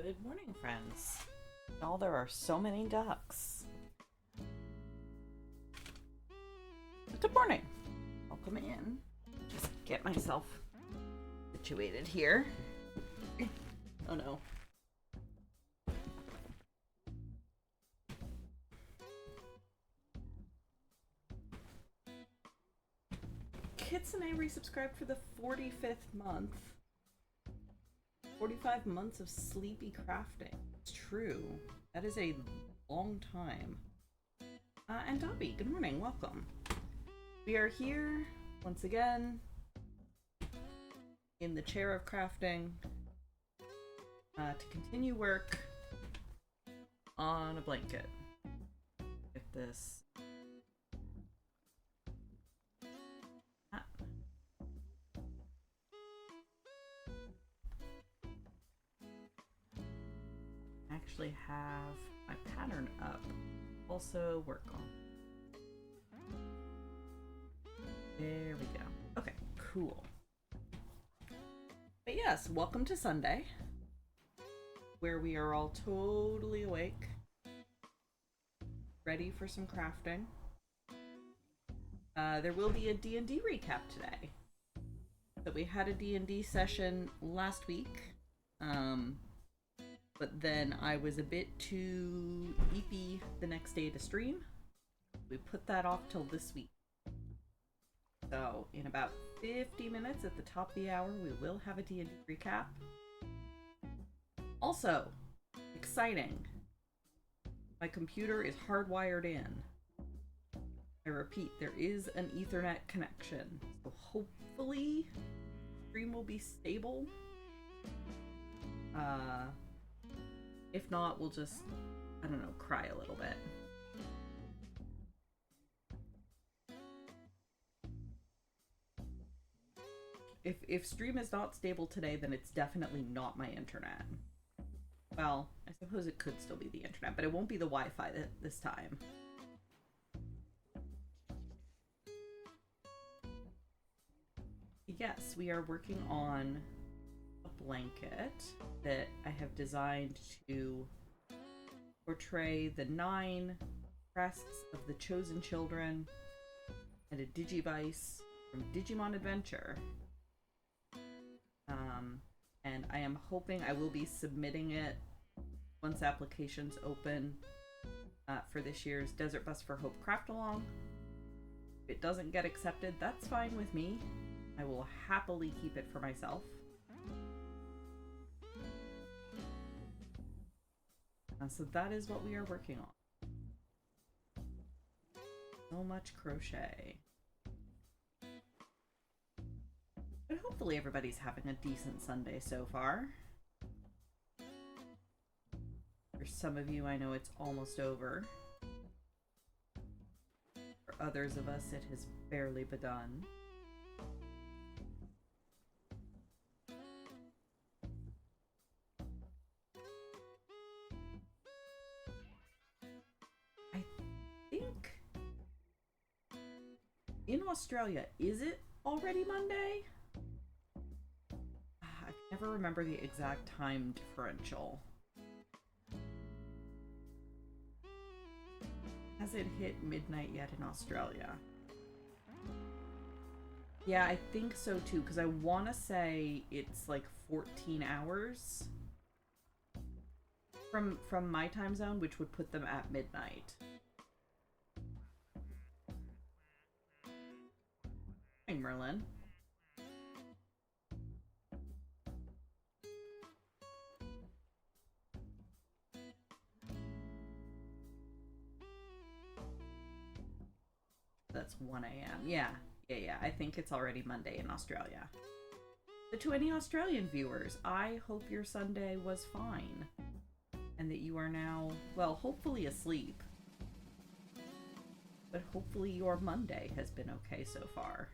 Good morning, friends. Oh, there are so many ducks. Good morning. Welcome in. Just get myself situated here. Oh no. Kits and I resubscribed for the 45th month. 45 months of sleepy crafting. It's true. That is a long time. And Dobby, good morning. Welcome. We are here once again in the chair of crafting to continue work on a blanket. Get this. Actually have my pattern up. Also work on. There we go. Okay, cool. But yes, welcome to Sunday, where we are all totally awake, ready for some crafting. There will be a D&D recap today. So we had a D&D session last week, but then I was a bit too eepy the next day to stream. We put that off till this week. So in about 50 minutes at the top of the hour, we will have a D&D recap. Also, exciting, my computer is hardwired in. I repeat, there is an Ethernet connection, so hopefully stream will be stable. If not, we'll just, I don't know, cry a little bit. If stream is not stable today, then it's definitely not my internet. Well, I suppose it could still be the internet, but it won't be the Wi-Fi this time. Yes, we are working on a blanket that I have designed to portray the 9 crests of the chosen children and a Digivice from Digimon Adventure. And I am hoping I will be submitting it once applications open for this year's Desert Bus for Hope craft along. If it doesn't get accepted, that's fine with me. I will happily keep it for myself. So that is what we are working on. So much crochet. But hopefully everybody's having a decent Sunday so far. For some of you, I know it's almost over. For others of us, it has barely begun. I think in Australia, is it already Monday? I can never remember the exact time differential. Has it hit midnight yet in Australia? Yeah, I think so too, because I want to say it's like 14 hours from my time zone, which would put them at midnight. Hey, Merlin. That's 1 a.m. Yeah. I think it's already Monday in Australia. But to any Australian viewers, I hope your Sunday was fine. And that you are now, well, hopefully asleep. But hopefully your Monday has been okay so far.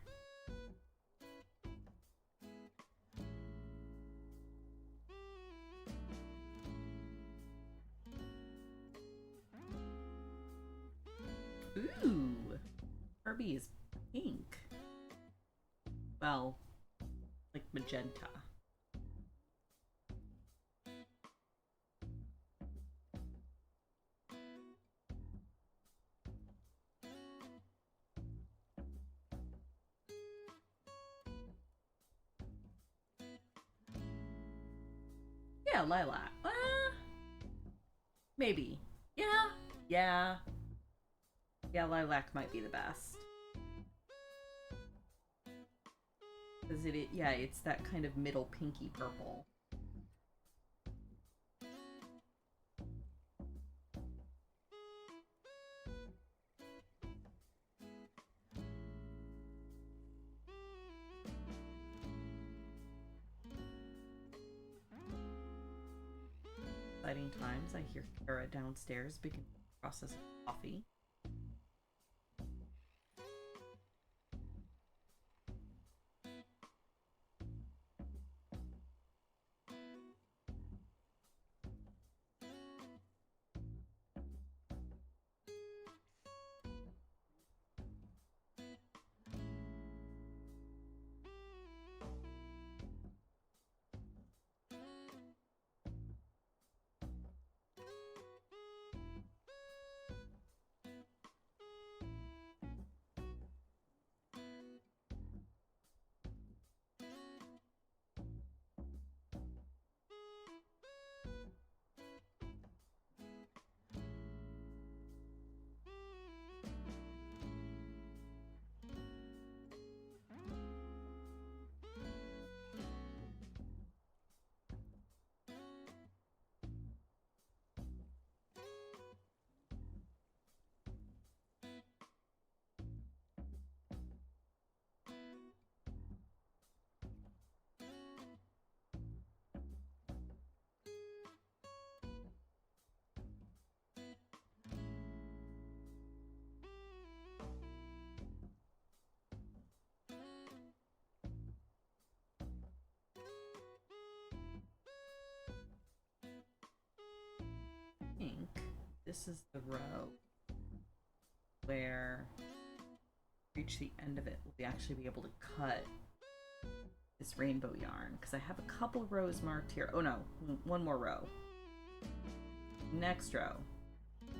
Ooh! Barbie is pink. Well, like magenta. Yeah, lilac. Maybe. Yeah. Yeah. Yeah, lilac might be the best. Because yeah, it's that kind of middle pinky purple. Exciting times. I hear Kara downstairs beginning the process of coffee. I think this is the row where reach the end of it, we'll actually be able to cut this rainbow yarn, because I have a couple rows marked here. Oh no, one more row. Next row,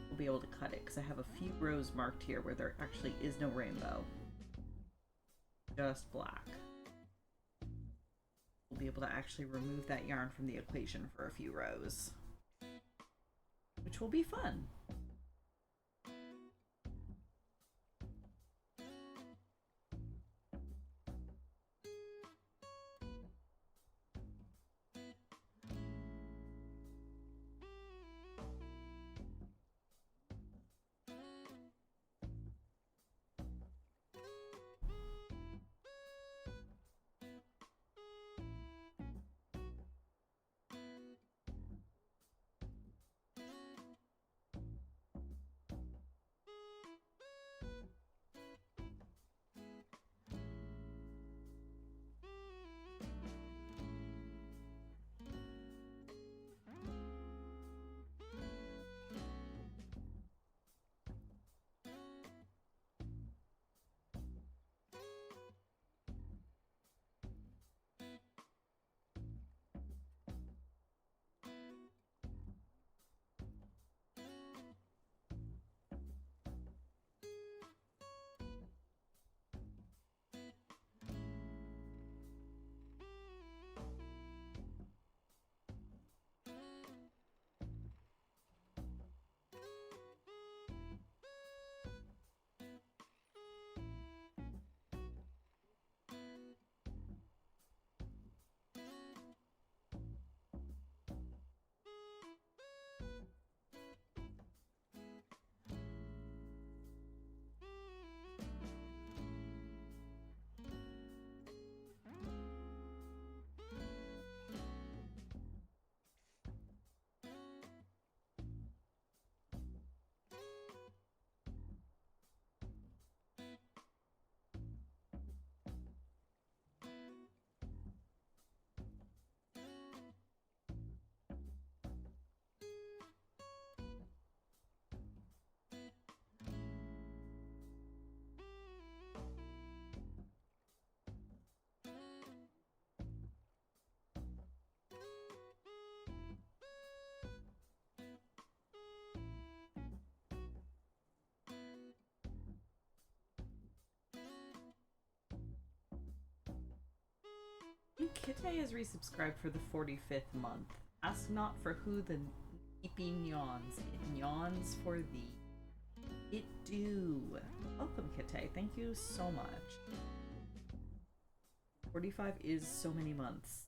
we'll be able to cut it, because I have a few rows marked here where there actually is no rainbow. Just black. We'll be able to actually remove that yarn from the equation for a few rows, which will be fun. Kite has resubscribed for the 45th month. Ask not for who the weeping yawns. It yawns for thee. It do. Welcome, Kite. Thank you so much. 45 is so many months.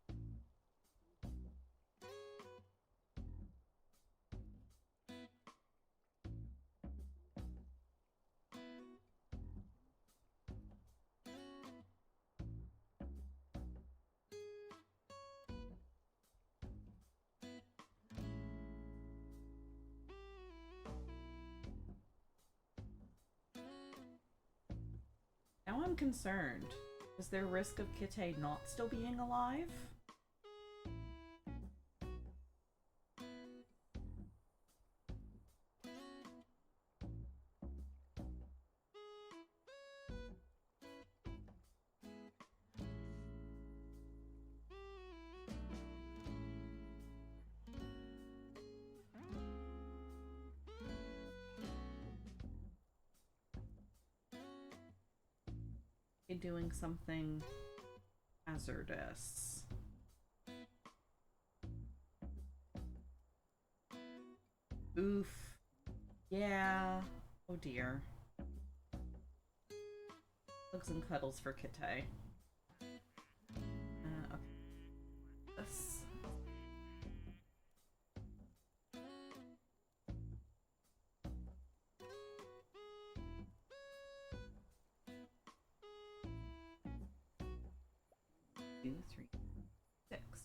Now I'm concerned. Is there risk of Kite not still being alive? Doing something hazardous. Oof. Yeah. Oh dear. Hugs and cuddles for Kite. Okay. This. Two, three, six.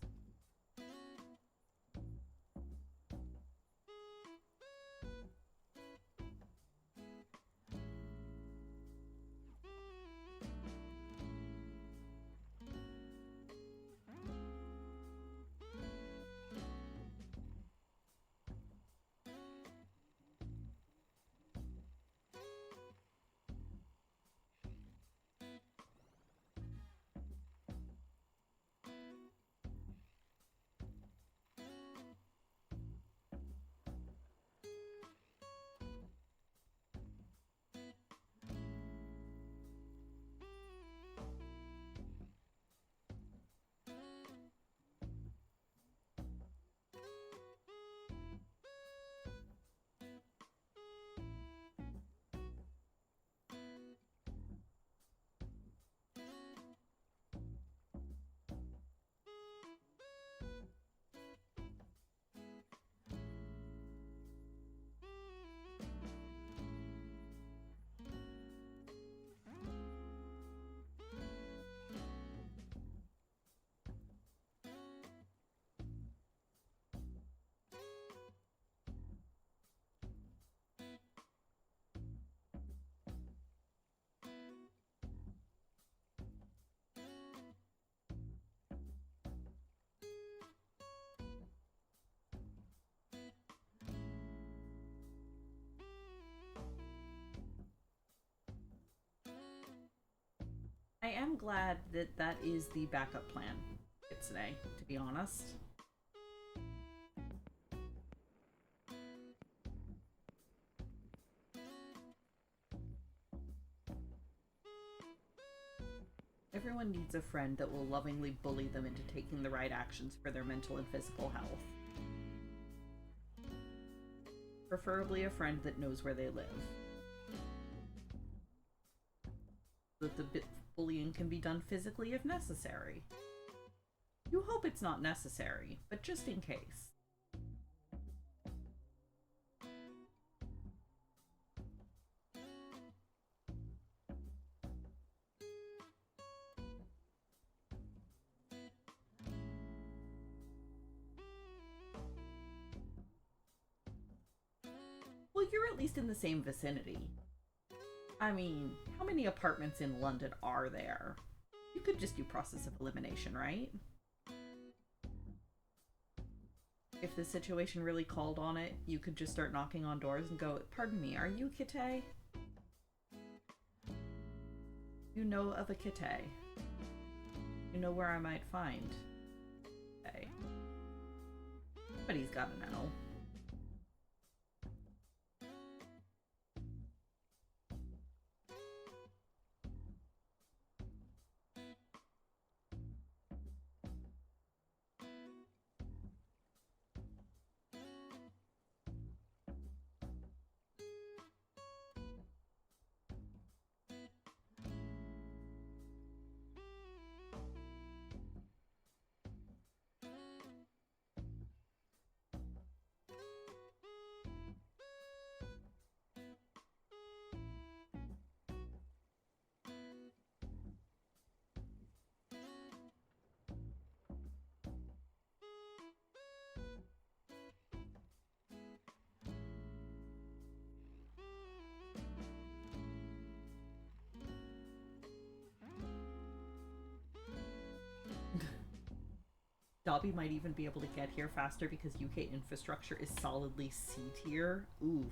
I am glad that that is the backup plan today, to be honest. Everyone needs a friend that will lovingly bully them into taking the right actions for their mental and physical health. Preferably a friend that knows where they live. That the bullying can be done physically if necessary. You hope it's not necessary, but just in case. Well, you're at least in the same vicinity. I mean, how many apartments in London are there? You could just do process of elimination, right? If the situation really called on it, you could just start knocking on doors and go, "Pardon me, are you Kite? You know of a Kite? You know where I might find Kite?" Somebody's gotta know. Dobby might even be able to get here faster because UK infrastructure is solidly C tier. Oof.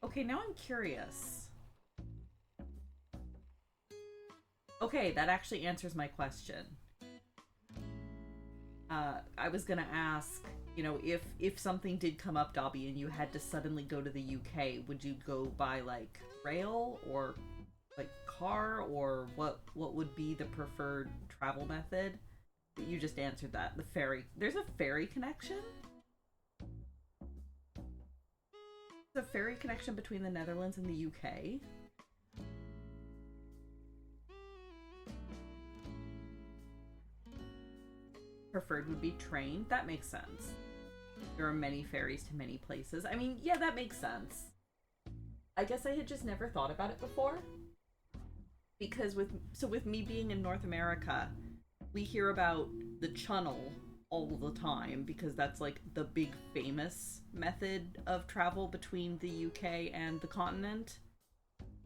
Okay, now I'm curious. Okay, that actually answers my question. I was gonna ask, you know, if something did come up, Dobby, and you had to suddenly go to the UK, would you go by like rail or like car, or what would be the preferred travel method? But you just answered that. The ferry. There's a ferry connection? There's a ferry connection between the Netherlands and the UK? Preferred would be train. That makes sense. There are many ferries to many places. I mean, yeah, that makes sense. I guess I had just never thought about it before. Because with me being in North America, we hear about the Channel all the time because that's like the big famous method of travel between the UK and the continent.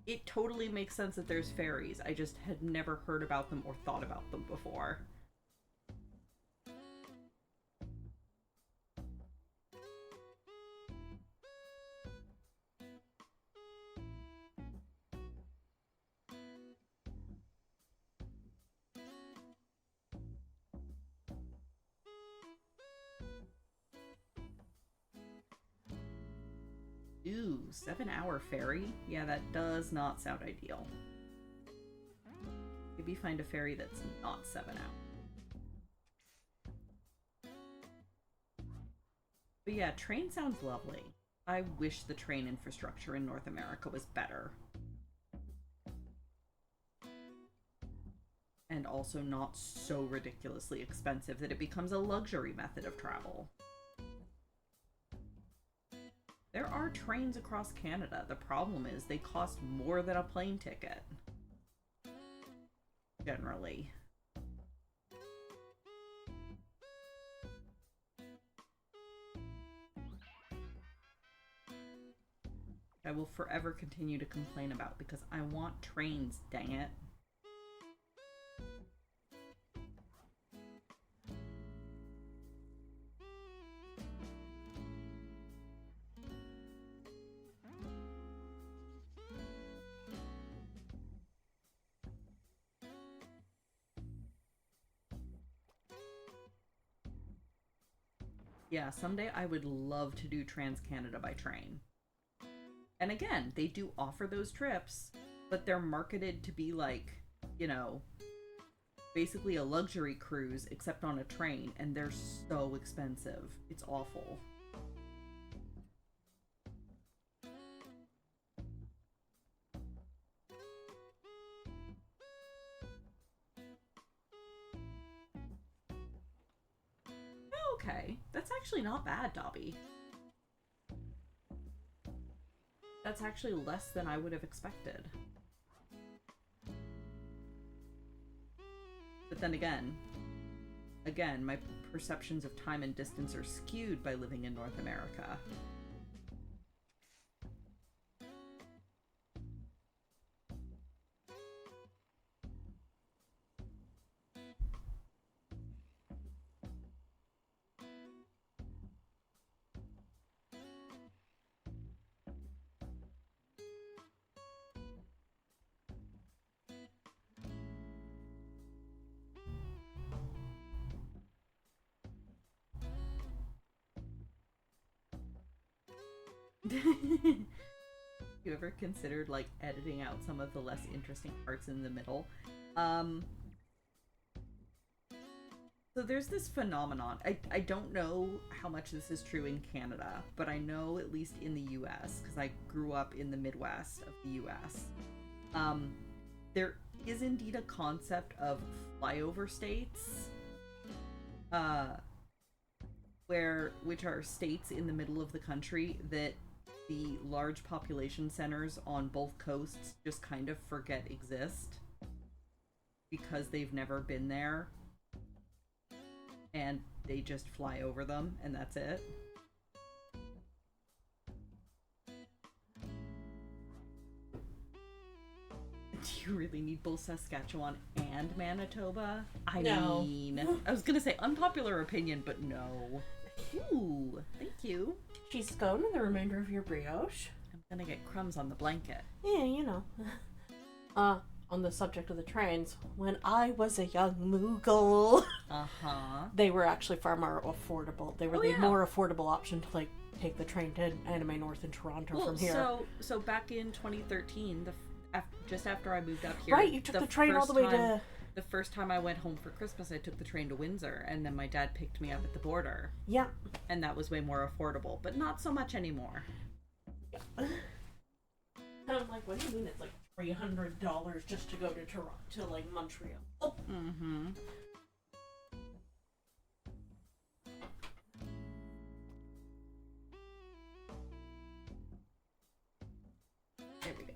It totally makes sense that there's ferries. I just had never heard about them or thought about them before. Ooh, 7-hour ferry? Yeah, that does not sound ideal. Maybe find a ferry that's not 7 hours. But yeah, train sounds lovely. I wish the train infrastructure in North America was better. And also not so ridiculously expensive that it becomes a luxury method of travel. There are trains across Canada. The problem is they cost more than a plane ticket. Generally. I will forever continue to complain about because I want trains, dang it. Yeah, someday I would love to do Trans-Canada by train. And again, they do offer those trips, but they're marketed to be like, you know, basically a luxury cruise, except on a train, and they're so expensive. It's awful. Okay, that's actually not bad, Dobby. That's actually less than I would have expected. But then again, my perceptions of time and distance are skewed by living in North America. You ever considered like editing out some of the less interesting parts in the middle? So there's this phenomenon. I don't know how much this is true in Canada, but I know at least in the US, because I grew up in the Midwest of the US, there is indeed a concept of flyover states, which are states in the middle of the country that the large population centers on both coasts just kind of forget exist because they've never been there and they just fly over them and that's it. Do you really need both Saskatchewan and Manitoba? No. I was gonna say unpopular opinion, but no. Ooh, thank you. Cheese scone and the remainder of your brioche. I'm gonna get crumbs on the blanket. Yeah, you know. On the subject of the trains, when I was a young Moogle, they were actually far more affordable. They were more affordable option to like take the train to Anime North in Toronto from here. So back in 2013, just after I moved up here, right? You took the train all the way to. The first time I went home for Christmas, I took the train to Windsor, and then my dad picked me up at the border. Yeah. And that was way more affordable, but not so much anymore. Yeah. And I'm like, what do you mean it's like $300 just to go to Toronto, to like Montreal? Oh. Mm-hmm. There we go.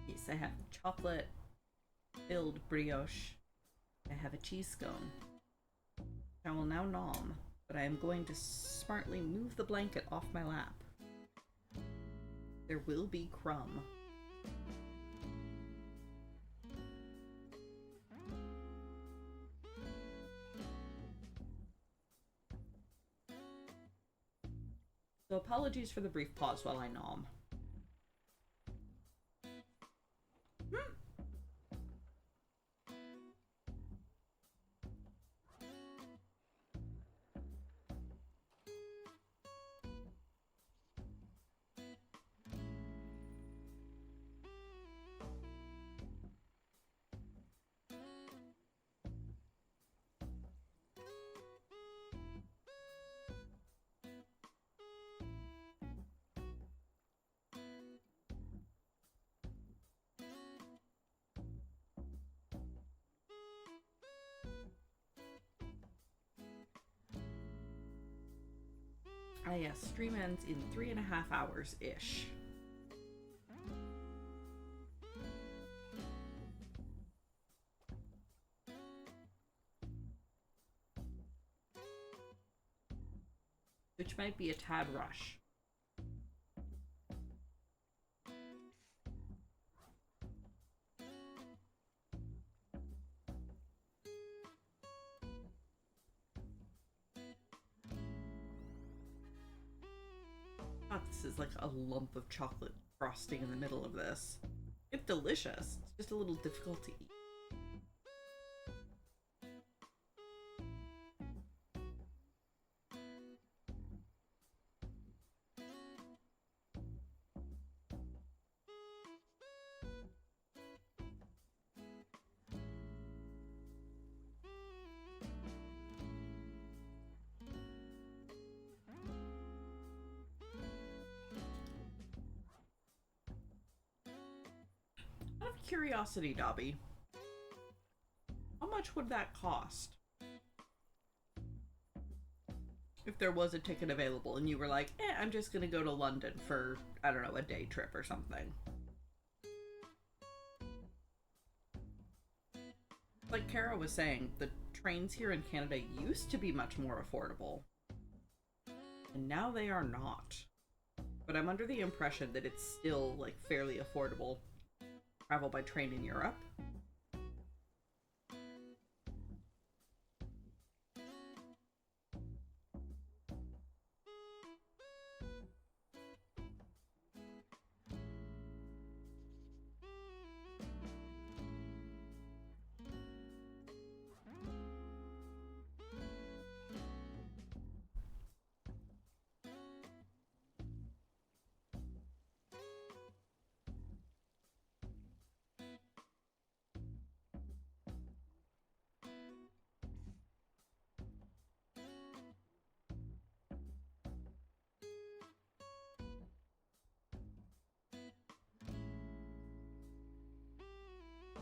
Yes, I have chocolate-filled brioche. I have a cheese scone. I will now nom, but I am going to smartly move the blanket off my lap. There will be crumb. So apologies for the brief pause while I nom. Ah yes, stream ends in 3.5 hours-ish. Which might be a tad rush. This is like a lump of chocolate frosting in the middle of this. It's delicious. It's just a little difficult to eat. Out of curiosity, Dobby, how much would that cost? If there was a ticket available and you were like, I'm just gonna go to London for, I don't know, a day trip or something. Like Kara was saying, the trains here in Canada used to be much more affordable. And now they are not. But I'm under the impression that it's still, like, fairly affordable to travel by train in Europe.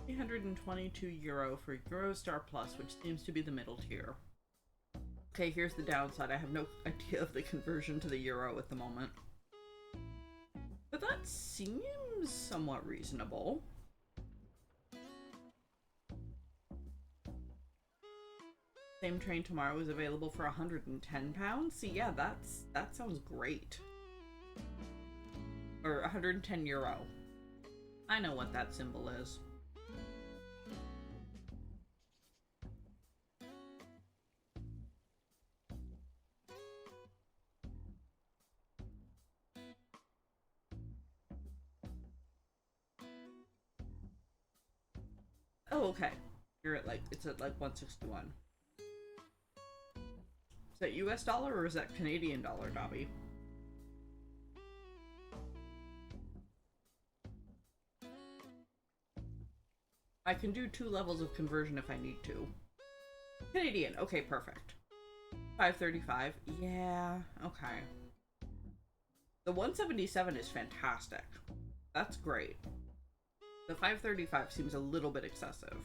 €322 for Eurostar Plus, which seems to be the middle tier. Okay, here's the downside. I have no idea of the conversion to the euro at the moment. But that seems somewhat reasonable. Same train tomorrow is available for 110 pounds. See, yeah, that sounds great. Or 110 euro. I know what that symbol is. Oh, okay. You're at it's at like 161. Is that US dollar or is that Canadian dollar, Dobby? I can do 2 levels of conversion if I need to. Canadian, okay, perfect. 535, yeah, okay. The 177 is fantastic. That's great. The 535 seems a little bit excessive.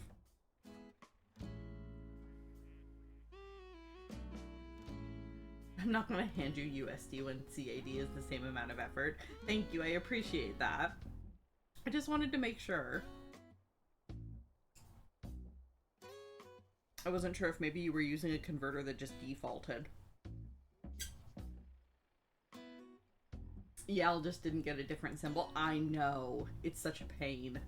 I'm not going to hand you USD when CAD is the same amount of effort. Thank you, I appreciate that. I just wanted to make sure. I wasn't sure if maybe you were using a converter that just defaulted. Yal just didn't get a different symbol. I know. It's such a pain.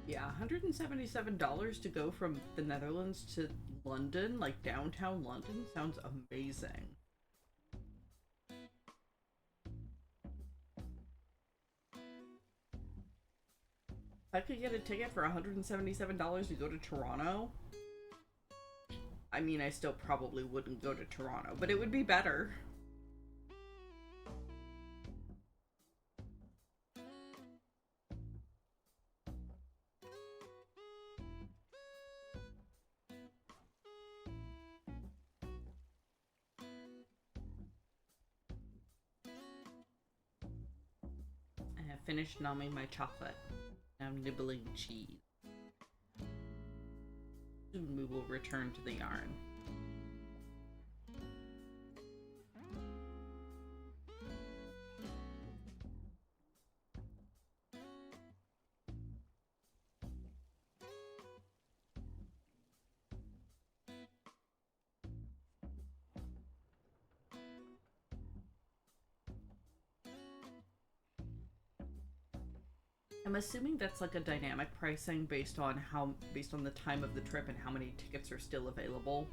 Yeah, $177 to go from the Netherlands to London, like downtown London, sounds amazing. If I could get a ticket for $177 to go to Toronto, I mean, I still probably wouldn't go to Toronto, but it would be better. Finished numbing my chocolate. Now nibbling cheese. Soon we will return to the yarn. I'm assuming that's like a dynamic pricing based on the time of the trip and how many tickets are still available.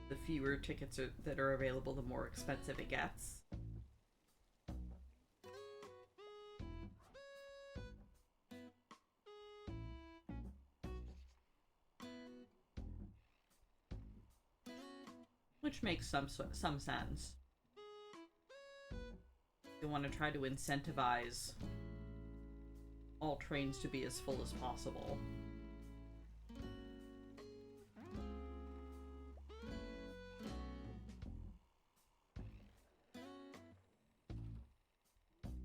The fewer tickets that are available, the more expensive it gets. Which makes some sense. You want to try to incentivize all trains to be as full as possible.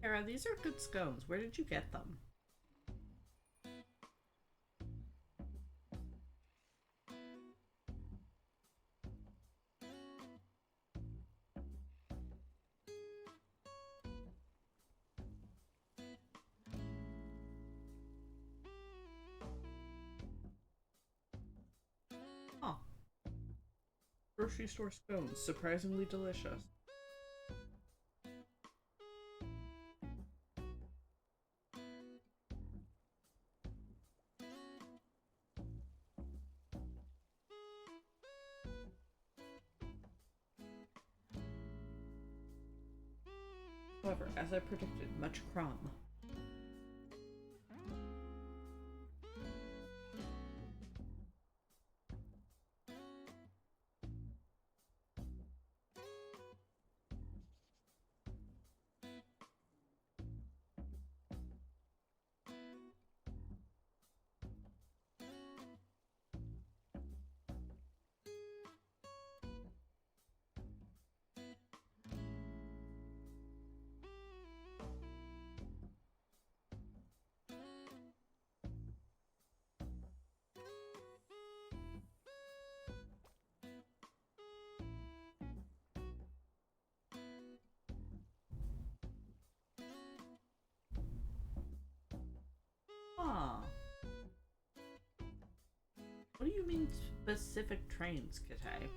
Kara, these are good scones. Where did you get them? Grocery store scones, surprisingly delicious. However, as I predicted, much crumb. mean specific trains, Kate?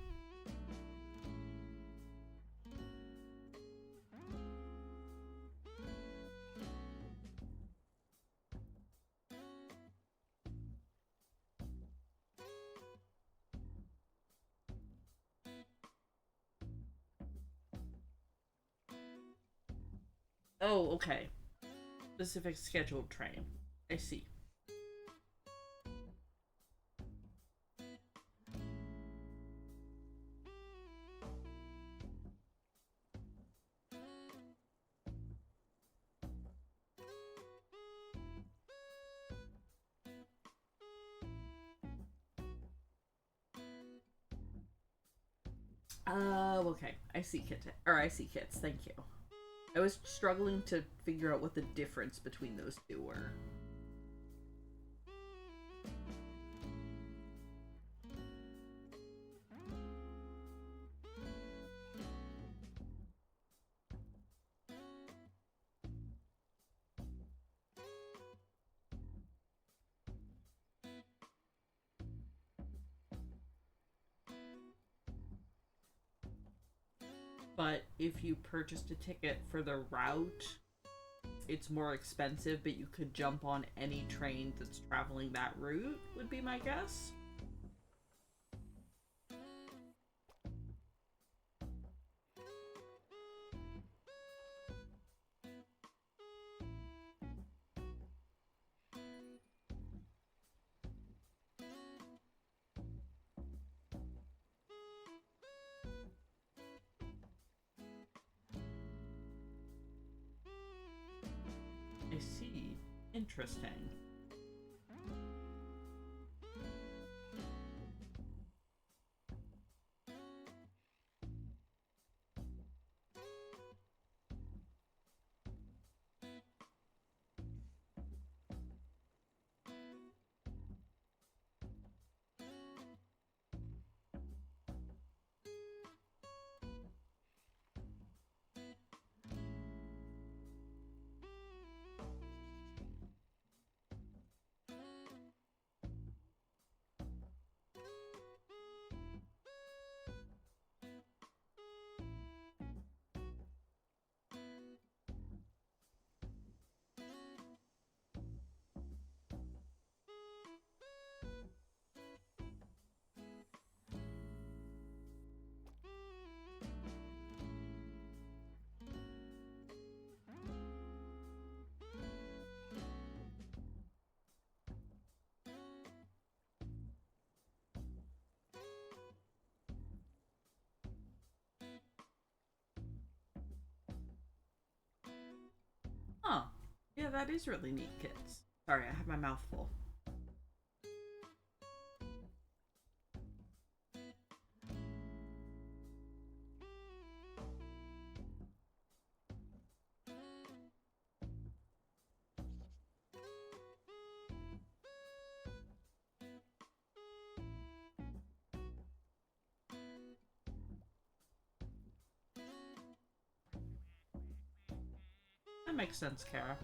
Oh, okay. Specific scheduled train. I see. Okay. I see I see kits. Thank you. I was struggling to figure out what the difference between those two were. But if you purchased a ticket for the route, it's more expensive, but you could jump on any train that's traveling that route, would be my guess. I see. Interesting. Huh. Yeah, that is really neat, kids. Sorry, I have my mouth full. That makes sense, Kara.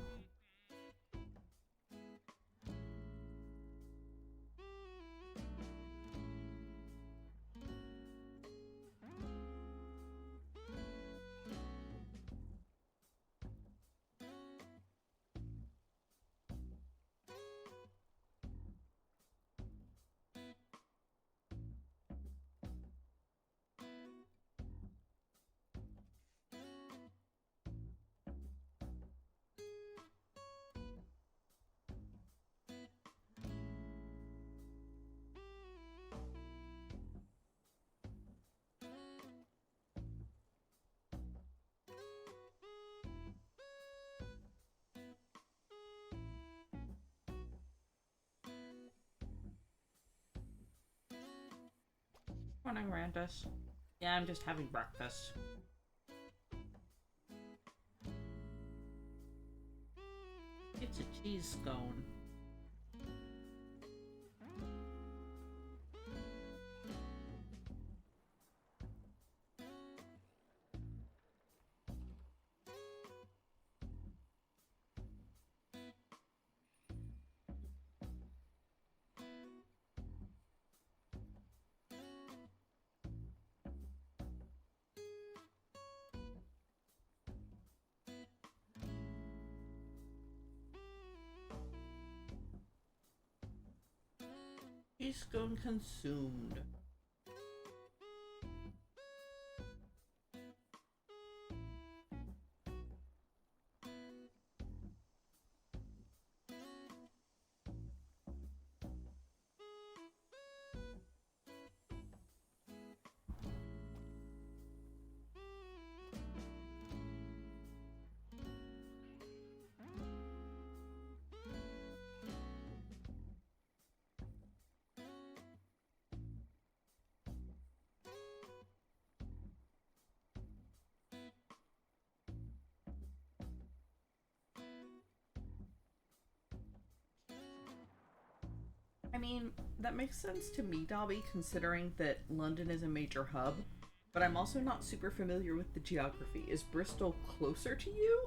Morning, Randus. Yeah, I'm just having breakfast. It's a cheese scone. Teaspoon consumed. I mean, that makes sense to me, Dobby, considering that London is a major hub, but I'm also not super familiar with the geography. Is Bristol closer to you?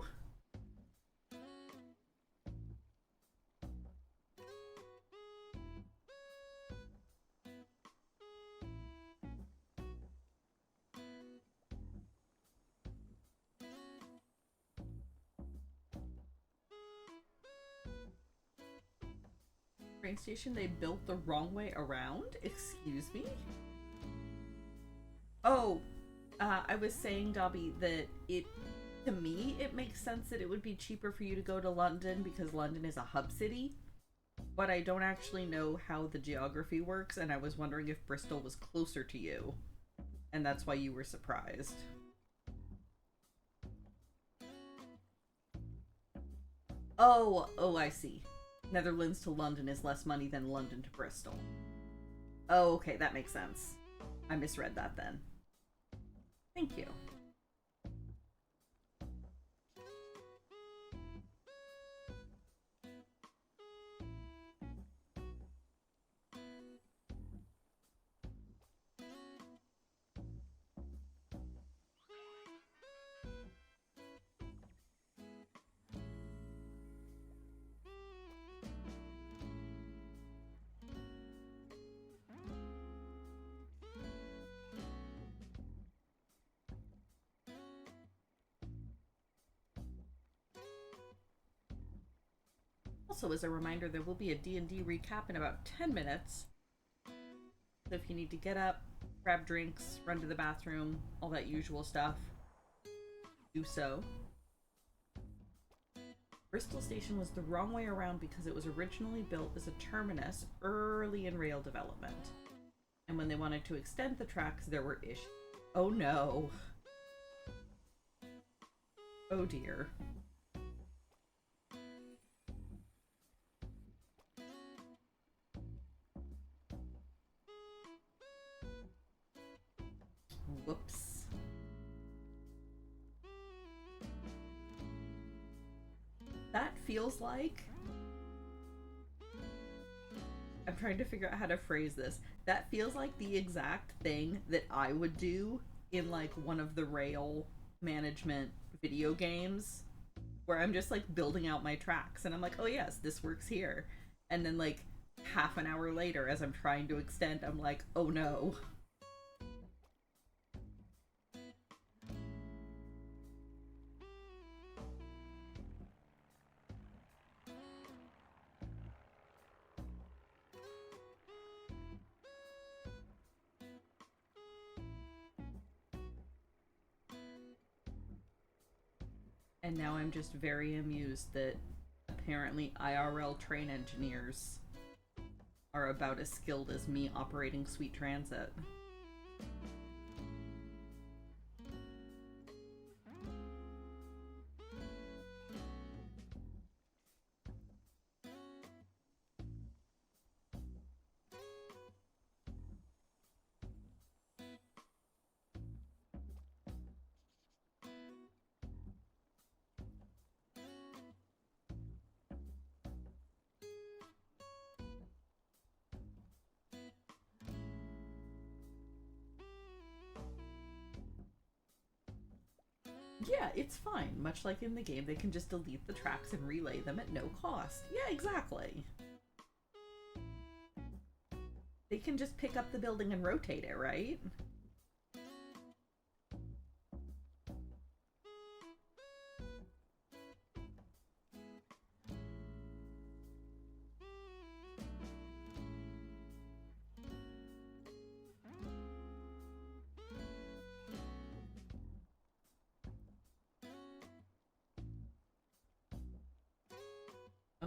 Train station they built the wrong way around? Excuse me? Oh, I was saying, Dobby, that to me, it makes sense that it would be cheaper for you to go to London because London is a hub city. But I don't actually know how the geography works, and I was wondering if Bristol was closer to you. And that's why you were surprised. Oh, I see. Netherlands to London is less money than London to Bristol. Oh, okay, that makes sense. I misread that then. Thank you. Also, as a reminder, there will be a D&D recap in about 10 minutes. So if you need to get up, grab drinks, run to the bathroom, all that usual stuff, do so. Bristol Station was the wrong way around because it was originally built as a terminus early in rail development. And when they wanted to extend the tracks, there were issues. Oh no. Oh dear. Whoops. That feels like... I'm trying to figure out how to phrase this. That feels like the exact thing that I would do in like one of the rail management video games where I'm just like building out my tracks and I'm like, oh yes, this works here. And then like half an hour later as I'm trying to extend, I'm like, oh no. And now I'm just very amused that apparently IRL train engineers are about as skilled as me operating Sweet Transit. Yeah, it's fine. Much like in the game, they can just delete the tracks and relay them at no cost. Yeah, exactly. They can just pick up the building and rotate it, right?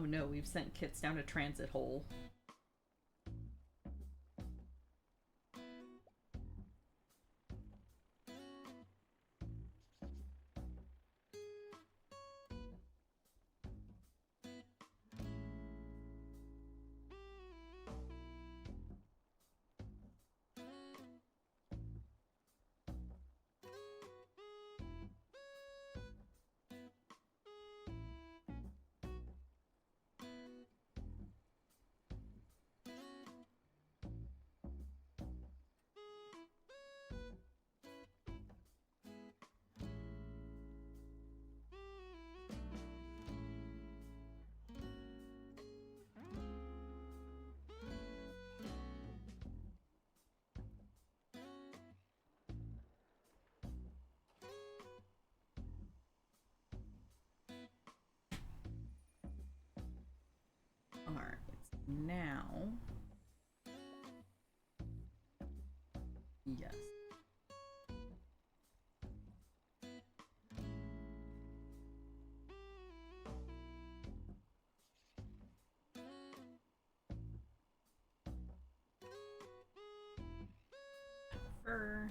no, we've sent kits down a transit hole. Alright, now... Yes. Fur.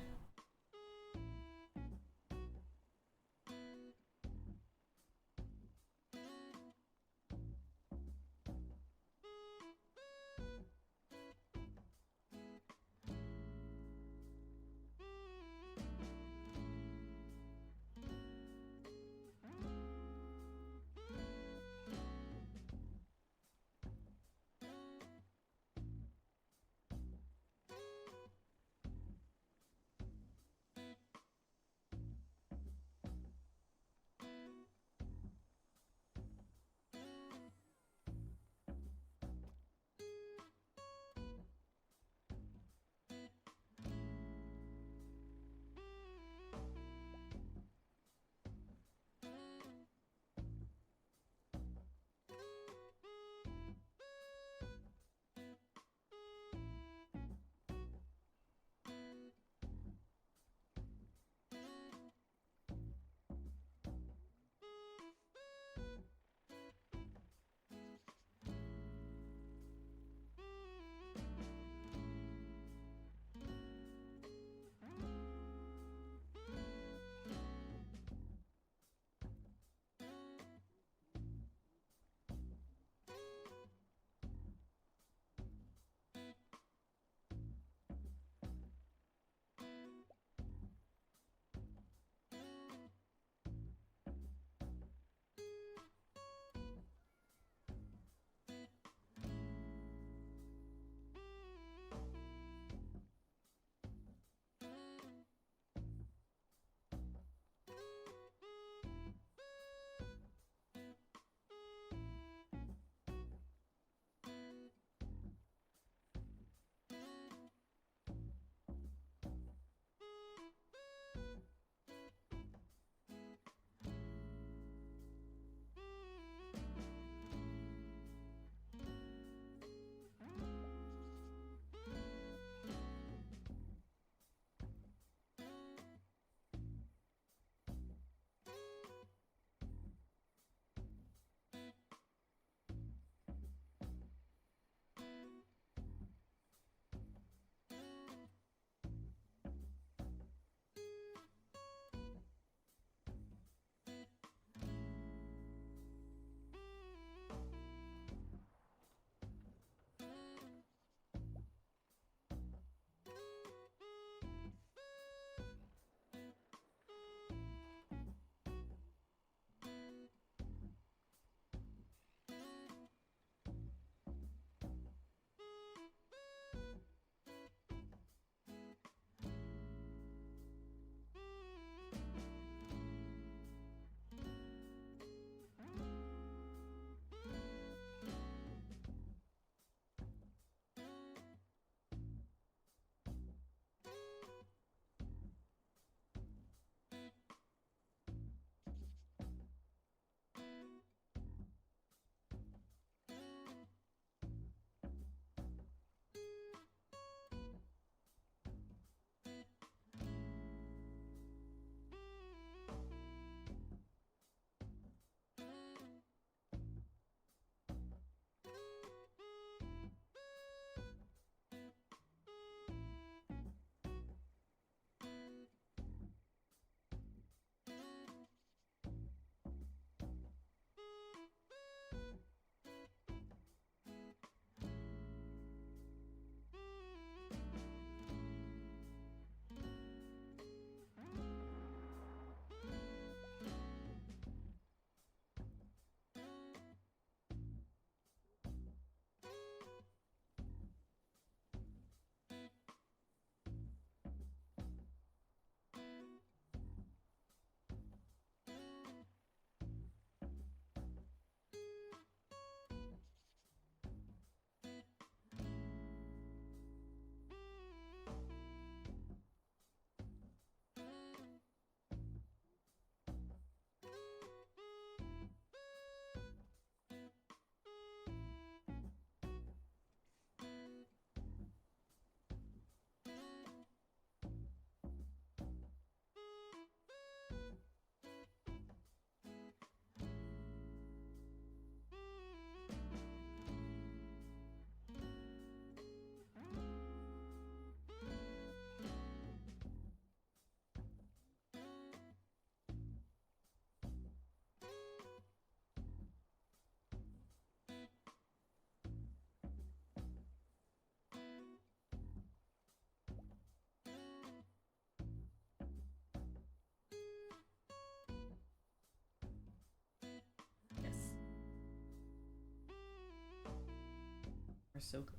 so good.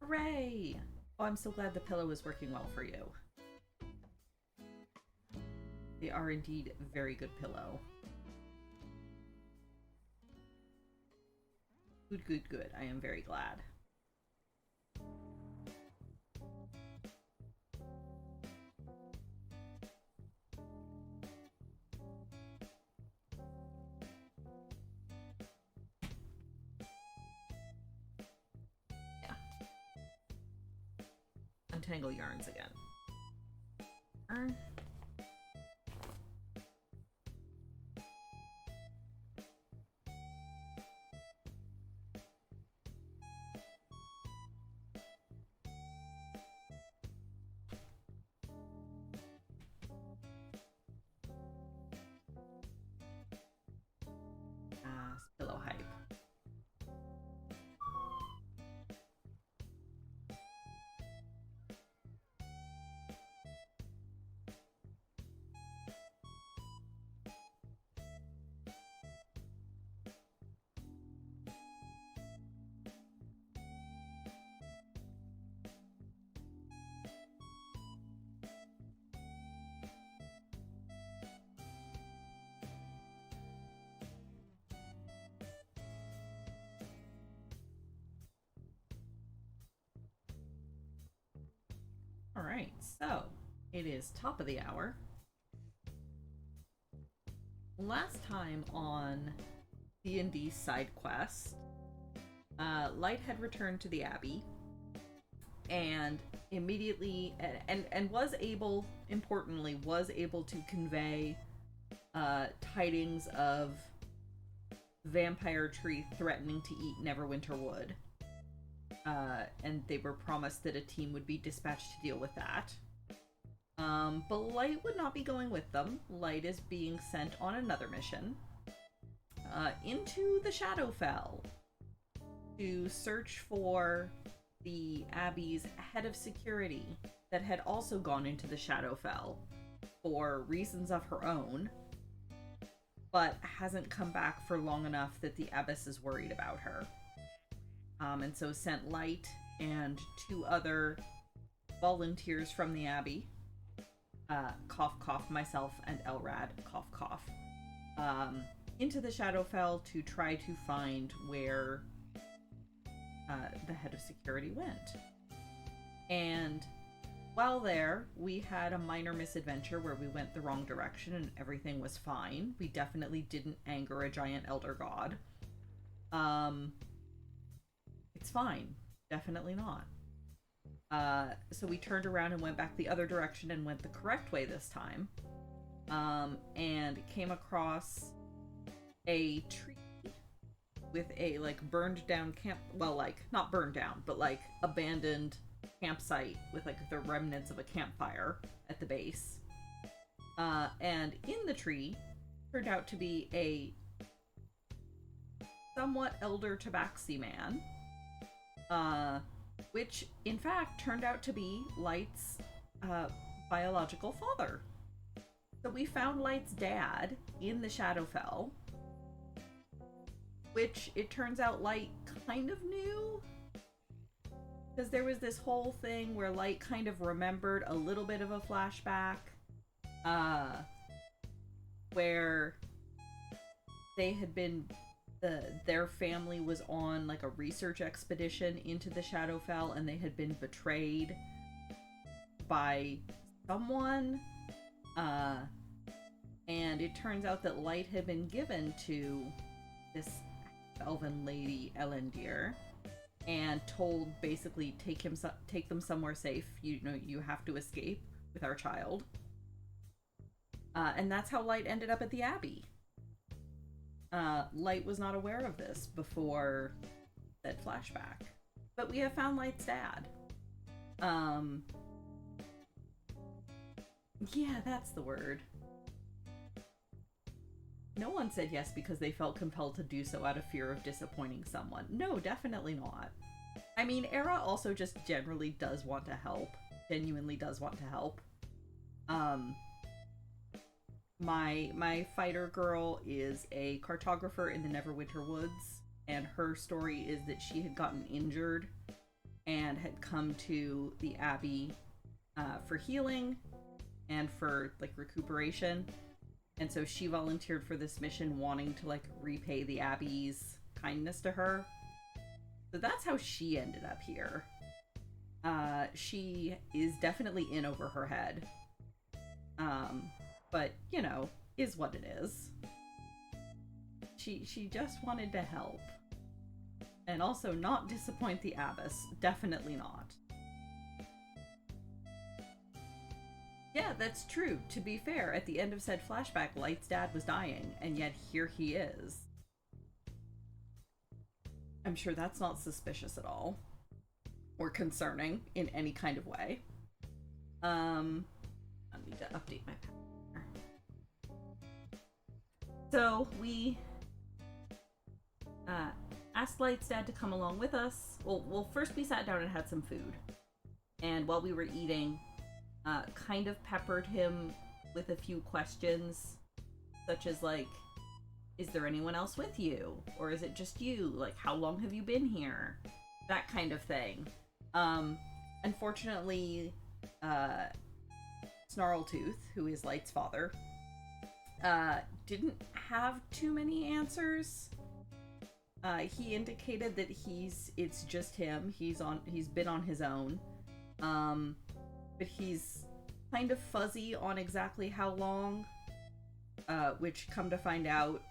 Hooray! Oh, I'm so glad the pillow is working well for you. They are indeed a very good pillow. Good, good, good. I am very glad. Untangle yarns again. Pillow hype. All right, so it is top of the hour. Last time on D&D side quest, Light had returned to the Abbey and immediately and was able, importantly, was able to convey tidings of vampire tree threatening to eat Neverwinter Wood. And they were promised that a team would be dispatched to deal with that. But Light would not be going with them. Light is being sent on another mission into the Shadowfell to search for the Abbey's head of security that had also gone into the Shadowfell for reasons of her own, but hasn't come back for long enough that the Abbess is worried about her. And so sent Light and 2 other volunteers from the Abbey, cough cough, myself and Elrad, cough cough, into the Shadowfell to try to find where the head of security went. And while there, we had a minor misadventure where we went the wrong direction and everything was fine. We definitely didn't anger a giant elder god. It's fine. Definitely not. So we turned around and went back the other direction and went the correct way this time. And came across a tree with a, like, burned down camp... Well, like, not burned down, but, like, abandoned campsite with, like, the remnants of a campfire at the base. And in the tree turned out to be a somewhat elder tabaxi man. Which, in fact, turned out to be Light's biological father. So we found Light's dad in the Shadowfell, which it turns out Light kind of knew. Because there was this whole thing where Light kind of remembered a little bit of a flashback where they had been their family was on like a research expedition into the Shadowfell, and they had been betrayed by someone, and it turns out that light had been given to this elven lady Elendil, and told basically take them somewhere safe. You know, you have to escape with our child. And that's how Light ended up at the Abbey. Light was not aware of this before that flashback, but we have found Light's dad. Yeah, that's the word. No one said yes because they felt compelled to do so out of fear of disappointing someone. No, definitely not. I mean, Era also just generally does want to help. Genuinely does want to help. My fighter girl is a cartographer in the Neverwinter Woods, and her story is that she had gotten injured and had come to the Abbey for healing and for like recuperation. And so she volunteered for this mission, wanting to like repay the Abbey's kindness to her. So that's how she ended up here. She is definitely in over her head. But, you know, is what it is. She just wanted to help. And also not disappoint the Abbess. Definitely not. Yeah, that's true. To be fair, at the end of said flashback, Light's dad was dying, and yet here he is. I'm sure that's not suspicious at all. Or concerning in any kind of way. I need to update my pattern. So, we asked Light's dad to come along with us. Well, first we sat down and had some food. And while we were eating, kind of peppered him with a few questions, such as like, is there anyone else with you? Or is it just you? Like, how long have you been here? That kind of thing. Unfortunately, Snarltooth, who is Light's father, didn't have too many answers. He indicated that it's just him. He's been on his own. But he's kind of fuzzy on exactly how long, which, come to find out,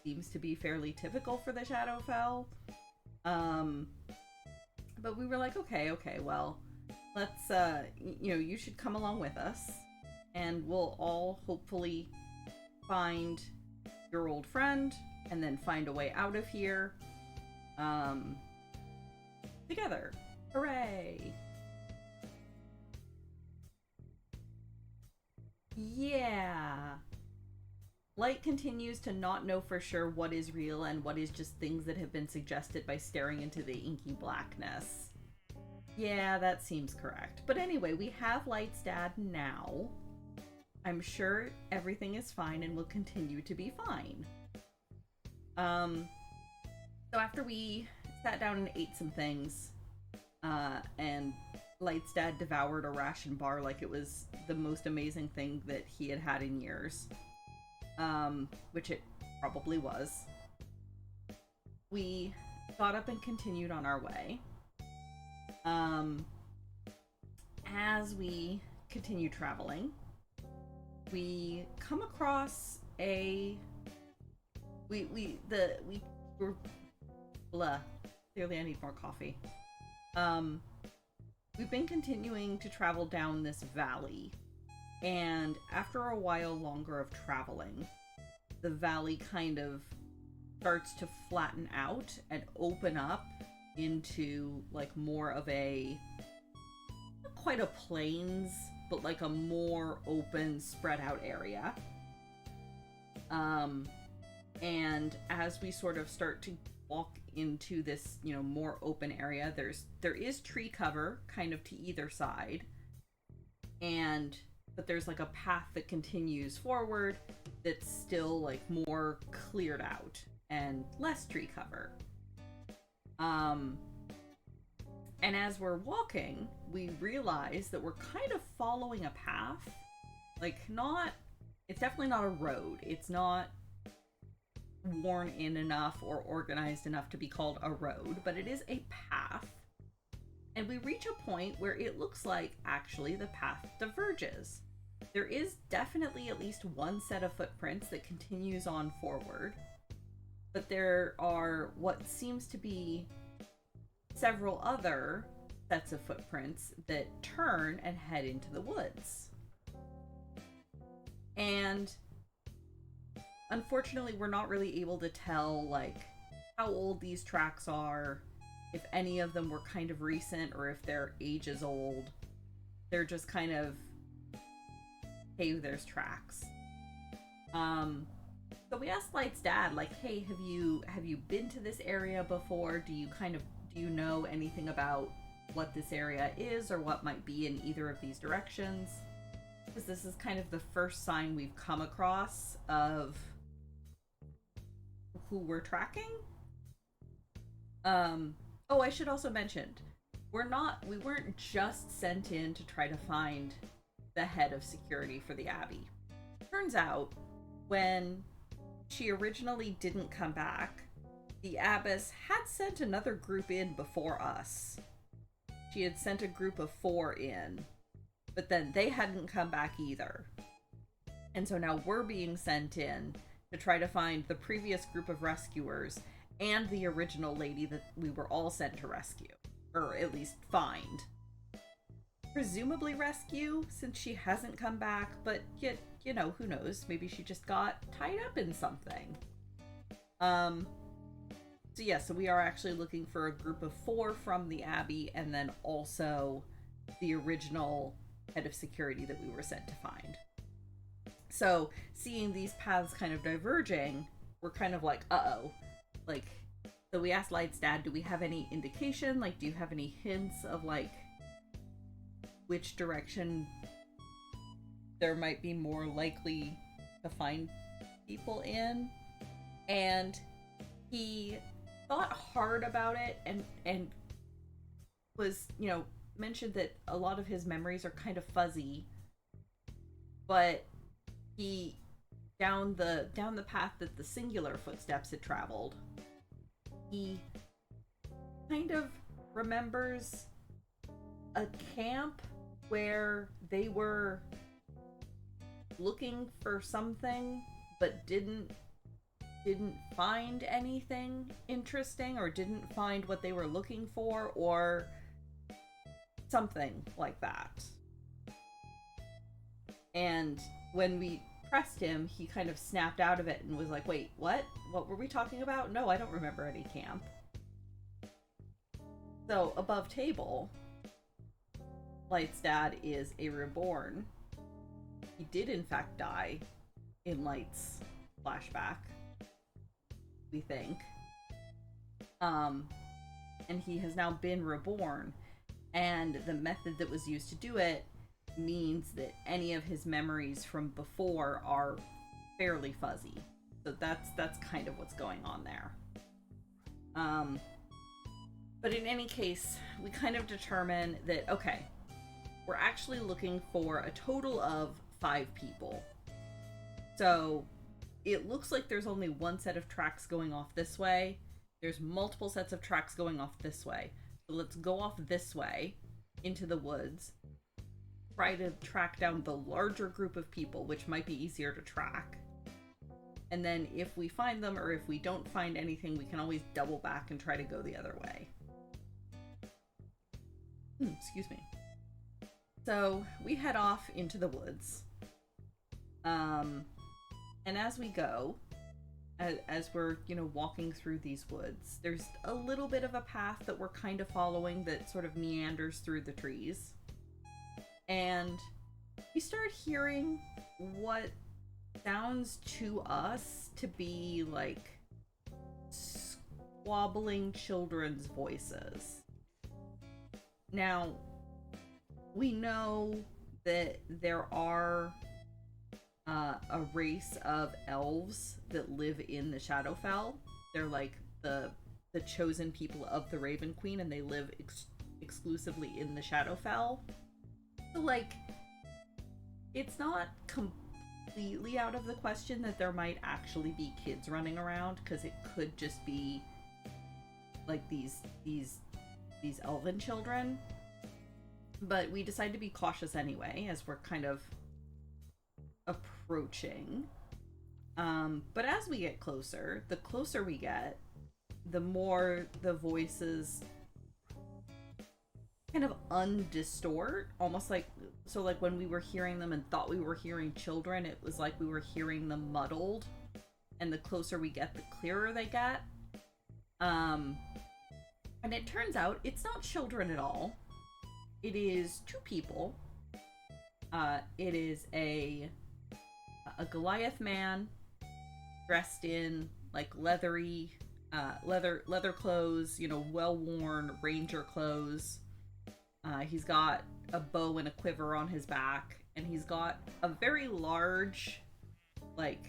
seems to be fairly typical for the Shadowfell. But we were like, okay, well, let's, you should come along with us, and we'll all hopefully find your old friend, and then find a way out of here, together. Hooray! Yeah. Light continues to not know for sure what is real and what is just things that have been suggested by staring into the inky blackness. Yeah, that seems correct. But anyway, we have Light's dad now. I'm sure everything is fine and will continue to be fine. So after we sat down and ate some things, and Light's dad devoured a ration bar like it was the most amazing thing that he had had in years. Which it probably was. We got up and continued on our way. As we continue traveling, we come across we were blah. Clearly I need more coffee. We've been continuing to travel down this valley, and after a while longer of traveling, the valley kind of starts to flatten out and open up into like more of a, not quite a plains, but like a more open, spread out area. And as we sort of start to walk into this, more open area, there is tree cover kind of to either side, but there's like a path that continues forward that's still like more cleared out and less tree cover. And as we're walking, we realize that we're kind of following a path Like, not... It's definitely not a road. It's not worn in enough or organized enough to be called a road, but it is a path. And we reach a point where it looks like, actually, the path diverges. There is definitely at least one set of footprints that continues on forward, but there are what seems to be several other sets of footprints that turn and head into the woods. And unfortunately, we're not really able to tell, like, how old these tracks are, if any of them were kind of recent, or if their age is old. They're just kind of, hey, there's tracks. So we asked Light's dad, like, hey, have you been to this area before? Do you know anything about what this area is or what might be in either of these directions? Because this is kind of the first sign we've come across of who we're tracking. Oh, I should also mention, we weren't just sent in to try to find the head of security for the Abbey. Turns out, when she originally didn't come back, the Abbess had sent another group in before us. She had sent a group of 4 in, but then they hadn't come back either. And so now we're being sent in to try to find the previous group of rescuers and the original lady that we were all sent to rescue. Or at least find. Presumably rescue, since she hasn't come back, but yet, you know, who knows? Maybe she just got tied up in something. So yeah, so we are actually looking for a group of 4 from the Abbey, and then also the original head of security that we were sent to find. So seeing these paths kind of diverging, we're kind of like, uh-oh. Like, so we asked Light's dad, do we have any indication? Like, do you have any hints of, like, which direction there might be more likely to find people in? And he thought hard about it and was, you know, mentioned that a lot of his memories are kind of fuzzy, but he down the path that the singular footsteps had traveled, he kind of remembers a camp where they were looking for something but didn't find anything interesting, or didn't find what they were looking for, or something like that. And when we pressed him, he kind of snapped out of it and was like, wait, what were we talking about? No, I don't remember any camp. So above table, Light's dad is a reborn. He did in fact die in Light's flashback, we think. And he has now been reborn, and the method that was used to do it means that any of his memories from before are fairly fuzzy. So that's kind of what's going on there. But in any case, we kind of determine that, okay, we're actually looking for a total of 5 people. So it looks like there's only one set of tracks going off this way. There's multiple sets of tracks going off this way. So let's go off this way into the woods, try to track down the larger group of people, which might be easier to track. And then if we find them, or if we don't find anything, we can always double back and try to go the other way. Excuse me. So we head off into the woods. And as we go, as we're, you know, walking through these woods, there's a little bit of a path that we're kind of following that sort of meanders through the trees. And we start hearing what sounds to us to be like squabbling children's voices. Now, we know that there are a race of elves that live in the Shadowfell. They're like the chosen people of the Raven Queen, and they live exclusively in the Shadowfell. So, like, it's not completely out of the question that there might actually be kids running around, because it could just be like these elven children. But we decided to be cautious anyway, as we're kind of approaching. But as we get closer, the closer we get, the more the voices kind of undistort, almost like, so like when we were hearing them and thought we were hearing children, it was like we were hearing them muddled, and the closer we get, the clearer they get. And it turns out it's not children at all. It is two people. It is a Goliath man dressed in like leather clothes, well-worn ranger clothes. He's got a bow and a quiver on his back, and he's got a very large, like,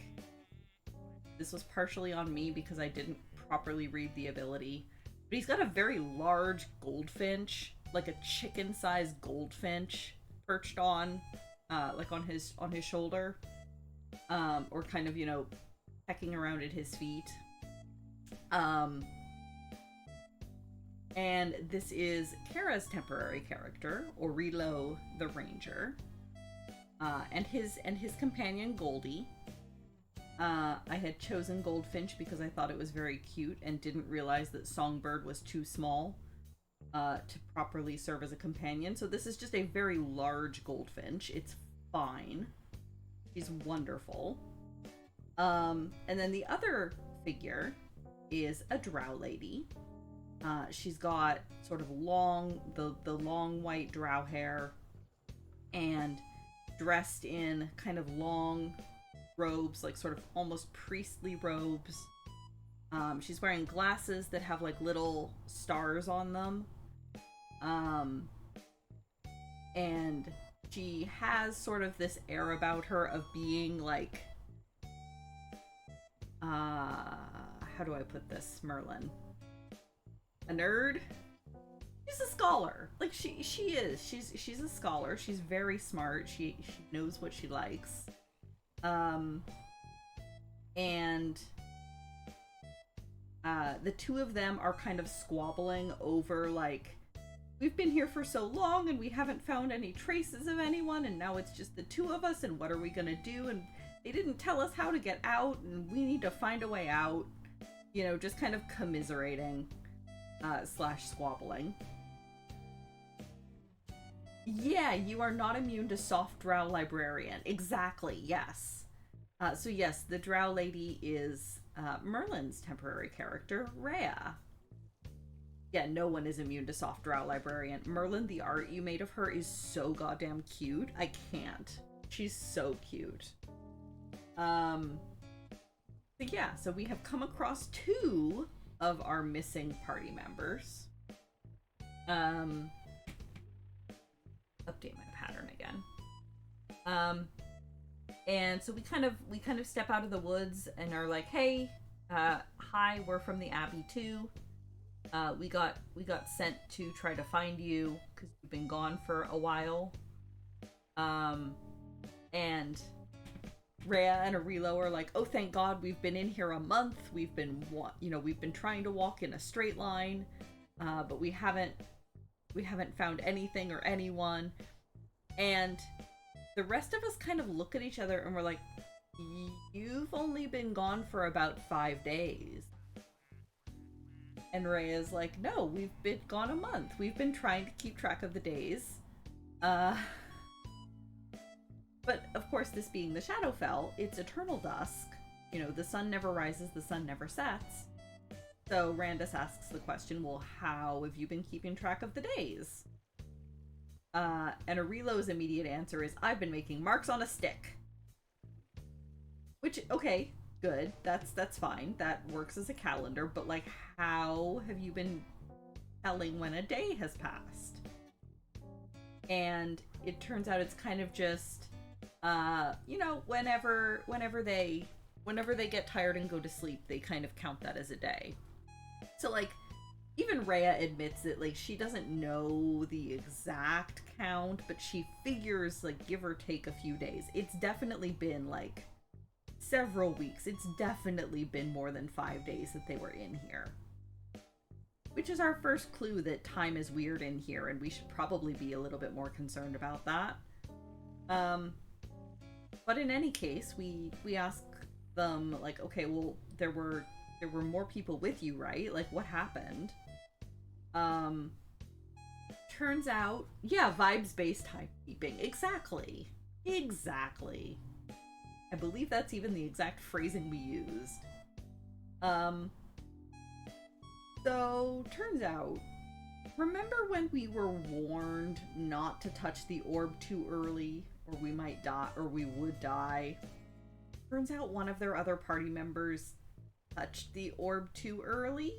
this was partially on me because I didn't properly read the ability, but he's got a very large goldfinch, like a chicken-sized goldfinch, perched on, like on his shoulder, or kind of, pecking around at his feet. And this is Kara's temporary character, Orilo the Ranger, and his companion Goldie. I had chosen Goldfinch because I thought it was very cute and didn't realize that Songbird was too small to properly serve as a companion. So this is just a very large Goldfinch. It's fine. She's wonderful. And then the other figure is a drow lady. She's got sort of long white drow hair, and dressed in kind of long robes, like sort of almost priestly robes. She's wearing glasses that have like little stars on them. And she has sort of this air about her of being like, how do I put this, Merlin? A nerd? She's a scholar. Like she is. She's a scholar. She's very smart. She knows what she likes. And the two of them are kind of squabbling over, like, we've been here for so long and we haven't found any traces of anyone, and now it's just the two of us, and what are we gonna do? And they didn't tell us how to get out, and we need to find a way out. Just kind of commiserating / squabbling. Yeah, you are not immune to soft drow librarian. Exactly, yes. So yes, the drow lady is Merlin's temporary character, Rhea. Yeah, no one is immune to soft drow librarian. Merlin, the art you made of her is so goddamn cute. I can't. She's so cute. But yeah, so we have come across two of our missing party members. Update my pattern again. And so we kind of step out of the woods and are like, hey, hi, we're from the Abbey too. We got sent to try to find you because you've been gone for a while. And Rhea and Orilo are like, oh, thank God, we've been in here a month. We've been trying to walk in a straight line, but we haven't found anything or anyone. And the rest of us kind of look at each other and we're like, you've only been gone for about 5 days. And Rhea's like, no, we've been gone a month. We've been trying to keep track of the days. But of course, this being the Shadowfell, it's eternal dusk. The sun never rises, the sun never sets. So Randus asks the question, well, how have you been keeping track of the days? And Orilo's immediate answer is, I've been making marks on a stick. Which, okay, good. That's fine. That works as a calendar. But, like, how have you been telling when a day has passed? And it turns out it's kind of just, whenever they get tired and go to sleep, they kind of count that as a day. So, like, even Rhea admits that, like, she doesn't know the exact count, but she figures, like, give or take a few days. It's definitely been, like, several weeks. It's definitely been more than 5 days that they were in here. Which is our first clue that time is weird in here, and we should probably be a little bit more concerned about that. But in any case, we ask them, like, okay, well, there were more people with you, right? Like, what happened? Turns out, yeah, vibes-based timekeeping. Exactly. I believe that's even the exact phrasing we used. So, turns out, remember when we were warned not to touch the orb too early, or we might die, or we would die? Turns out one of their other party members touched the orb too early.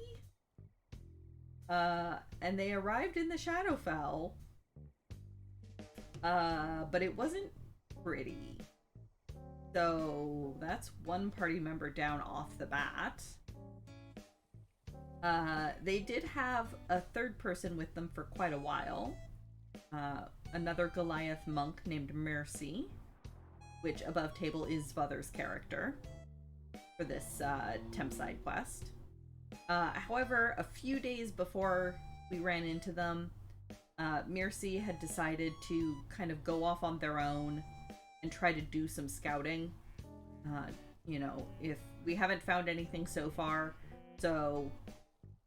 And they arrived in the Shadowfell. But it wasn't pretty. So that's one party member down off the bat. They did have a third person with them for quite a while. Another Goliath monk named Mercy, which above table is Svother's character for this temp side quest. However, a few days before we ran into them, Mercy had decided to kind of go off on their own and try to do some scouting. You know, if we haven't found anything so far, so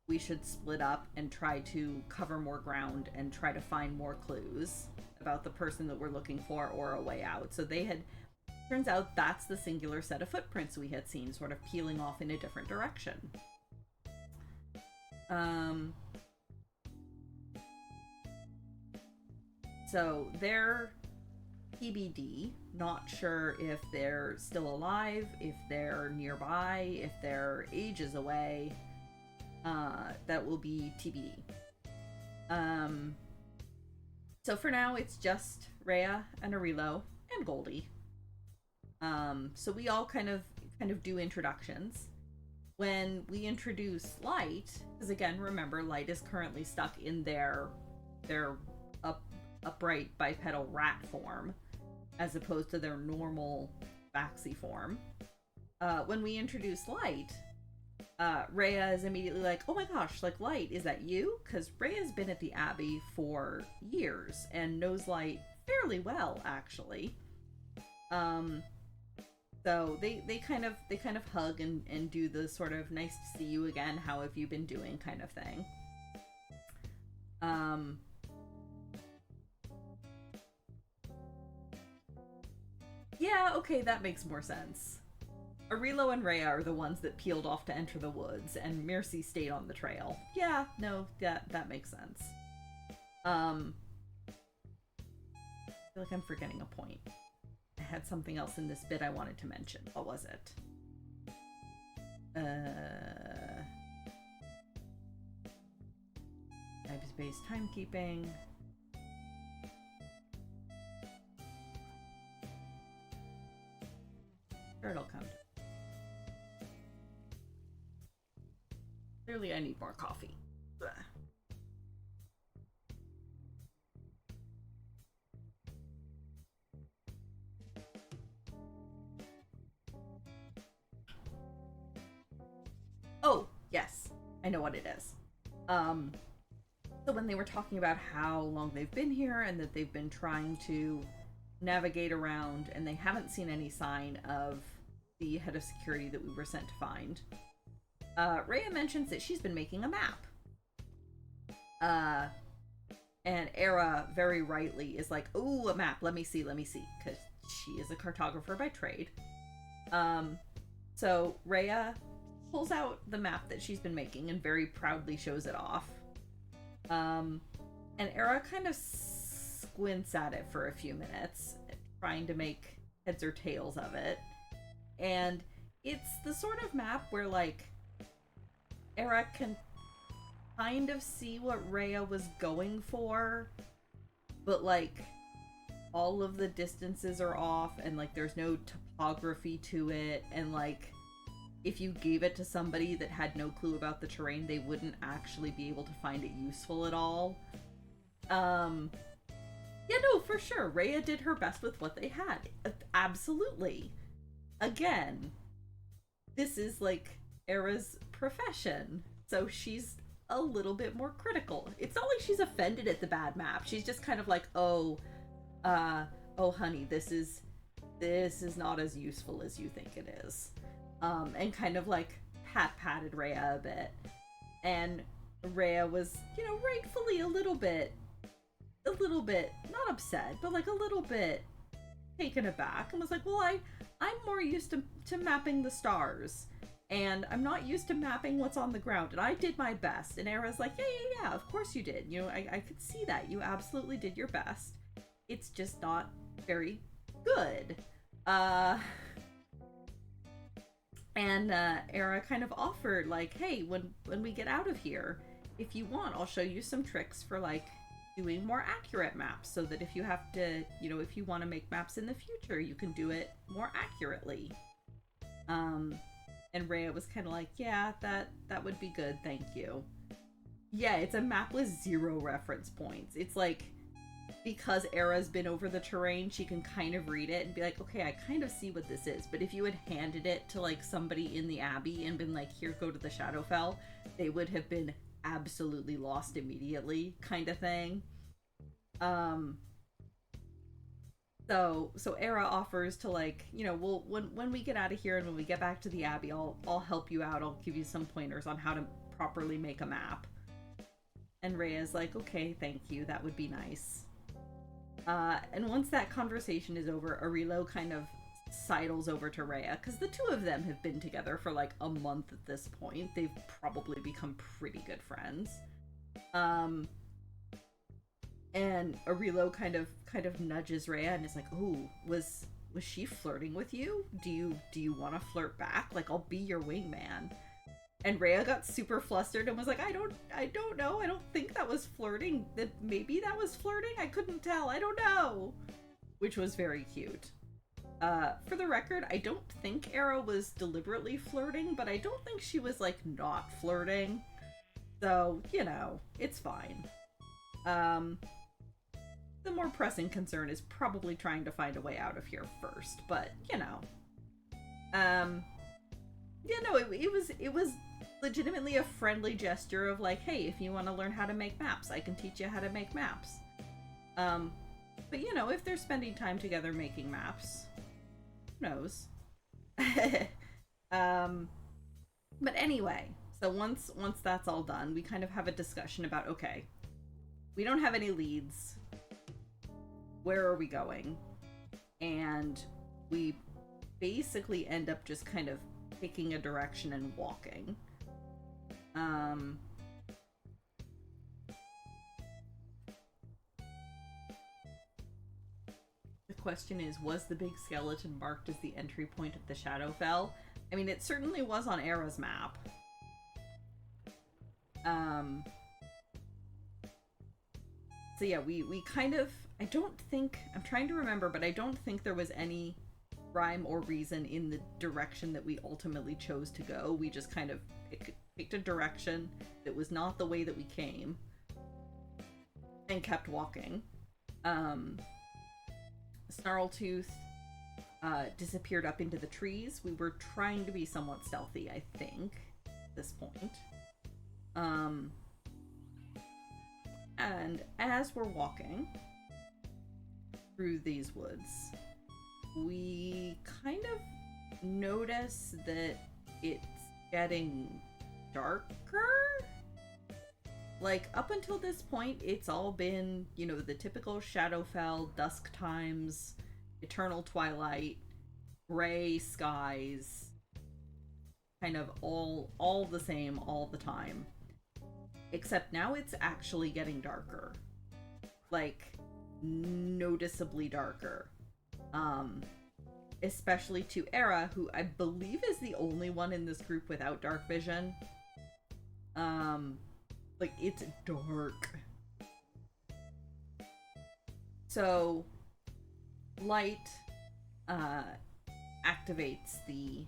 we should split up and try to cover more ground and try to find more clues about the person that we're looking for or a way out. So they had, turns out that's the singular set of footprints we had seen, sort of peeling off in a different direction. So they're TBD, not sure if they're still alive, if they're nearby, if they're ages away. That will be TBD. So for now, it's just Rhea and Arilo and Goldie. So we all kind of do introductions. When we introduce Light, because again, remember, Light is currently stuck in their upright bipedal rat form, as opposed to their normal Baxi form. When we introduce Light, Rhea is immediately like, oh my gosh, like, Light, is that you? Because Rhea's been at the Abbey for years and knows Light fairly well, actually. So they kind of hug and do the sort of nice to see you again, how have you been doing kind of thing. Yeah, okay, that makes more sense. Arilo and Rhea are the ones that peeled off to enter the woods, and Mercy stayed on the trail. Yeah, no, that makes sense. I feel like I'm forgetting a point. I had something else in this bit I wanted to mention. What was it? Vibes-based timekeeping. Sure, it'll come. Clearly, I need more coffee. Ugh. Oh, yes. I know what it is. So when they were talking about how long they've been here and that they've been trying to navigate around and they haven't seen any sign of the head of security that we were sent to find, Rhea mentions that she's been making a map. And Era, very rightly, is like, ooh, a map, let me see, because she is a cartographer by trade. So Rhea pulls out the map that she's been making and very proudly shows it off. And Era kind of squints at it for a few minutes, trying to make heads or tails of it. And it's the sort of map where, like, Era can kind of see what Rhea was going for, but, like, all of the distances are off, and, like, there's no topography to it, and, like, if you gave it to somebody that had no clue about the terrain, they wouldn't actually be able to find it useful at all. Yeah, no, for sure. Rhea did her best with what they had. Absolutely. Again, this is like Era's profession, so she's a little bit more critical. It's not like she's offended at the bad map. She's just kind of like, oh honey, this is not as useful as you think it is. And kind of like patted Rhea a bit. And Rhea was, rightfully a little bit, not upset, but like a little bit taken aback, and was like, well, I'm more used to mapping the stars, and I'm not used to mapping what's on the ground, and I did my best. And Era's like, yeah, of course you did. I could see that. You absolutely did your best. It's just not very good. And Era kind of offered, like, hey, when we get out of here, if you want, I'll show you some tricks for, like, doing more accurate maps, so that if you have to, if you want to make maps in the future, you can do it more accurately. And Rhea was kind of like, yeah, that would be good, thank you. Yeah, it's a map with 0 reference points. It's like, because Era's been over the terrain, she can kind of read it and be like, okay, I kind of see what this is. But if you had handed it to, like, somebody in the Abbey and been like, here, go to the Shadowfell, they would have been absolutely lost immediately, kind of thing. So Era offers to, like, well, when we get out of here and when we get back to the Abbey, I'll help you out. I'll give you some pointers on how to properly make a map. And Rhea's like, okay, thank you, that would be nice. And once that conversation is over, Arilo kind of sidles over to Rhea, because the two of them have been together for like a month at this point. They've probably become pretty good friends. And Arilo kind of nudges Rhea and is like, "Oh, was she flirting with you? Do you want to flirt back? Like, I'll be your wingman." And Rhea got super flustered and was like, I don't know. I don't think that was flirting. That maybe that was flirting. I couldn't tell. I don't know. Which was very cute. For the record, I don't think Era was deliberately flirting, but I don't think she was, like, not flirting. So, it's fine. The more pressing concern is probably trying to find a way out of here first, but, it was legitimately a friendly gesture of like, hey, if you want to learn how to make maps, I can teach you how to make maps. But if they're spending time together making maps, who knows? But anyway, so once that's all done, we kind of have a discussion about, okay, we don't have any leads. Where are we going? And we basically end up just kind of picking a direction and walking. The question is, was the big skeleton marked as the entry point of the Shadowfell? I mean, it certainly was on Era's map. So yeah, we kind of, I'm trying to remember, but I don't think there was any rhyme or reason in the direction that we ultimately chose to go. We just kind of picked a direction that was not the way that we came and kept walking. Snarltooth disappeared up into the trees. We were trying to be somewhat stealthy, I think, at this point. And as we're walking through these woods, we kind of notice that it's getting darker. Like, up until this point, it's all been, the typical Shadowfell, dusk times, eternal twilight, gray skies, kind of all the same all the time. Except now it's actually getting darker. Like, noticeably darker. Especially to Era, who I believe is the only one in this group without dark vision. Like, it's dark. So, light activates the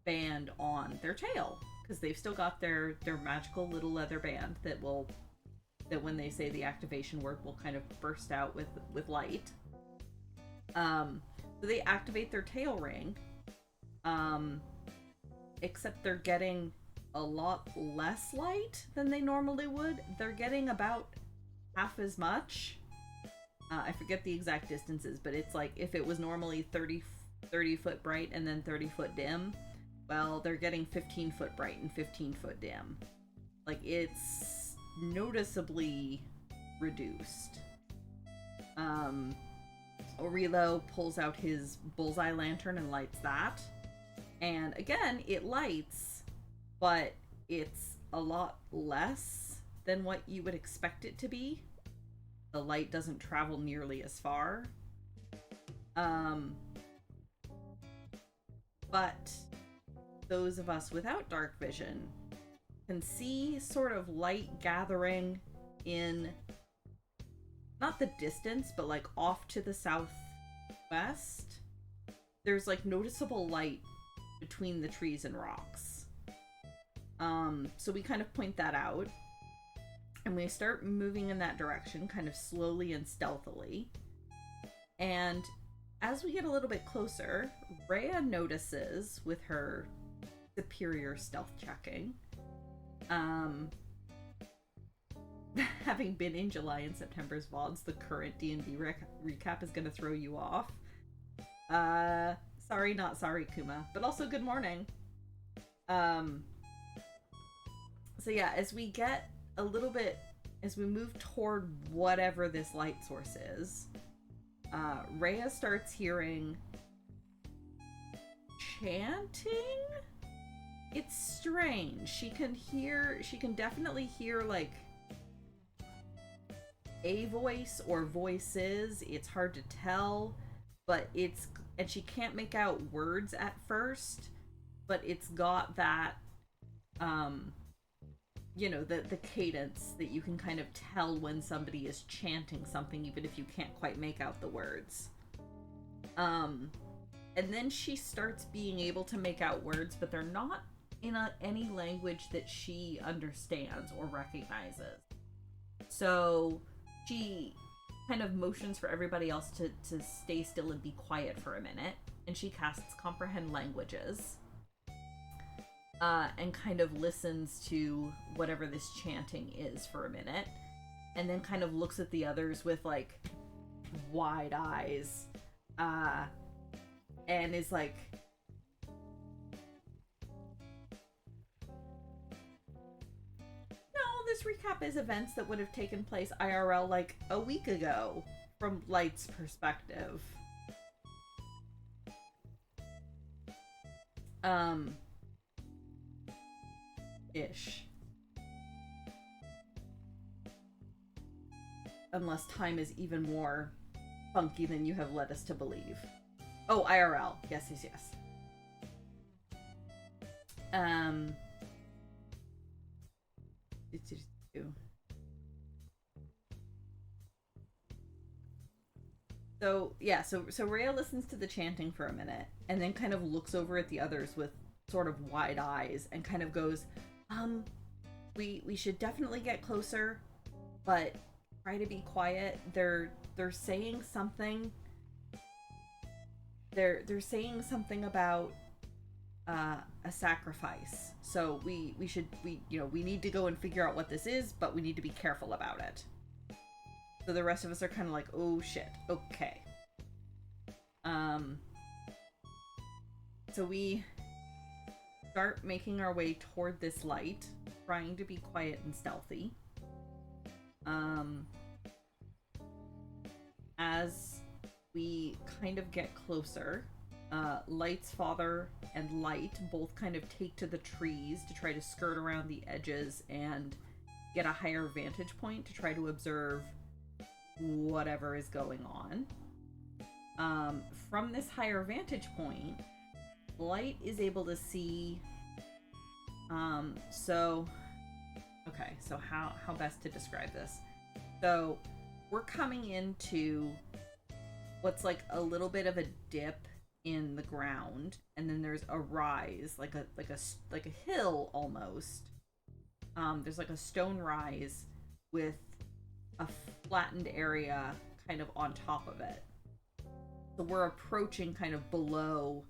band on their tail, because they've still got their magical little leather band that when they say the activation word will kind of burst out with light. So they activate their tail ring, except they're getting a lot less light than they normally would. They're getting about half as much. I forget the exact distances, but it's like if it was normally 30 foot bright and then 30 foot dim, well, they're getting 15 foot bright and 15 foot dim. Like, it's noticeably reduced. Aurelo pulls out his bullseye lantern and lights that. And again, it lights, but it's a lot less than what you would expect it to be. The light doesn't travel nearly as far. But those of us without dark vision can see sort of light gathering in, not the distance, but like off to the southwest. There's like noticeable light between the trees and rocks. So we kind of point that out. And we start moving in that direction, kind of slowly and stealthily. And as we get a little bit closer, Rhea notices, with her superior stealth checking, having been in July and September's VODs, the current D&D recap is going to throw you off. Sorry, not sorry, Kuma. But also, good morning. So yeah, as we get a little bit, as we move toward whatever this light source is, Rhea starts hearing chanting. It's strange. She can definitely hear like a voice or voices. It's hard to tell, but and she can't make out words at first, but it's got that, the cadence that you can kind of tell when somebody is chanting something, even if you can't quite make out the words. And then she starts being able to make out words, but they're not in any language that she understands or recognizes. So she kind of motions for everybody else to stay still and be quiet for a minute, and she casts Comprehend Languages. And kind of listens to whatever this chanting is for a minute, and then kind of looks at the others with like wide eyes, and is like, no, this recap is events that would have taken place IRL like a week ago from Light's perspective. Ish. Unless time is even more funky than you have led us to believe. Oh, IRL. Yes. So yeah, so Rhea listens to the chanting for a minute and then kind of looks over at the others with sort of wide eyes and kind of goes, we should definitely get closer, but try to be quiet. They're saying something. They're saying something about a sacrifice. So we need to go and figure out what this is, but we need to be careful about it. So the rest of us are kind of like, oh shit, okay. So we start making our way toward this light, trying to be quiet and stealthy. As we kind of get closer, Light's father and Light both kind of take to the trees to try to skirt around the edges and get a higher vantage point to try to observe whatever is going on. From this higher vantage point, Light is able to see, so how best to describe this? So we're coming into what's like a little bit of a dip in the ground, and then there's a rise, like a hill almost. There's like a stone rise with a flattened area kind of on top of it. So we're approaching kind of below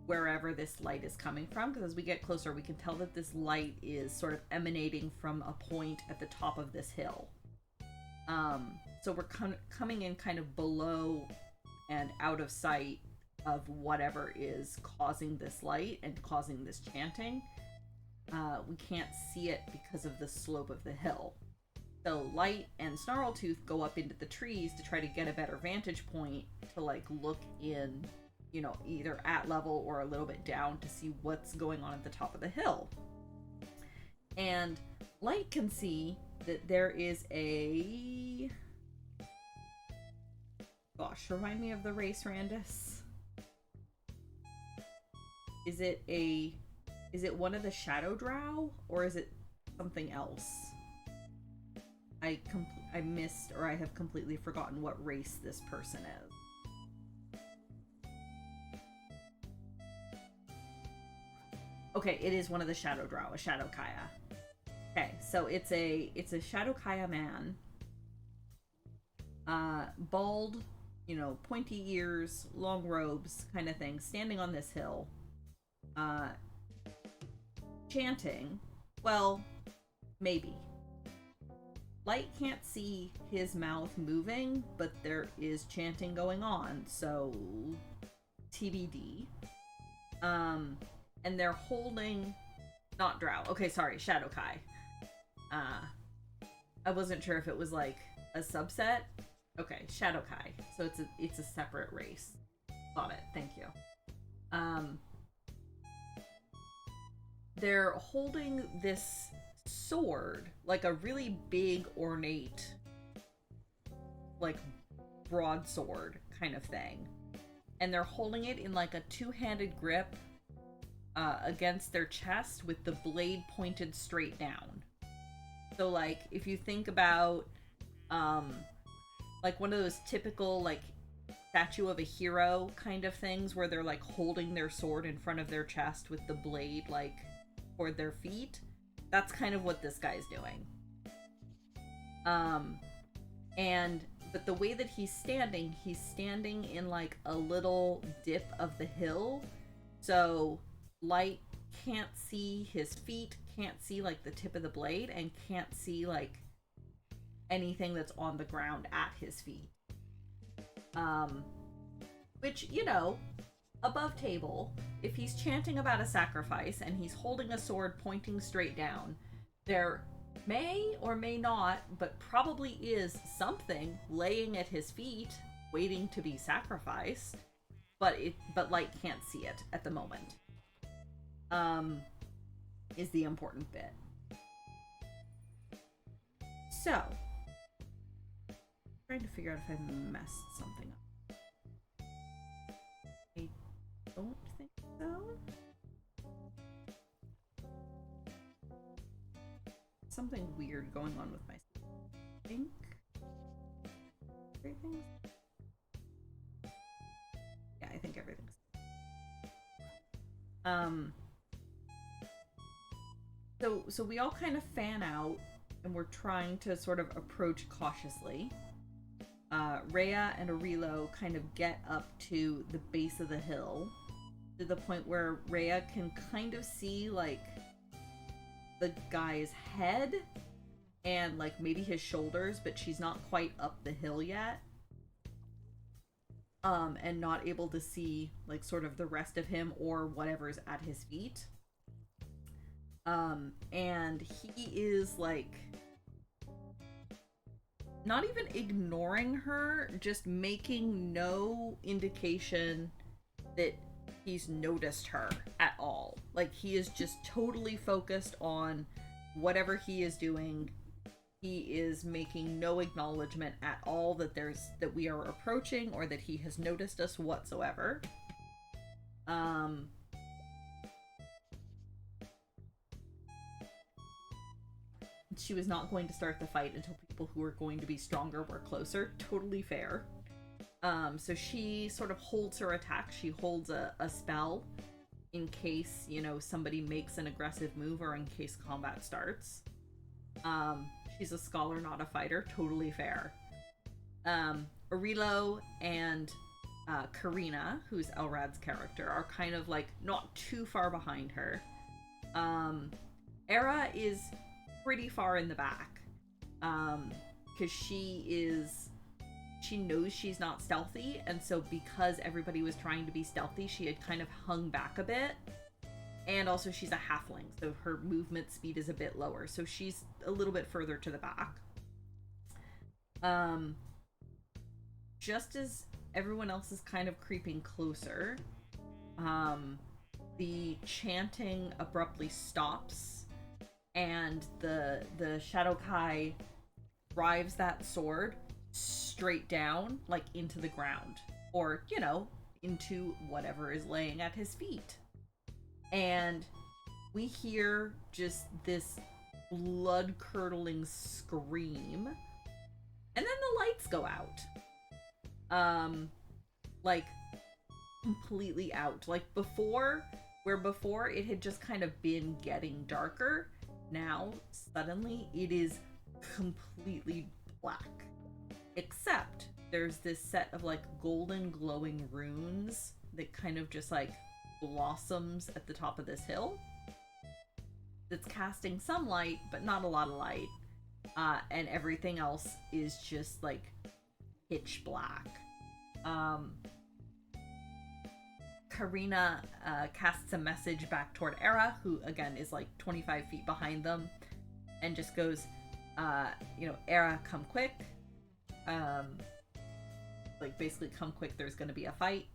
wherever this light is coming from, because as we get closer we can tell that this light is sort of emanating from a point at the top of this hill. So we're coming in kind of below and out of sight of whatever is causing this light and causing this chanting. We can't see it because of the slope of the hill. So Light and Snarltooth go up into the trees to try to get a better vantage point to like look in, you know, either at level or a little bit down to see what's going on at the top of the hill. And Light can see that there is a... Gosh, remind me of the race, Randus. Is it one of the Shadow Drow, or is it something else? I missed, or I have completely forgotten what race this person is. Okay, it is one of the Shadow Drow, a Shadow Kaya. Okay, so it's a Shadow Kaya man. Bald, you know, pointy ears, long robes kind of thing, standing on this hill. Chanting. Well, maybe. Light can't see his mouth moving, but there is chanting going on, so TBD. And they're holding... Not Drow. Okay, sorry, Shadow Kai. I wasn't sure if it was like a subset. Okay, Shadow Kai. So it's a separate race. Got it. Thank you. They're holding this sword, like a really big, ornate, like broadsword kind of thing. And they're holding it in like a two-handed grip against their chest with the blade pointed straight down. So like if you think about like one of those typical like statue of a hero kind of things where they're like holding their sword in front of their chest with the blade like toward their feet, that's kind of what this guy's doing. But the way that he's standing in like a little dip of the hill, so Light can't see his feet, can't see like the tip of the blade, and can't see like anything that's on the ground at his feet. Which, you know, above table, if he's chanting about a sacrifice and he's holding a sword pointing straight down, there may or may not, but probably is something laying at his feet waiting to be sacrificed, but Light can't see it at the moment. Is the important bit. So, trying to figure out if I messed something up. I don't think so. Something weird going on with my think. Everything's... Yeah, I think everything's... So we all kind of fan out, and we're trying to sort of approach cautiously. Rhea and Arilo kind of get up to the base of the hill, to the point where Rhea can kind of see, like, the guy's head and, like, maybe his shoulders, but she's not quite up the hill yet. And not able to see, like, sort of the rest of him or whatever's at his feet. And he is, like, not even ignoring her, just making no indication that he's noticed her at all. Like, he is just totally focused on whatever he is doing. He is making no acknowledgement at all that we are approaching or that he has noticed us whatsoever. She was not going to start the fight until people who were going to be stronger were closer. Totally fair. So she sort of holds her attack. She holds a spell in case, somebody makes an aggressive move or in case combat starts. She's a scholar, not a fighter. Totally fair. Arilo and Karina, who's Elrad's character, are kind of like not too far behind her. Era is pretty far in the back. Because she knows she's not stealthy, and so because everybody was trying to be stealthy, she had kind of hung back a bit. And also she's a halfling, so her movement speed is a bit lower, so she's a little bit further to the back. Just as everyone else is kind of creeping closer, the chanting abruptly stops, and the Shadow Kai drives that sword straight down, like into the ground, or into whatever is laying at his feet. And we hear just this blood-curdling scream, and then the lights go out. Like completely out. Like before it had just kind of been getting darker, now suddenly it is completely black. Except there's this set of like golden glowing runes that kind of just like blossoms at the top of this hill. That's casting some light, but not a lot of light. And everything else is just like pitch black. Karina casts a message back toward Era, who again is like 25 feet behind them, and just goes, Era, come quick. Like basically come quick, there's gonna be a fight.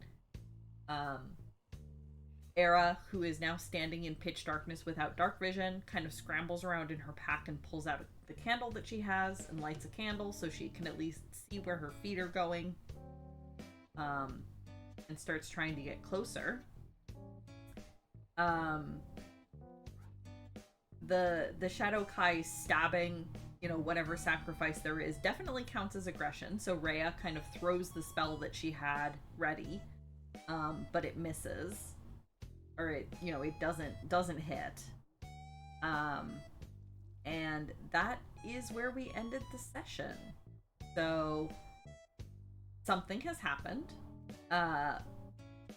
Era, who is now standing in pitch darkness without dark vision, kind of scrambles around in her pack and pulls out the candle that she has and lights a candle so she can at least see where her feet are going. And starts trying to get closer. The Shadow Kai stabbing, whatever sacrifice there is, definitely counts as aggression. So Rhea kind of throws the spell that she had ready, but it misses, or it doesn't hit. And that is where we ended the session. So something has happened.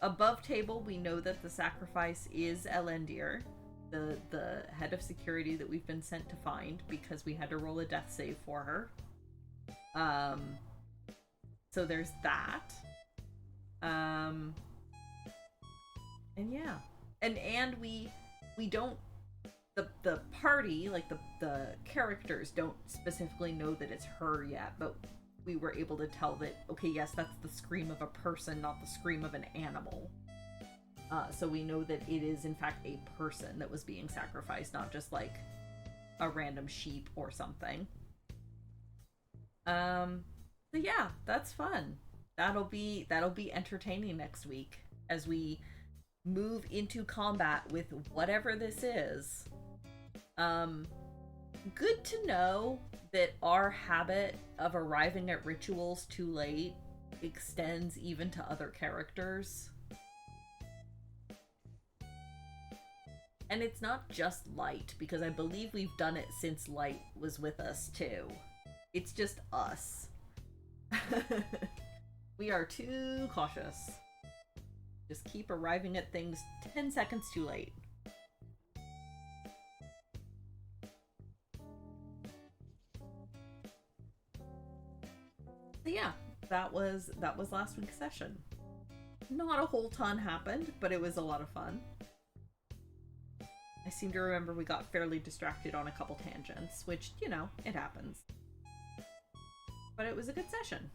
Above table, we know that the sacrifice is Elendir, the head of security that we've been sent to find because we had to roll a death save for her. So there's that. And yeah. And we don't, the party, like the characters don't specifically know that it's her yet, but we were able to tell that, okay, yes, that's the scream of a person, not the scream of an animal. So we know that it is, in fact, a person that was being sacrificed, not just, like, a random sheep or something. So yeah, that's fun. That'll be entertaining next week as we move into combat with whatever this is. Good to know that our habit of arriving at rituals too late extends even to other characters. And it's not just Light, because I believe we've done it since Light was with us too. It's just us. We are too cautious. Just keep arriving at things 10 seconds too late. So yeah, that was last week's session. Not a whole ton happened, but it was a lot of fun. I seem to remember we got fairly distracted on a couple tangents, which, it happens. But it was a good session.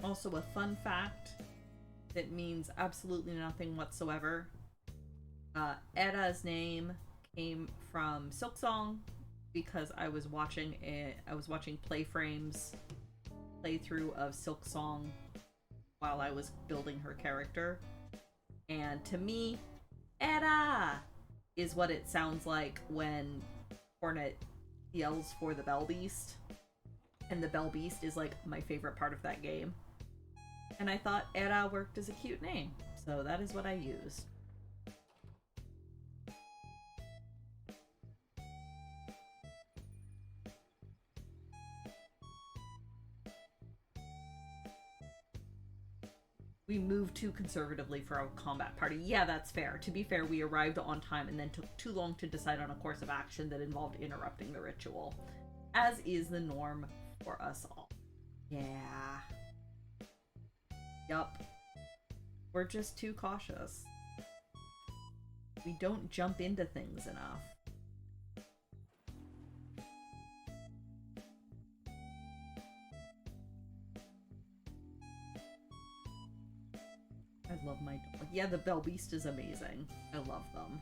Also, a fun fact that means absolutely nothing whatsoever. Edda's name came from Silksong because I was watching play frames playthrough of Silk Song while I was building her character. And to me, Era is what it sounds like when Hornet yells for the Bell Beast. And the Bell Beast is like my favorite part of that game. And I thought Era worked as a cute name, so that is what I used. We moved too conservatively for our combat party. Yeah, that's fair. To be fair, we arrived on time and then took too long to decide on a course of action that involved interrupting the ritual, as is the norm for us all. Yeah. Yup. We're just too cautious. We don't jump into things enough. I love my dog. Yeah, the Bell Beast is amazing. I love them.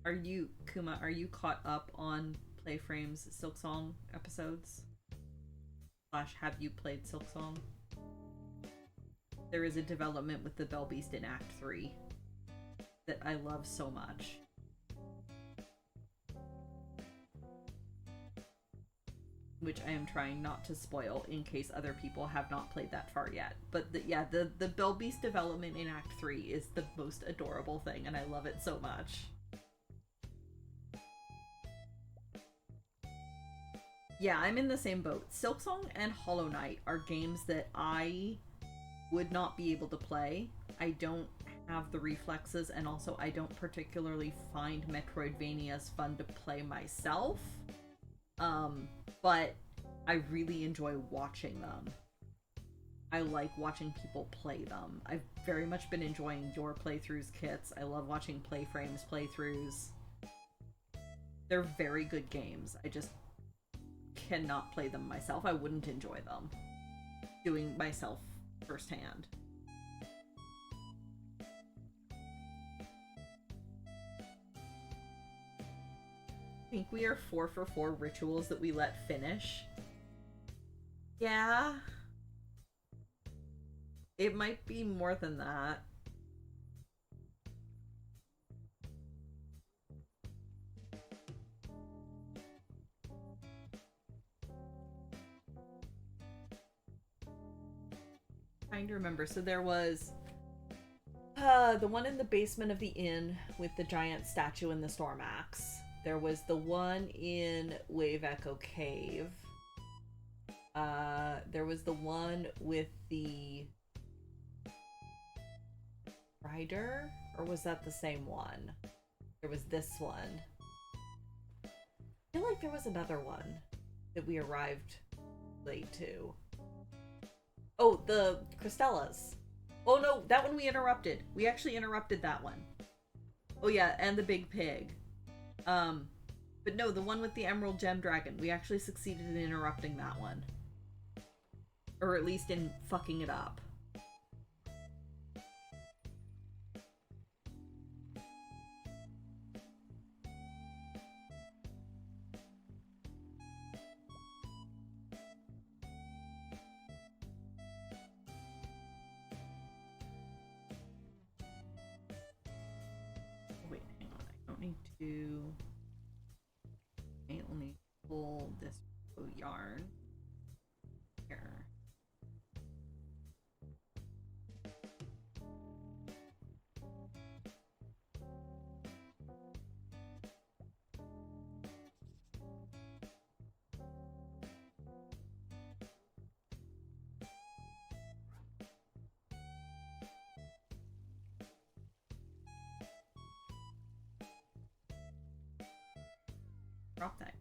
Are you, Kuma, are you caught up on Playframe's Silksong episodes? Slash, have you played Silksong? There is a development with the Bell Beast in Act 3 that I love so much. Which I am trying not to spoil in case other people have not played that far yet. But yeah, the Bell Beast development in Act 3 is the most adorable thing, and I love it so much. Yeah, I'm in the same boat. Silksong and Hollow Knight are games that I would not be able to play. I don't have the reflexes, and also I don't particularly find Metroidvanias fun to play myself. But I really enjoy watching them. I like watching people play them. I've very much been enjoying your playthroughs, Kits. I love watching Playframe's playthroughs. They're very good games. I just cannot play them myself. I wouldn't enjoy them doing myself firsthand. I think we are 4 for 4 rituals that we let finish. Yeah. It might be more than that. Trying to remember. So there was the one in the basement of the inn with the giant statue and the storm axe. There was the one in Wave Echo Cave. There was the one with the rider? Or was that the same one? There was this one. I feel like there was another one that we arrived late to. Oh, the Cristellas. Oh no, that one we interrupted. We actually interrupted that one. Oh yeah, and the big pig. But no, the one with the Emerald Gem Dragon. We actually succeeded in interrupting that one. Or at least in fucking it up. Wait, hang on. I don't need to... Let me pull this yarn. Here. Drop that.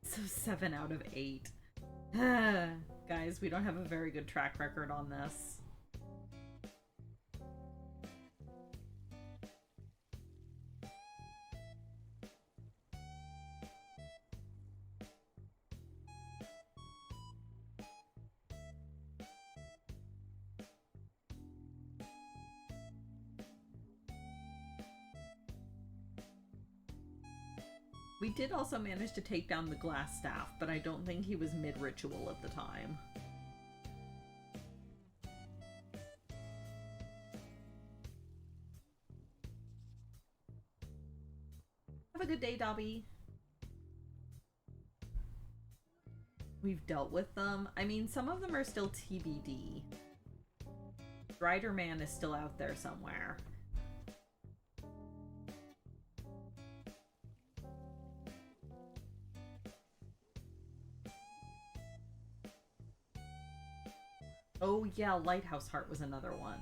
So 7 out of 8. Guys, we don't have a very good track record on this. We did also manage to take down the glass staff, but I don't think he was mid-ritual at the time. Have a good day, Dobby. We've dealt with them. I mean, some of them are still TBD. Strider Man is still out there somewhere. Oh yeah, Lighthouse Heart was another one.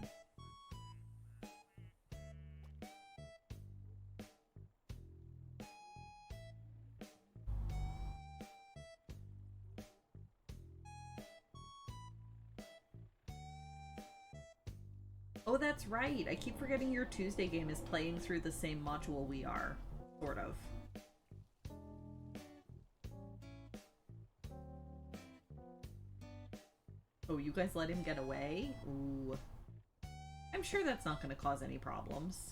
Oh, that's right. I keep forgetting your Tuesday game is playing through the same module we are. Sort of. Oh, you guys let him get away? Ooh. I'm sure that's not going to cause any problems.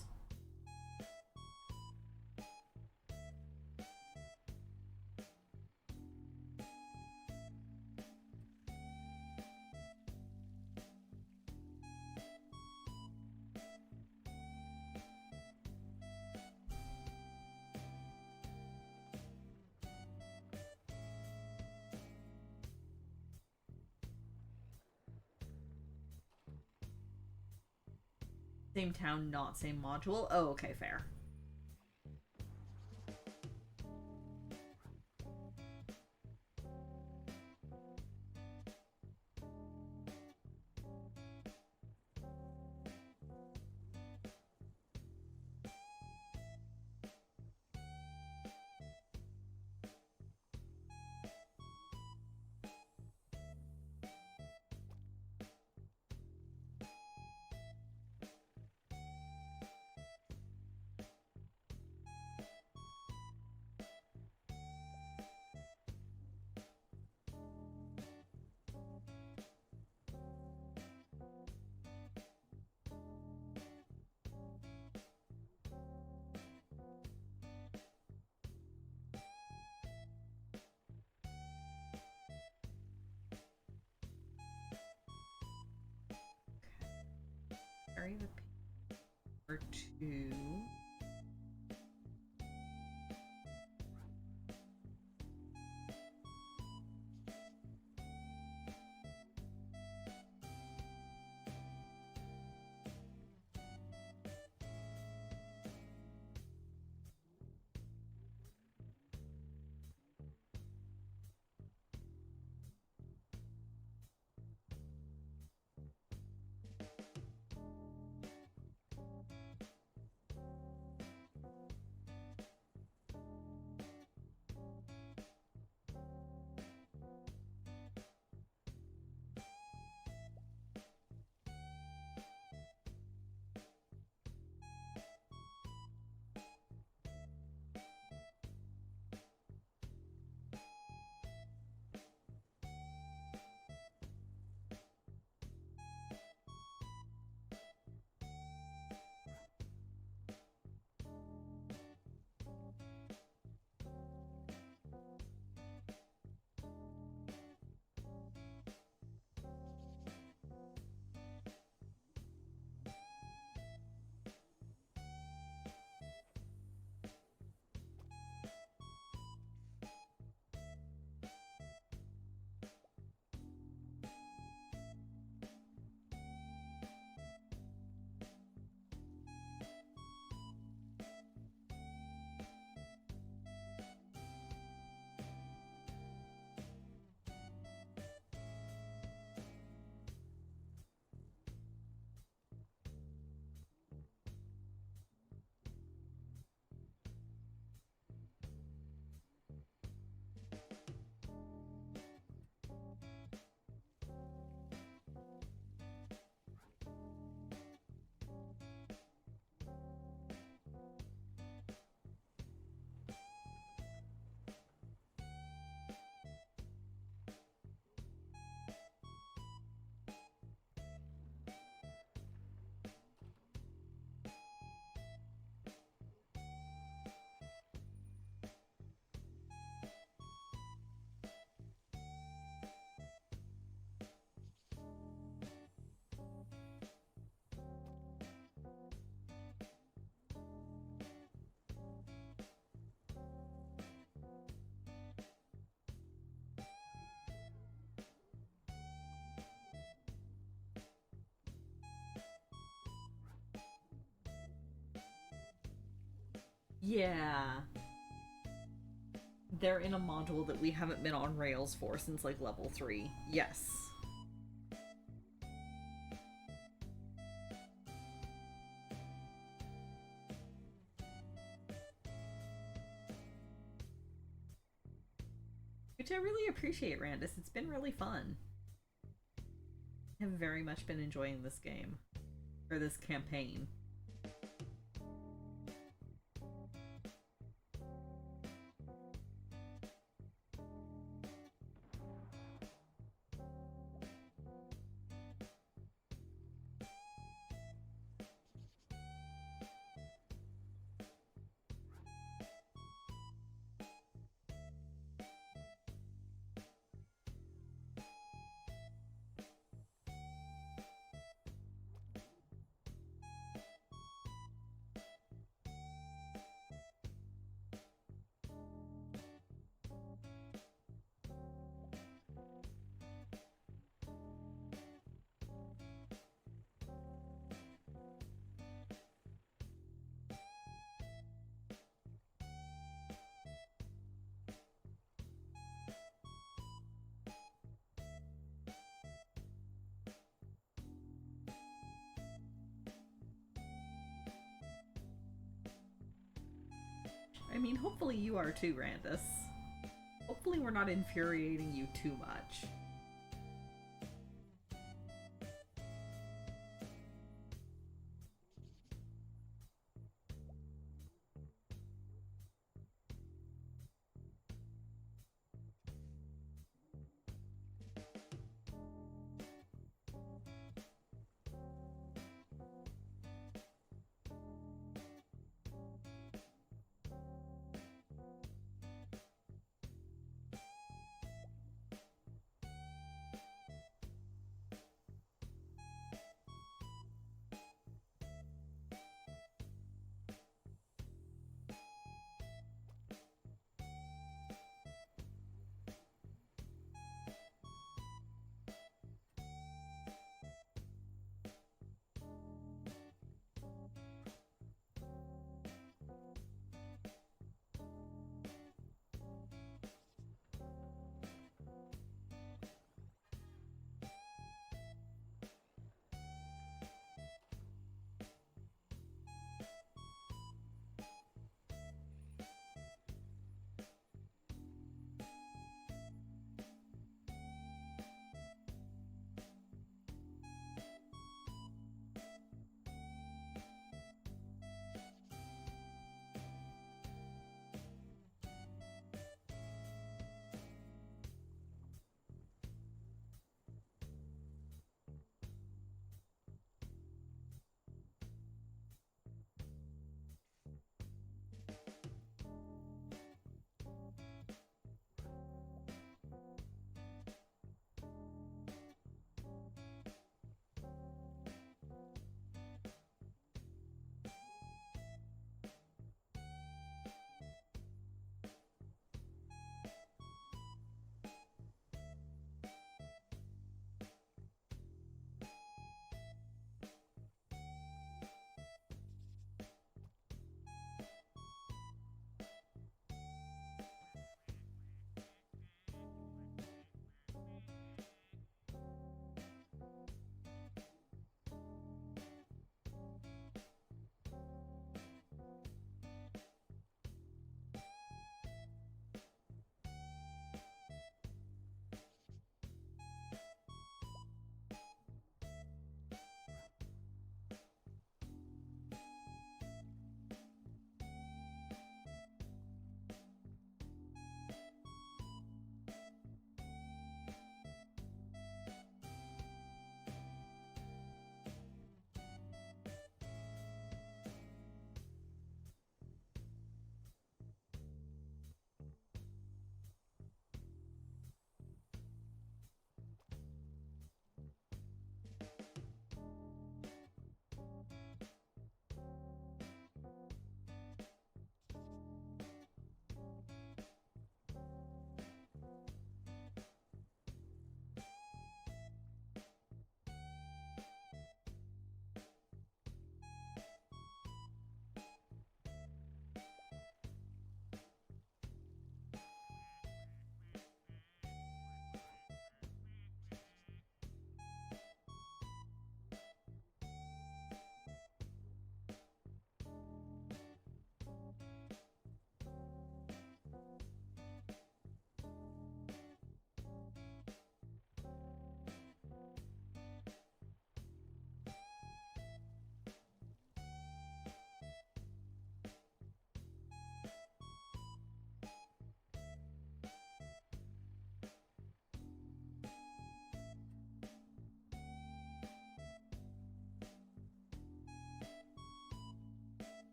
Same town, not same module? Oh, okay, fair. Carry the paper to... Yeah. They're in a module that we haven't been on Rails for since like level 3. Yes. Which I really appreciate, Randus. It's been really fun. I have very much been enjoying this game. Or this campaign. I mean, hopefully you are too, Randus. Hopefully we're not infuriating you too much.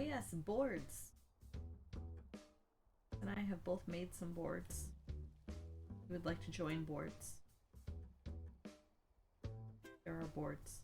Oh yes, boards. And I have both made some boards. We would like to join boards. There are boards.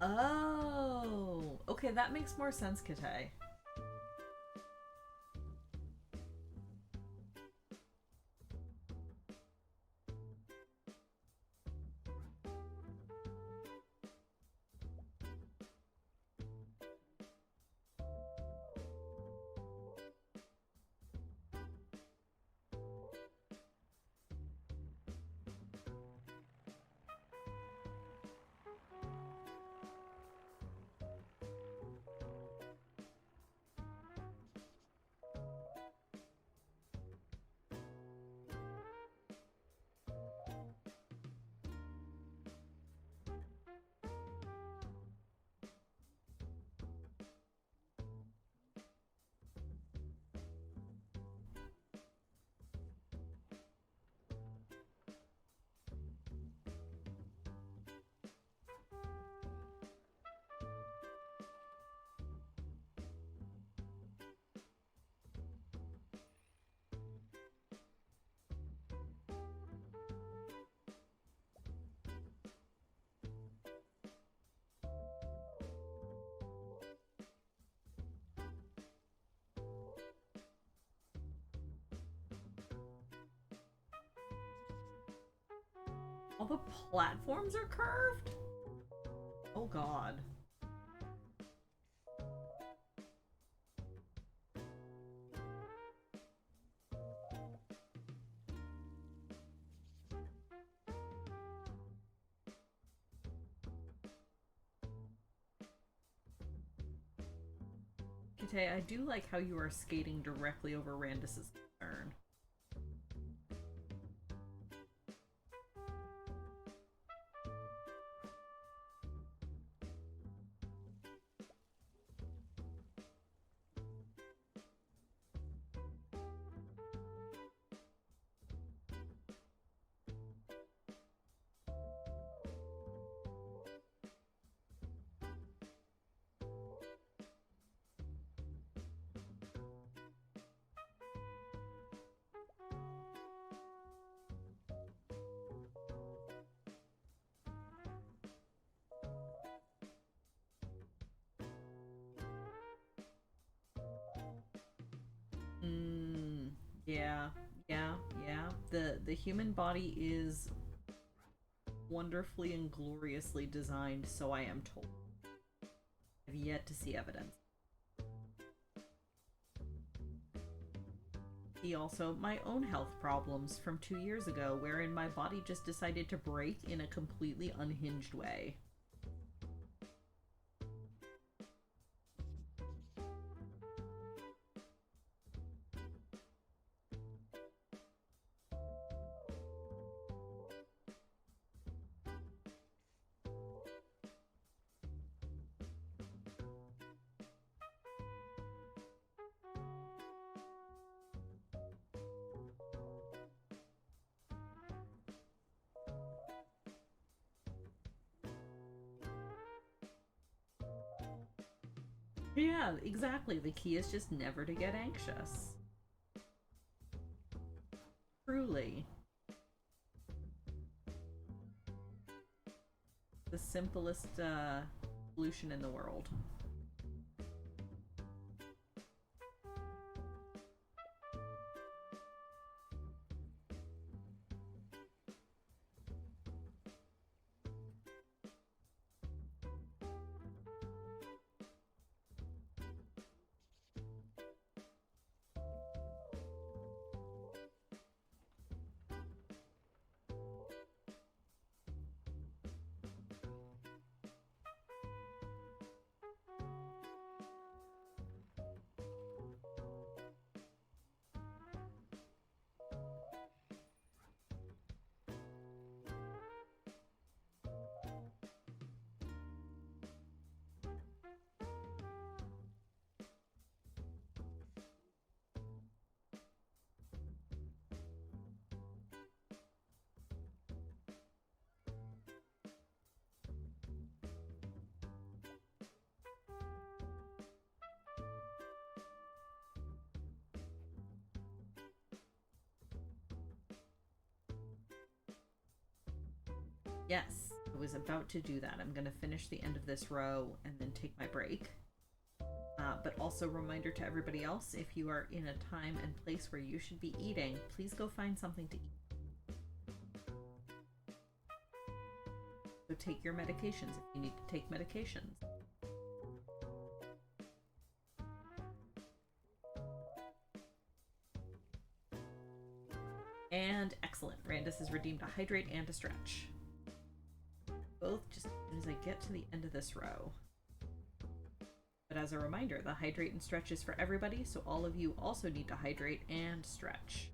Oh, okay, that makes more sense, Kate. All the platforms are curved? Oh god. Kite, I do like how you are skating directly over Randus's concern. Yeah, yeah. The human body is wonderfully and gloriously designed, so I am told. I've yet to see evidence. See also my own health problems from 2 years ago, wherein my body just decided to break in a completely unhinged way. Yeah, exactly. The key is just never to get anxious. Truly. The simplest solution in the world. Yes, I was about to do that. I'm going to finish the end of this row and then take my break. But also reminder to everybody else, if you are in a time and place where you should be eating, please go find something to eat. So take your medications if you need to take medications. And excellent. Randus has redeemed a hydrate and a stretch. Both just as soon as I get to the end of this row. But as a reminder, the hydrate and stretch is for everybody, so all of you also need to hydrate and stretch.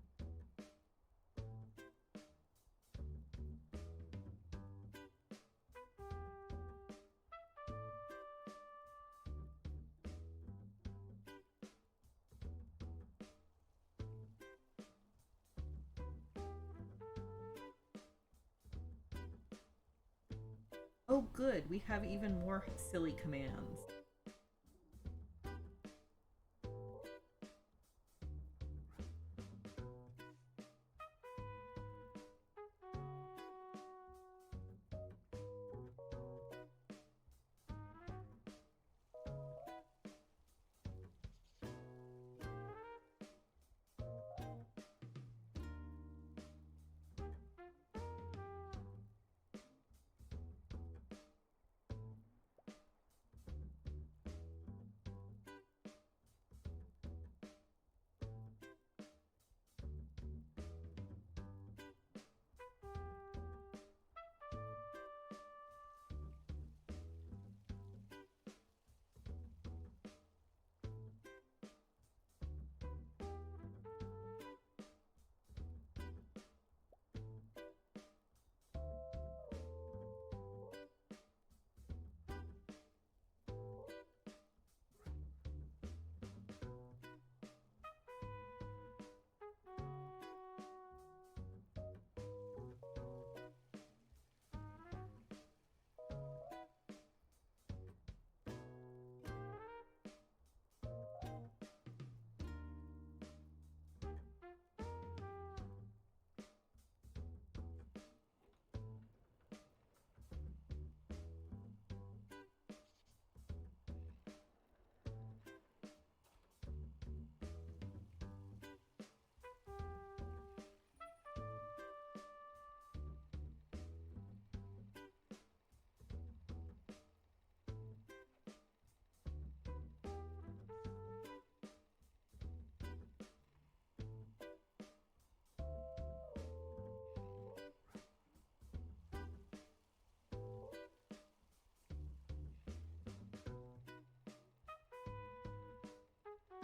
Oh good, we have even more silly commands.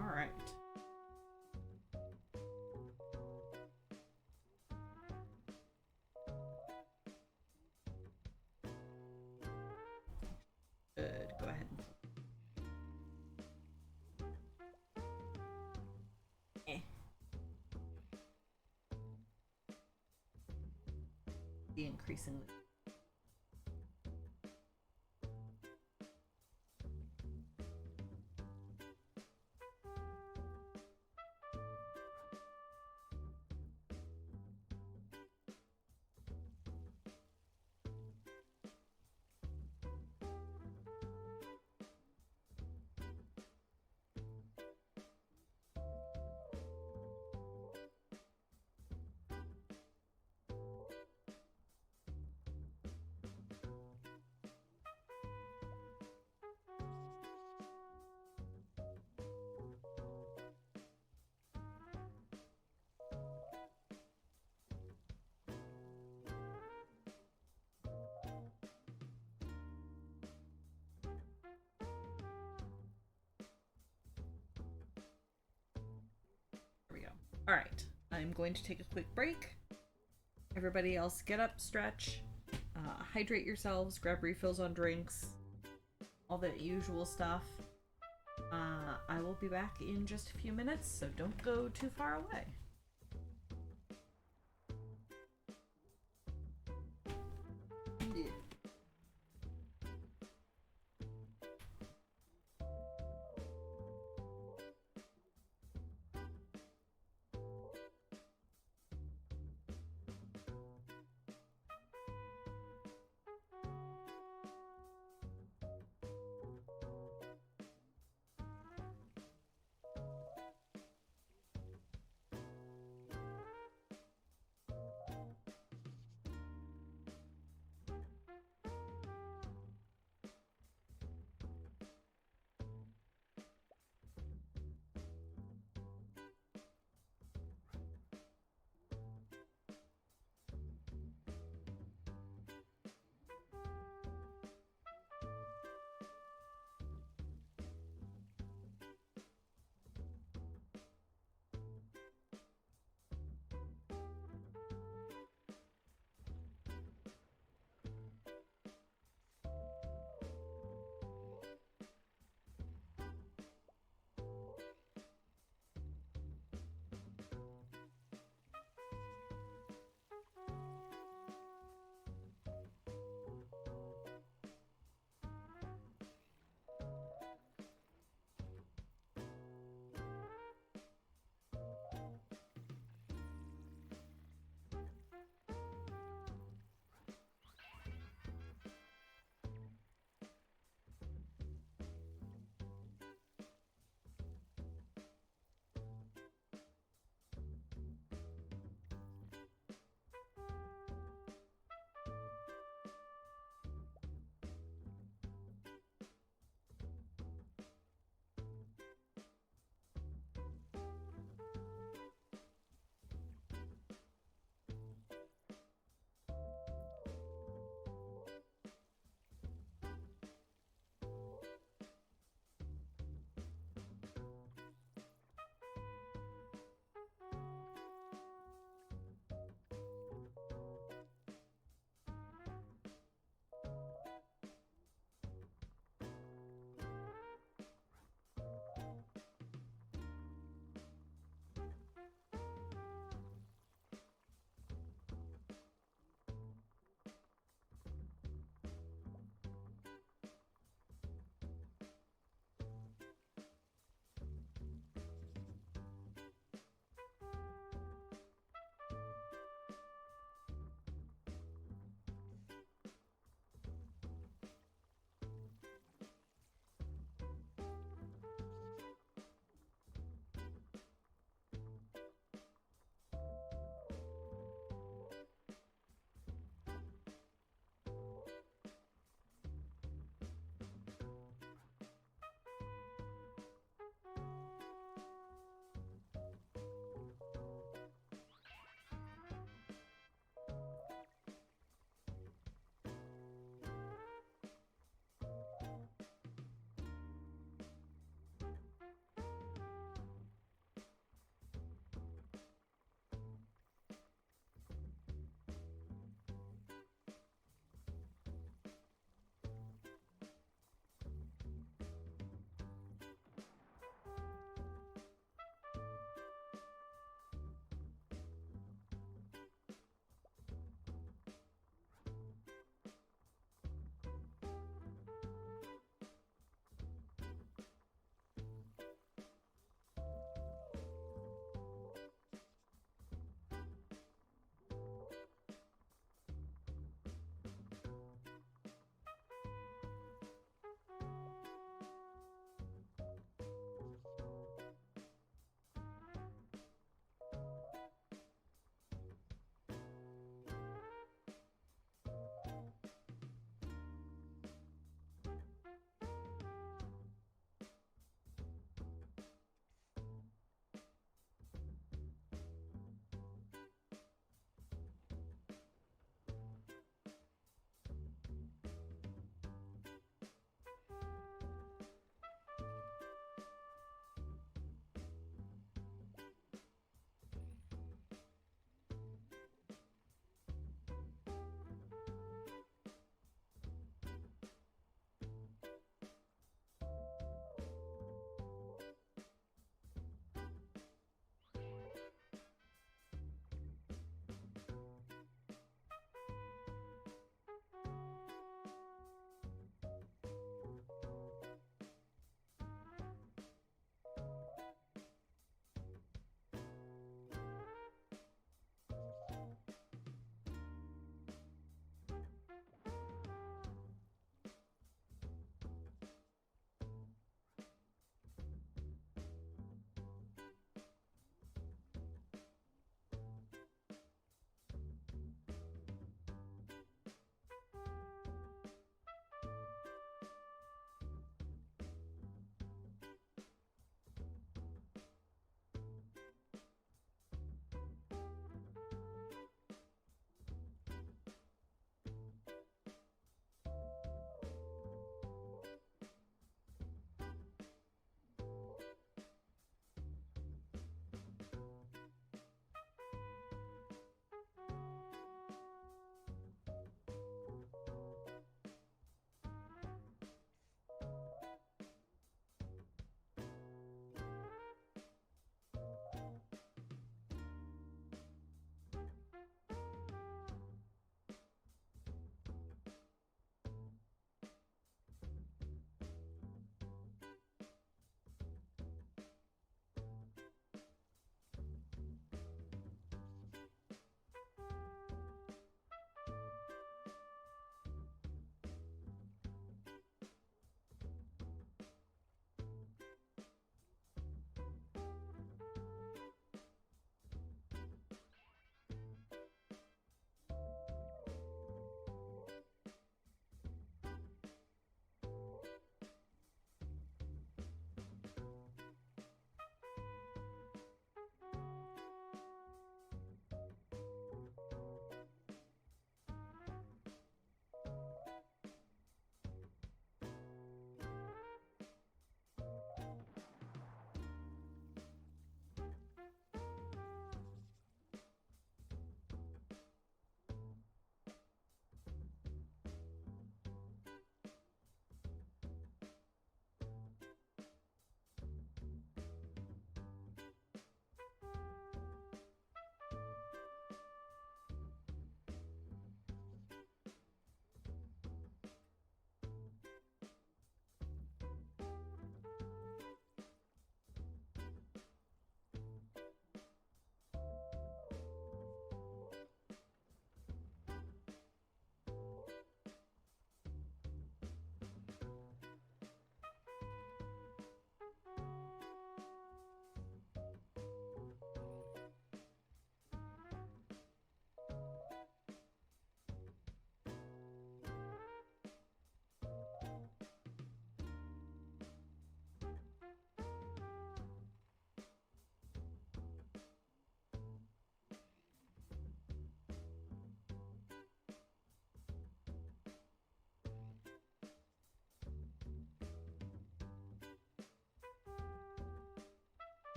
All right. Good. Go ahead. The increasingly. All right, I'm going to take a quick break. Everybody else get up, stretch, hydrate yourselves, grab refills on drinks, all that usual stuff. I will be back in just a few minutes, so don't go too far away.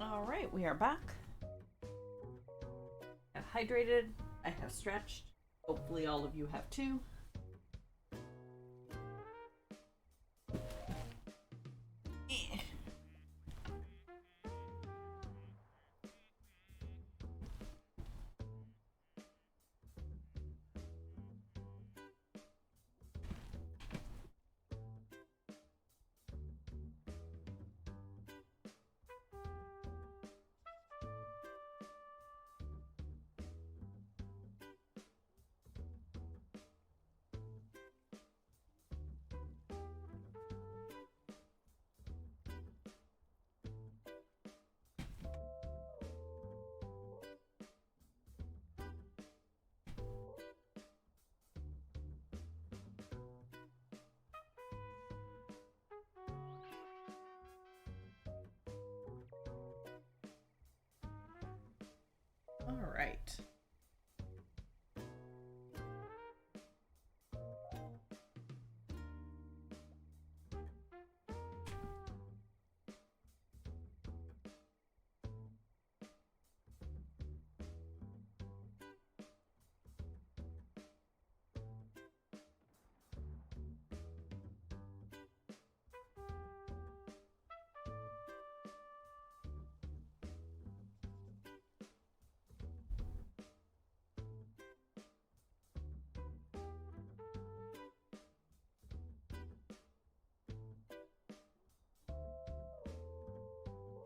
All right, we are back. I've hydrated. I have stretched. Hopefully all of you have too. All right.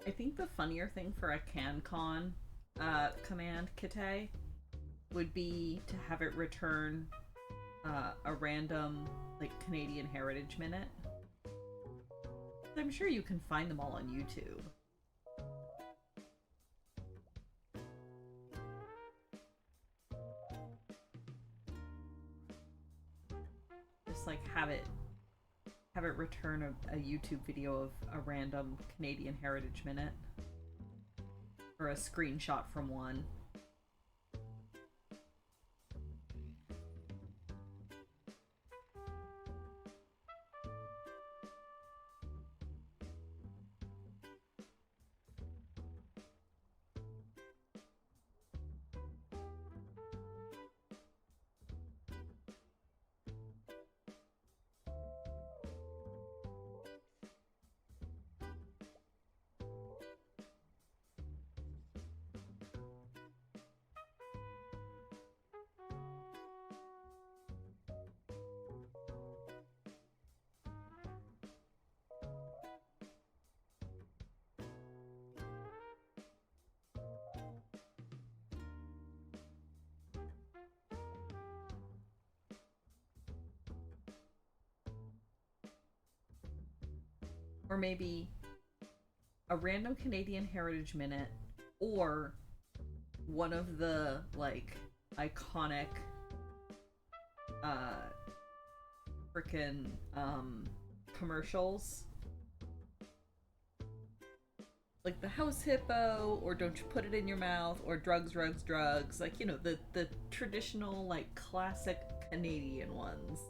I think the funnier thing for a CanCon command kite would be to have it return a random like Canadian Heritage Minute. I'm sure you can find them all on YouTube. Just like have it return a YouTube video of a random Canadian Heritage Minute. Or a screenshot from one. Or maybe a random Canadian Heritage Minute, or one of the like iconic frickin' commercials, like the house hippo, or don't you put it in your mouth, or drugs, drugs, drugs, like, you know, the traditional like classic Canadian ones.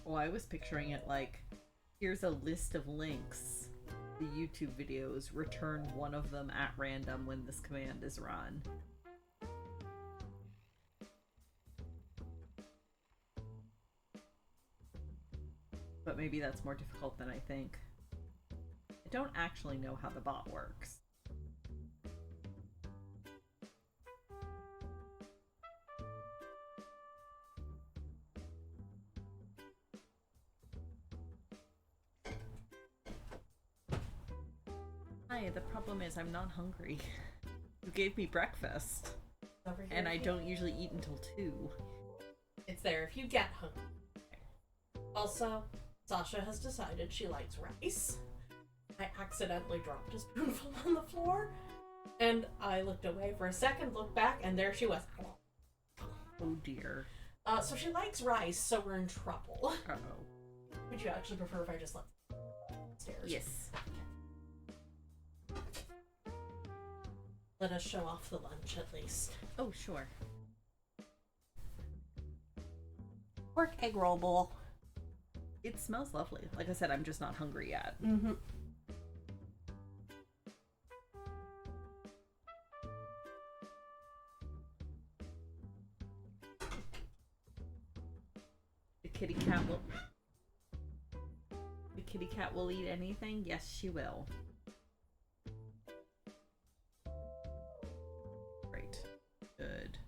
Oh, I was picturing it like, here's a list of links. The YouTube videos, return one of them at random when this command is run. But maybe that's more difficult than I think. I don't actually know how the bot works. Hi, the problem is I'm not hungry. You gave me breakfast. And I don't usually eat until 2. It's there if you get hungry. Also, Sasha has decided she likes rice. I accidentally dropped a spoonful on the floor, and I looked away for a second, looked back, and there she was. Oh dear. So she likes rice, so we're in trouble. Uh-oh. Would you actually prefer if I just left stairs? Yes. Let us show off the lunch at least. Oh, sure. Pork egg roll bowl. It smells lovely. Like I said, I'm just not hungry yet. Mm-hmm. The kitty cat will eat anything? Yes, she will. Great. Good.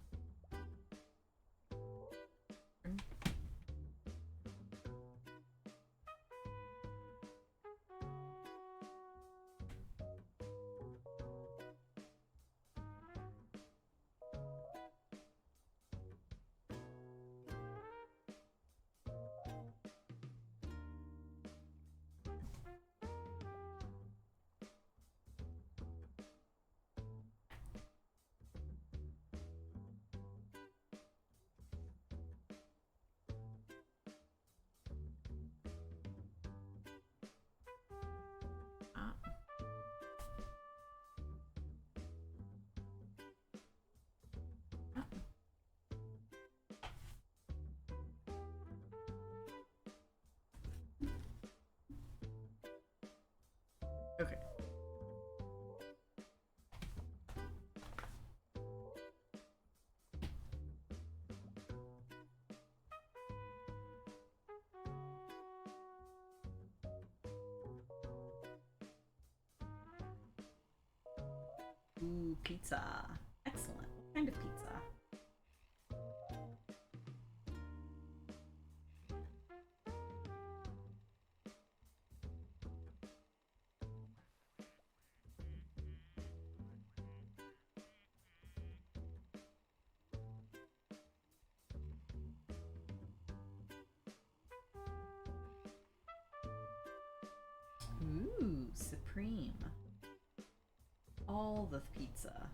Okay. Ooh, pizza. Excellent. What kind of pizza? Ooh, supreme. All the pizza.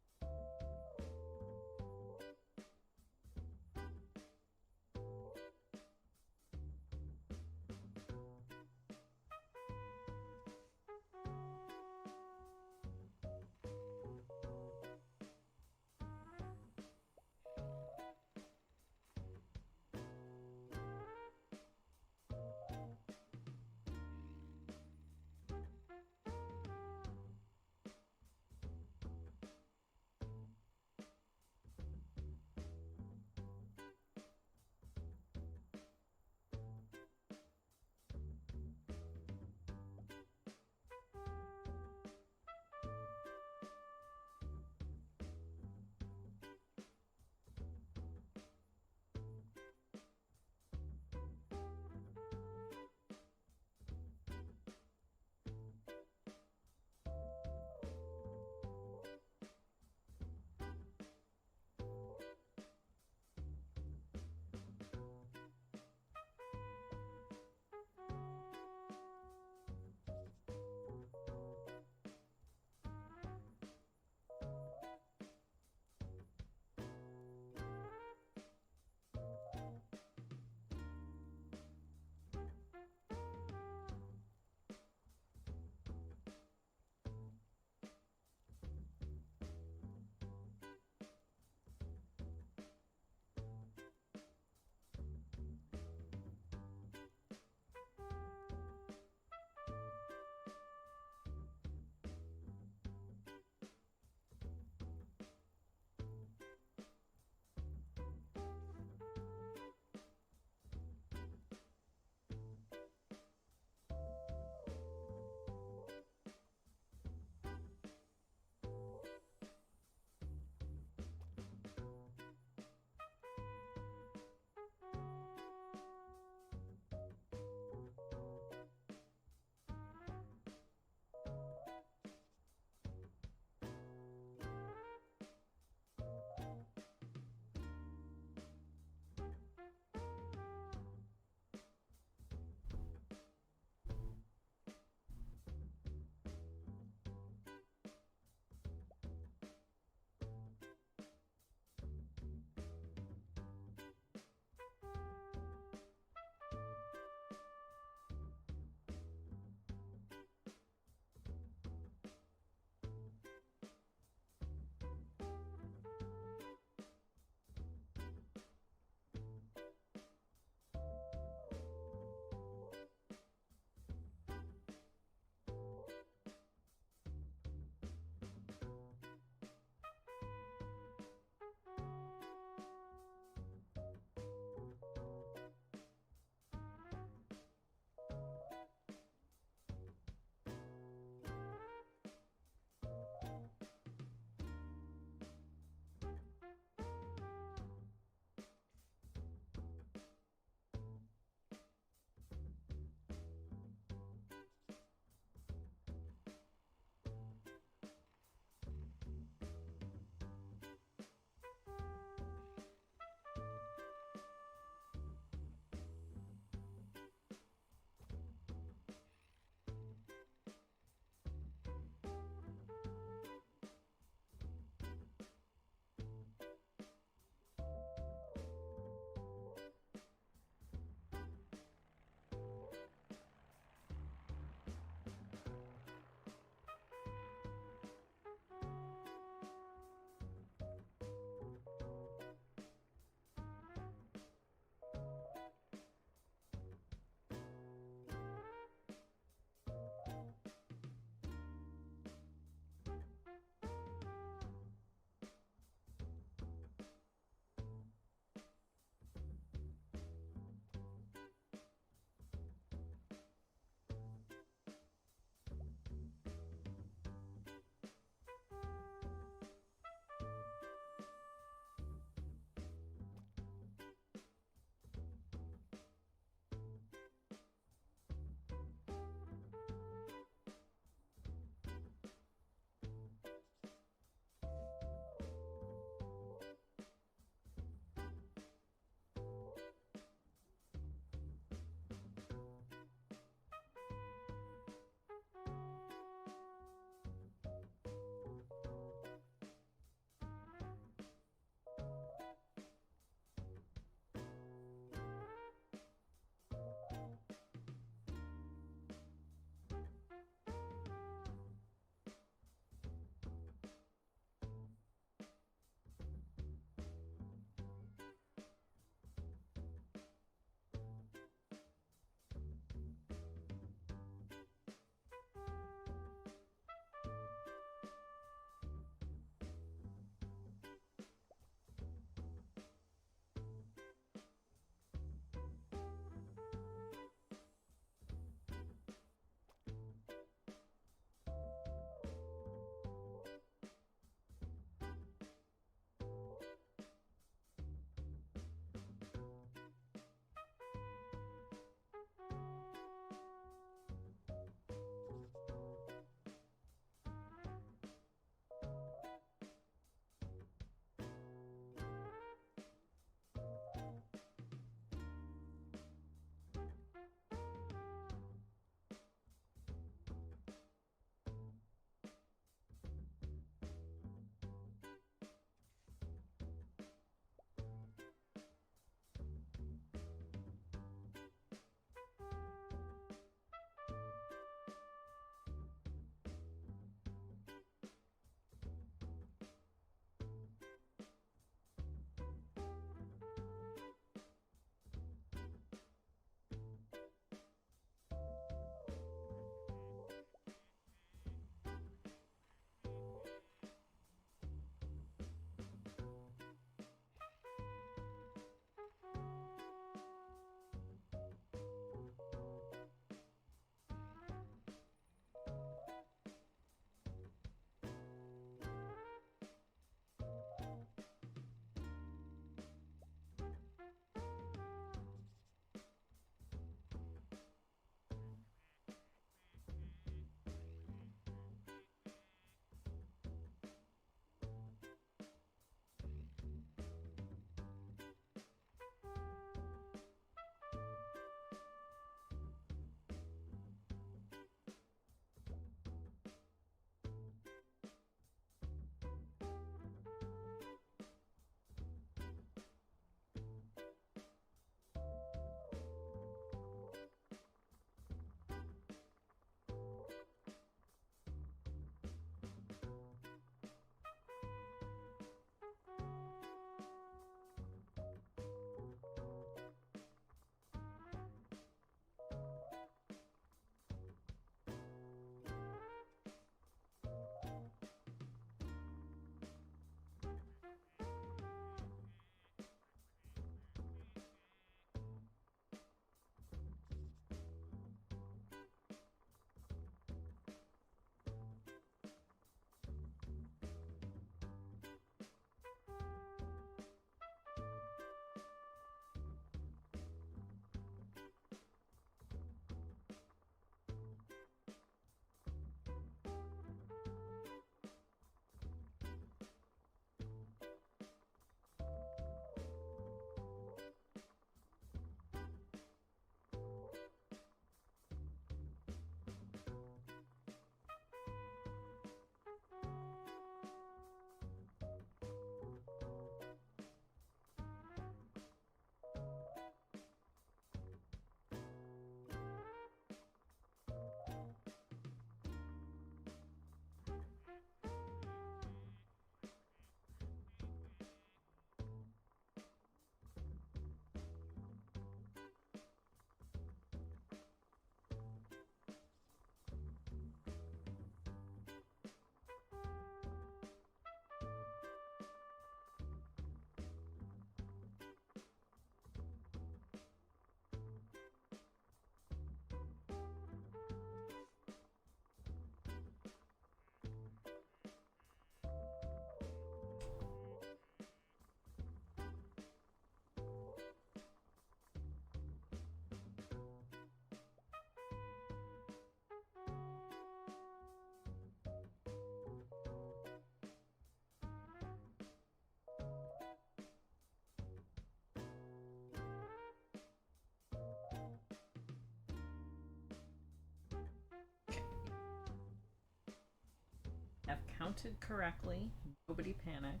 counted correctly. Nobody panic.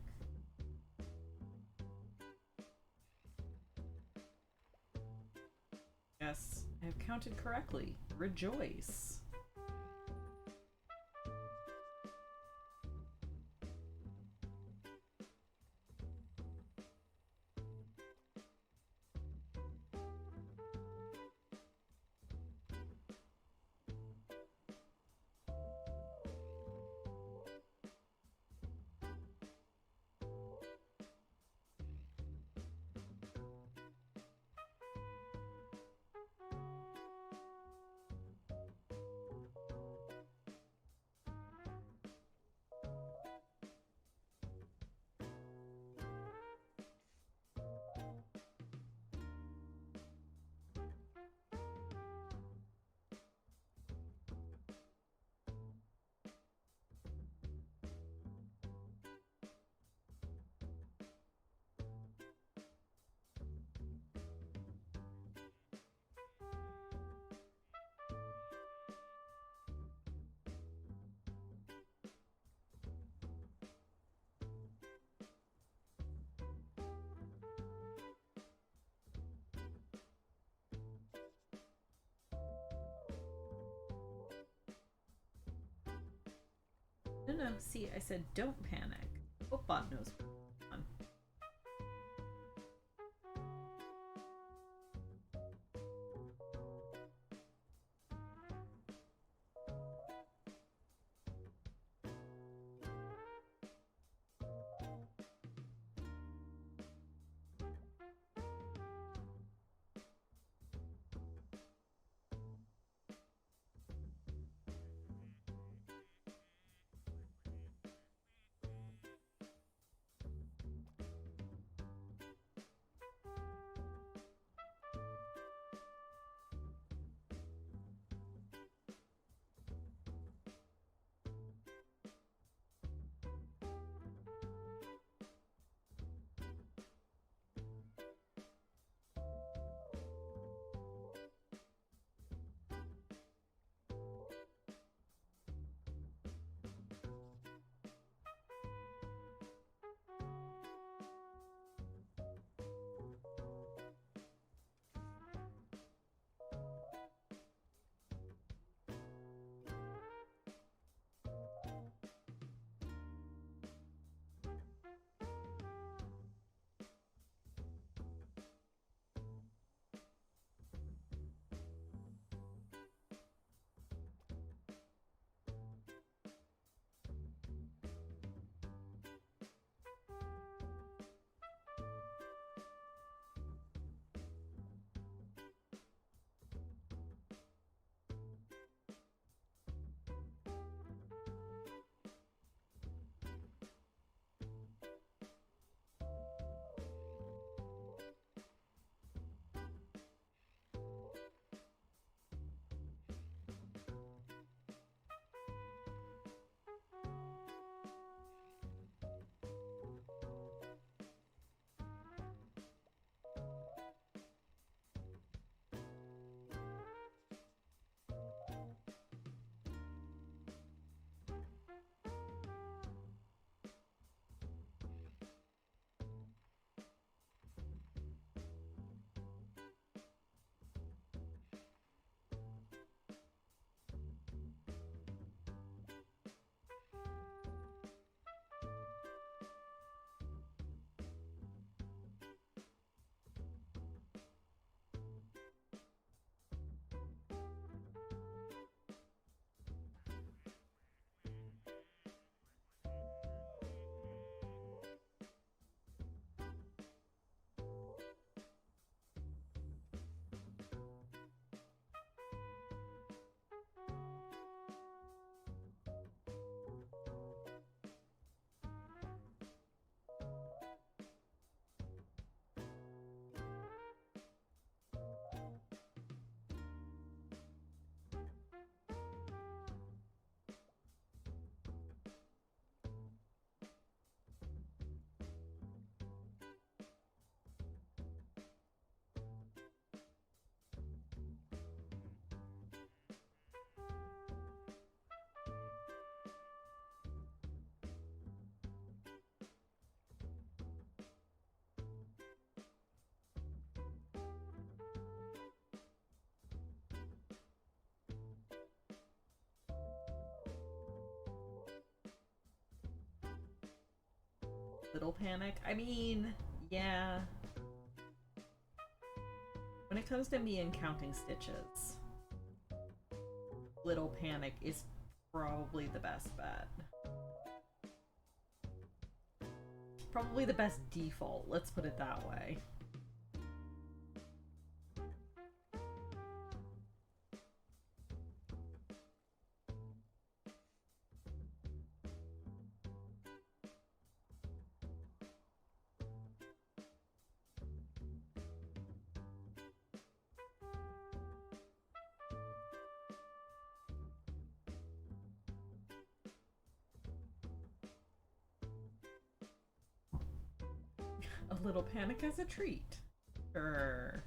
Yes, I have counted correctly. Rejoice. No, see, I said don't panic. Hopebot knows what's going on. Little Panic? I mean, yeah. When it comes to me and counting stitches, Little Panic is probably the best bet. Probably the best default, let's put it that way. A little panic as a treat. Sure.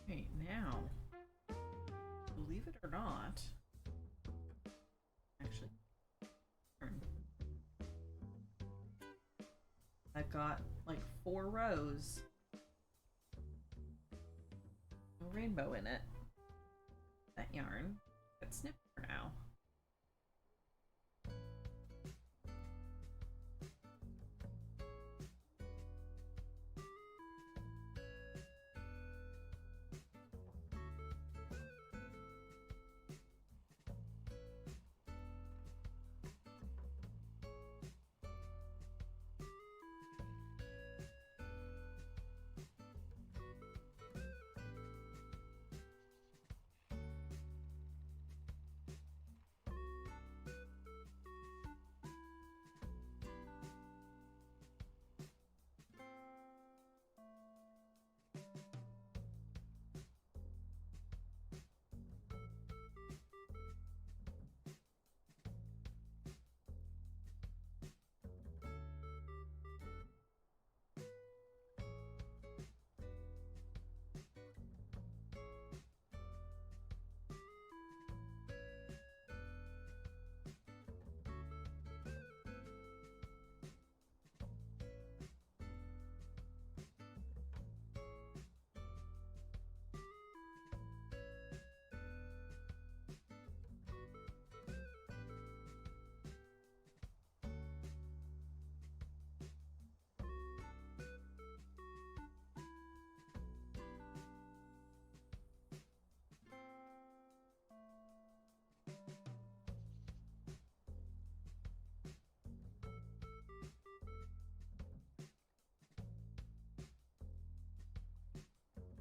Right now, believe it or not, actually, I've got like 4 rows, no rainbow in it. That yarn got snipped for now.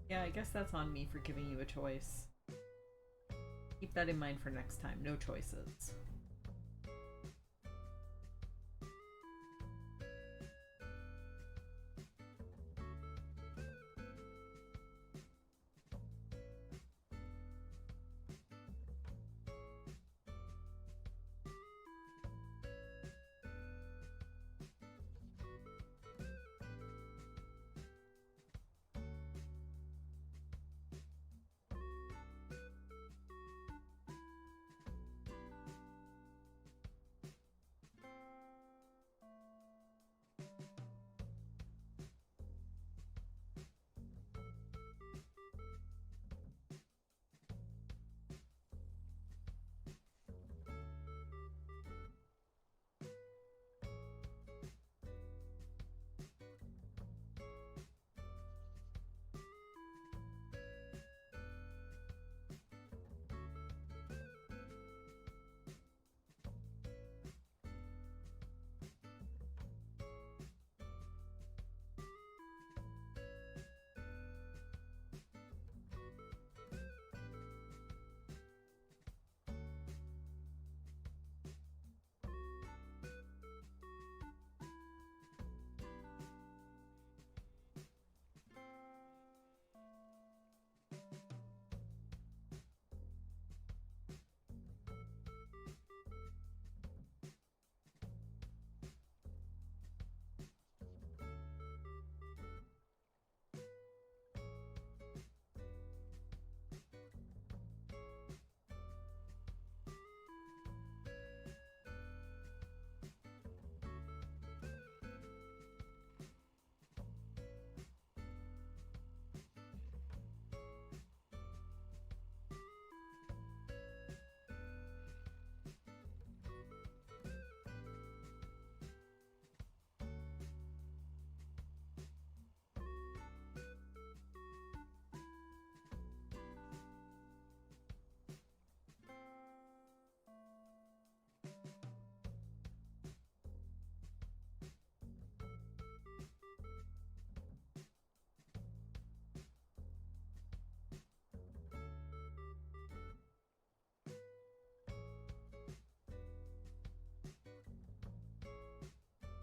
Yeah, I guess that's on me for giving you a choice. Keep that in mind for next time. No choices.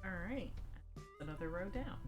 Alright, another row down.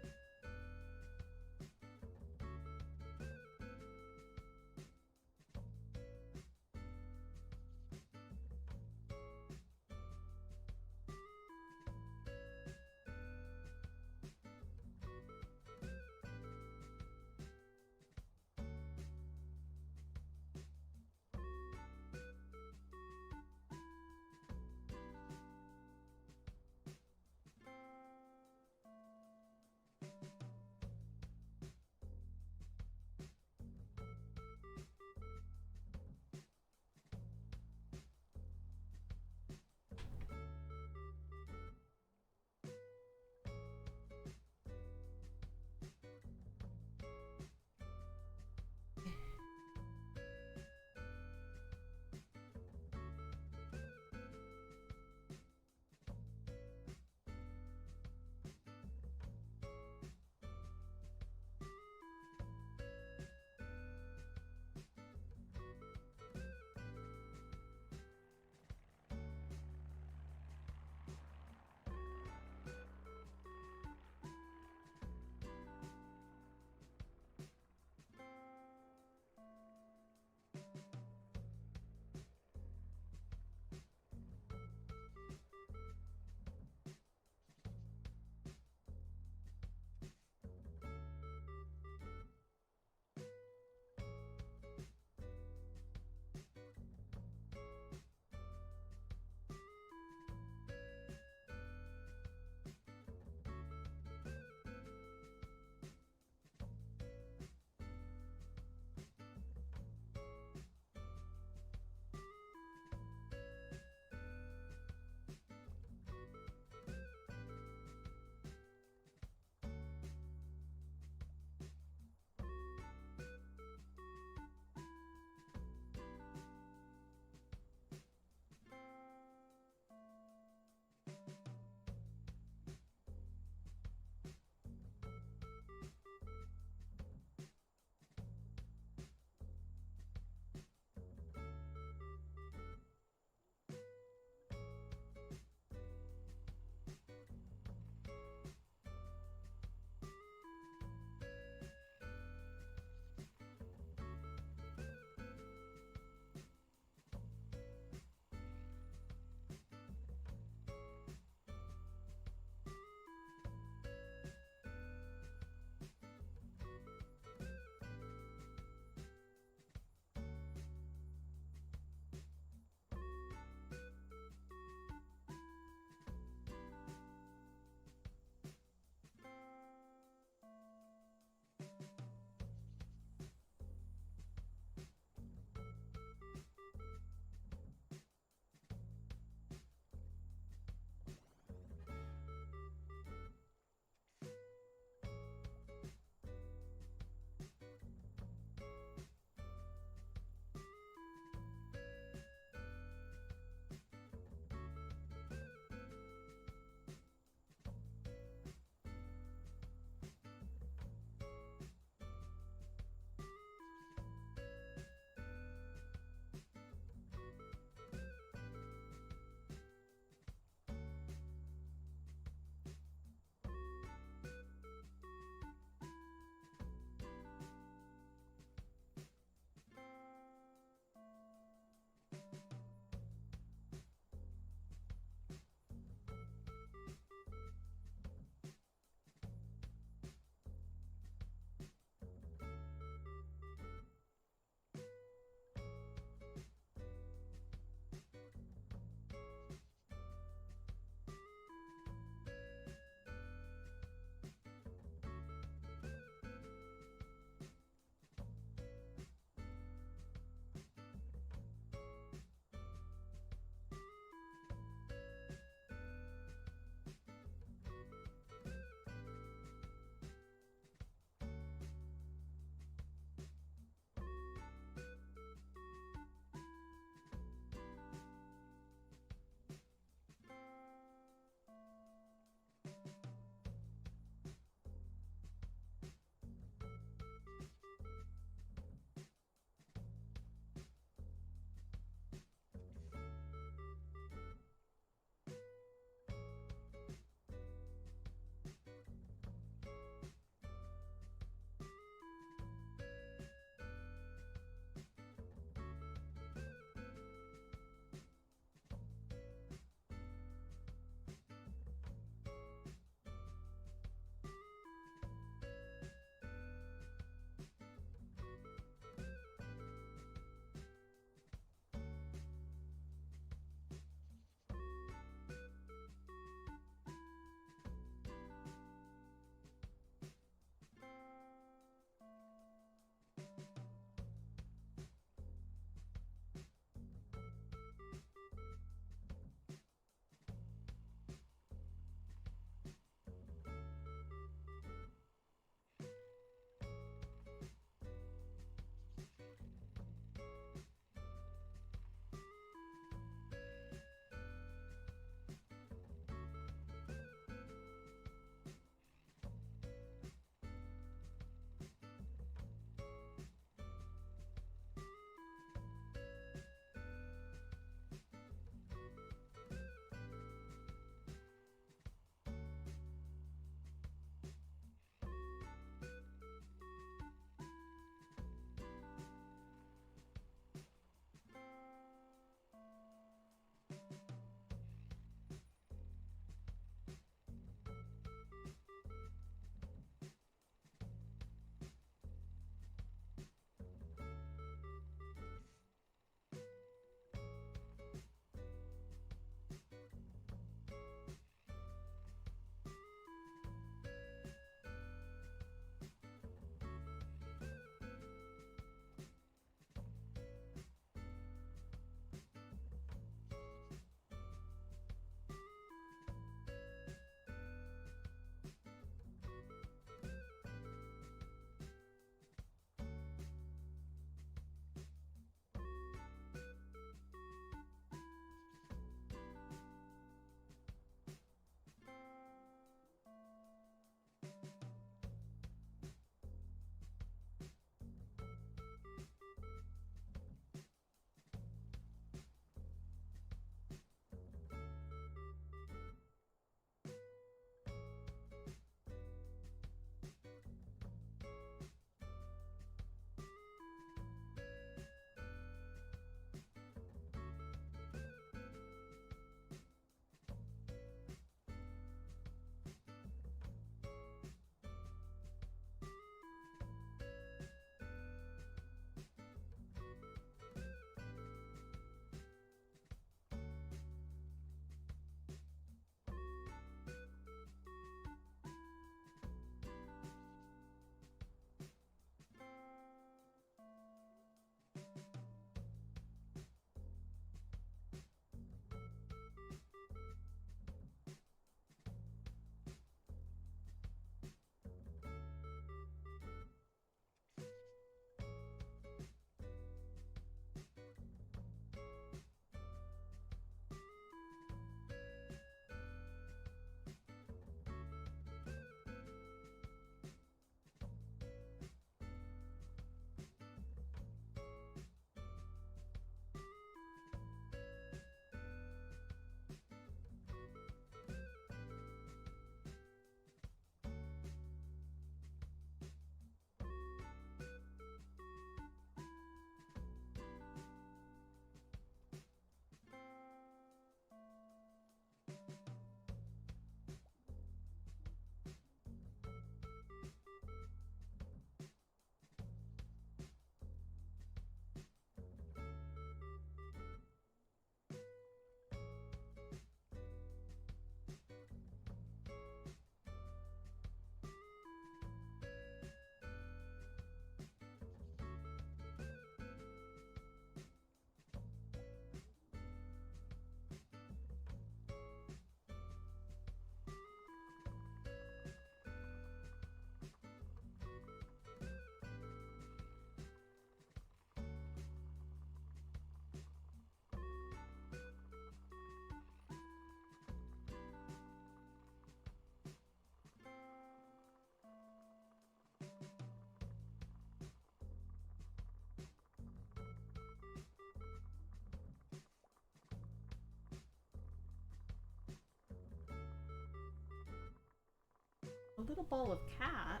little ball of cat.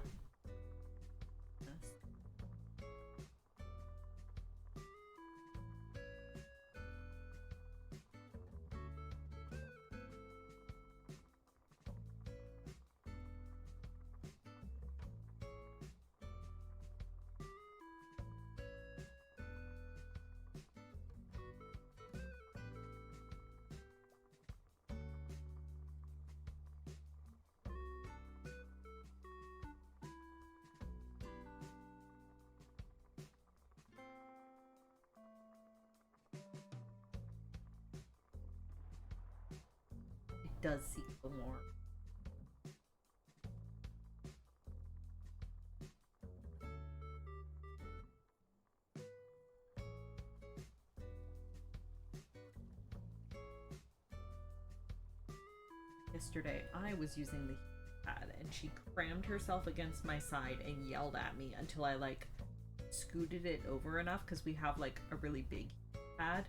Does seek the warmth. Yesterday, I was using the heat pad and she crammed herself against my side and yelled at me until I like scooted it over enough because we have like a really big heat pad.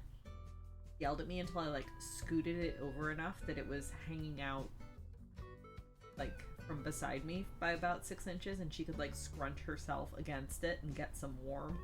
Yelled at me until I like scooted it over enough that it was hanging out like from beside me by about 6 inches and she could like scrunch herself against it and get some warmth.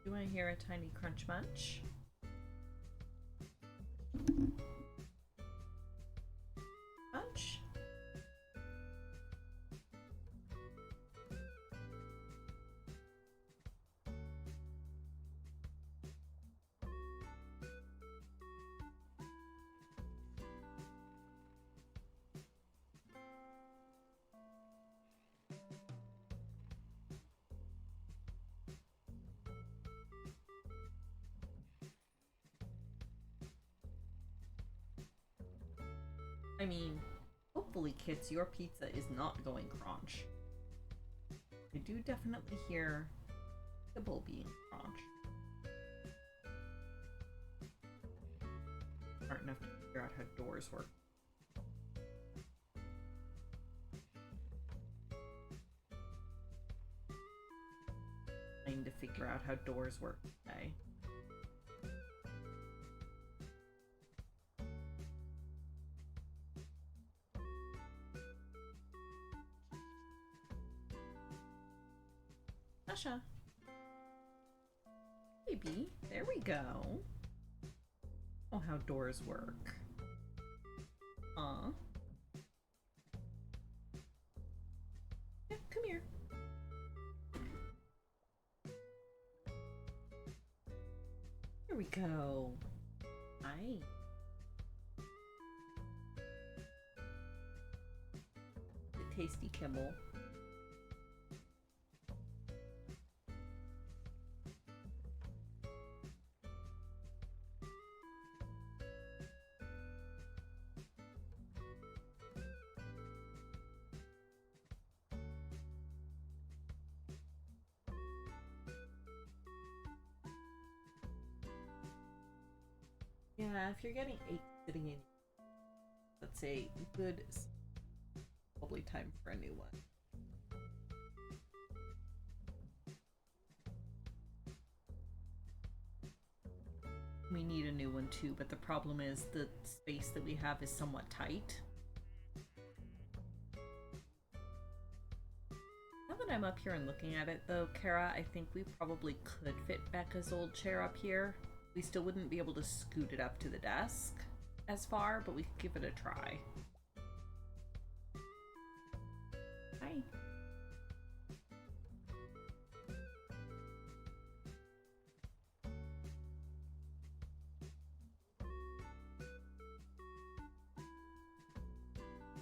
Do I hear a tiny crunch munch? Munch? I mean, hopefully, kids, your pizza is not going crunch. I do definitely hear kibble being crunch. Smart enough to figure out how doors work. Trying to figure out how doors work today. Sasha. Baby, there we go. Oh, how doors work. Yeah, come here. Here we go. Hi. The tasty kibble. Yeah, if you're getting 8 sitting in, let's say, good, probably time for a new one. We need a new one too, but the problem is the space that we have is somewhat tight. Now that I'm up here and looking at it though, Kara, I think we probably could fit Becca's old chair up here. We still wouldn't be able to scoot it up to the desk as far, but we could give it a try. Hi.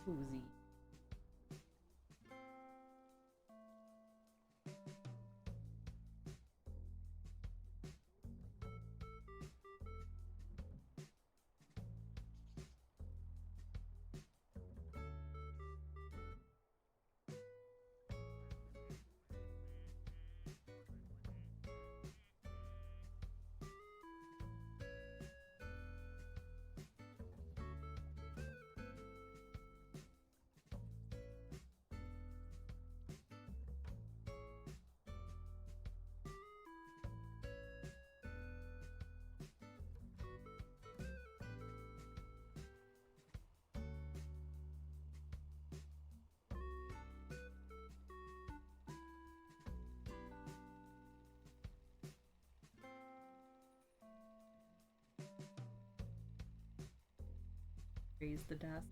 Cozy. Raise the desk.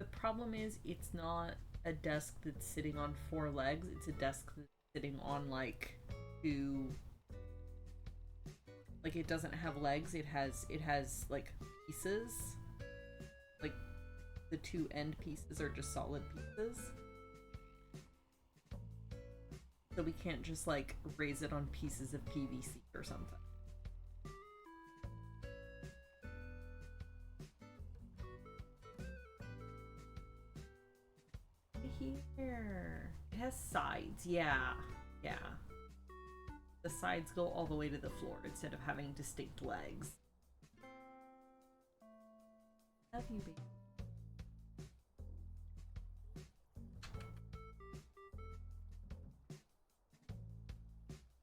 The problem is it's not a desk that's sitting on 4 legs, it's a desk that's sitting on like 2, like it doesn't have legs, it has like pieces, like the 2 end pieces are just solid pieces, so we can't just like raise it on pieces of PVC or something. Here. It has sides, yeah. Yeah. The sides go all the way to the floor instead of having distinct legs. Love you, baby.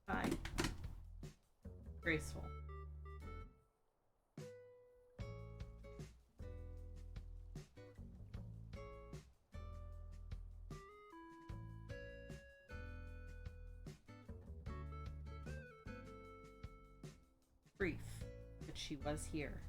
Bye. Graceful. grief that she was here.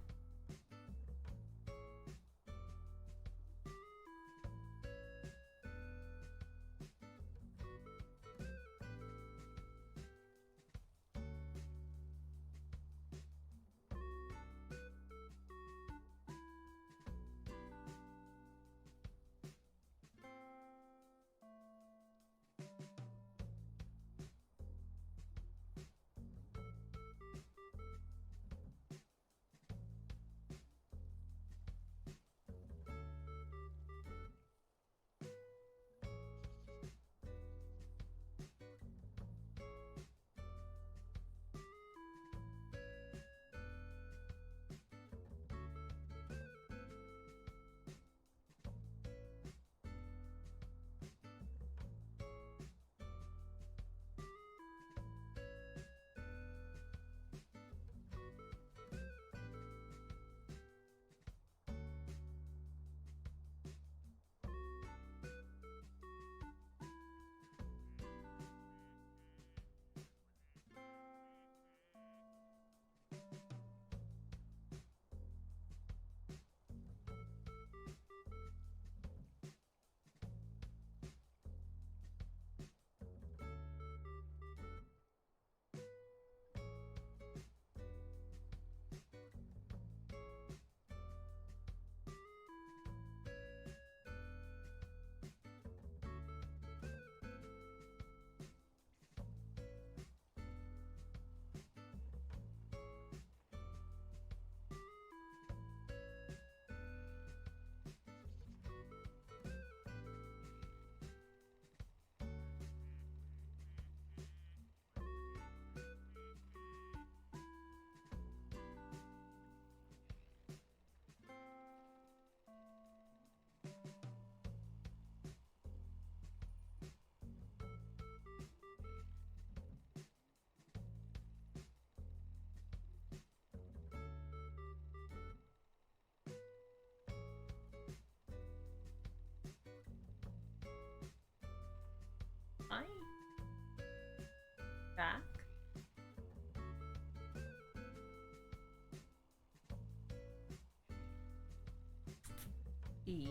Hi. Back. E.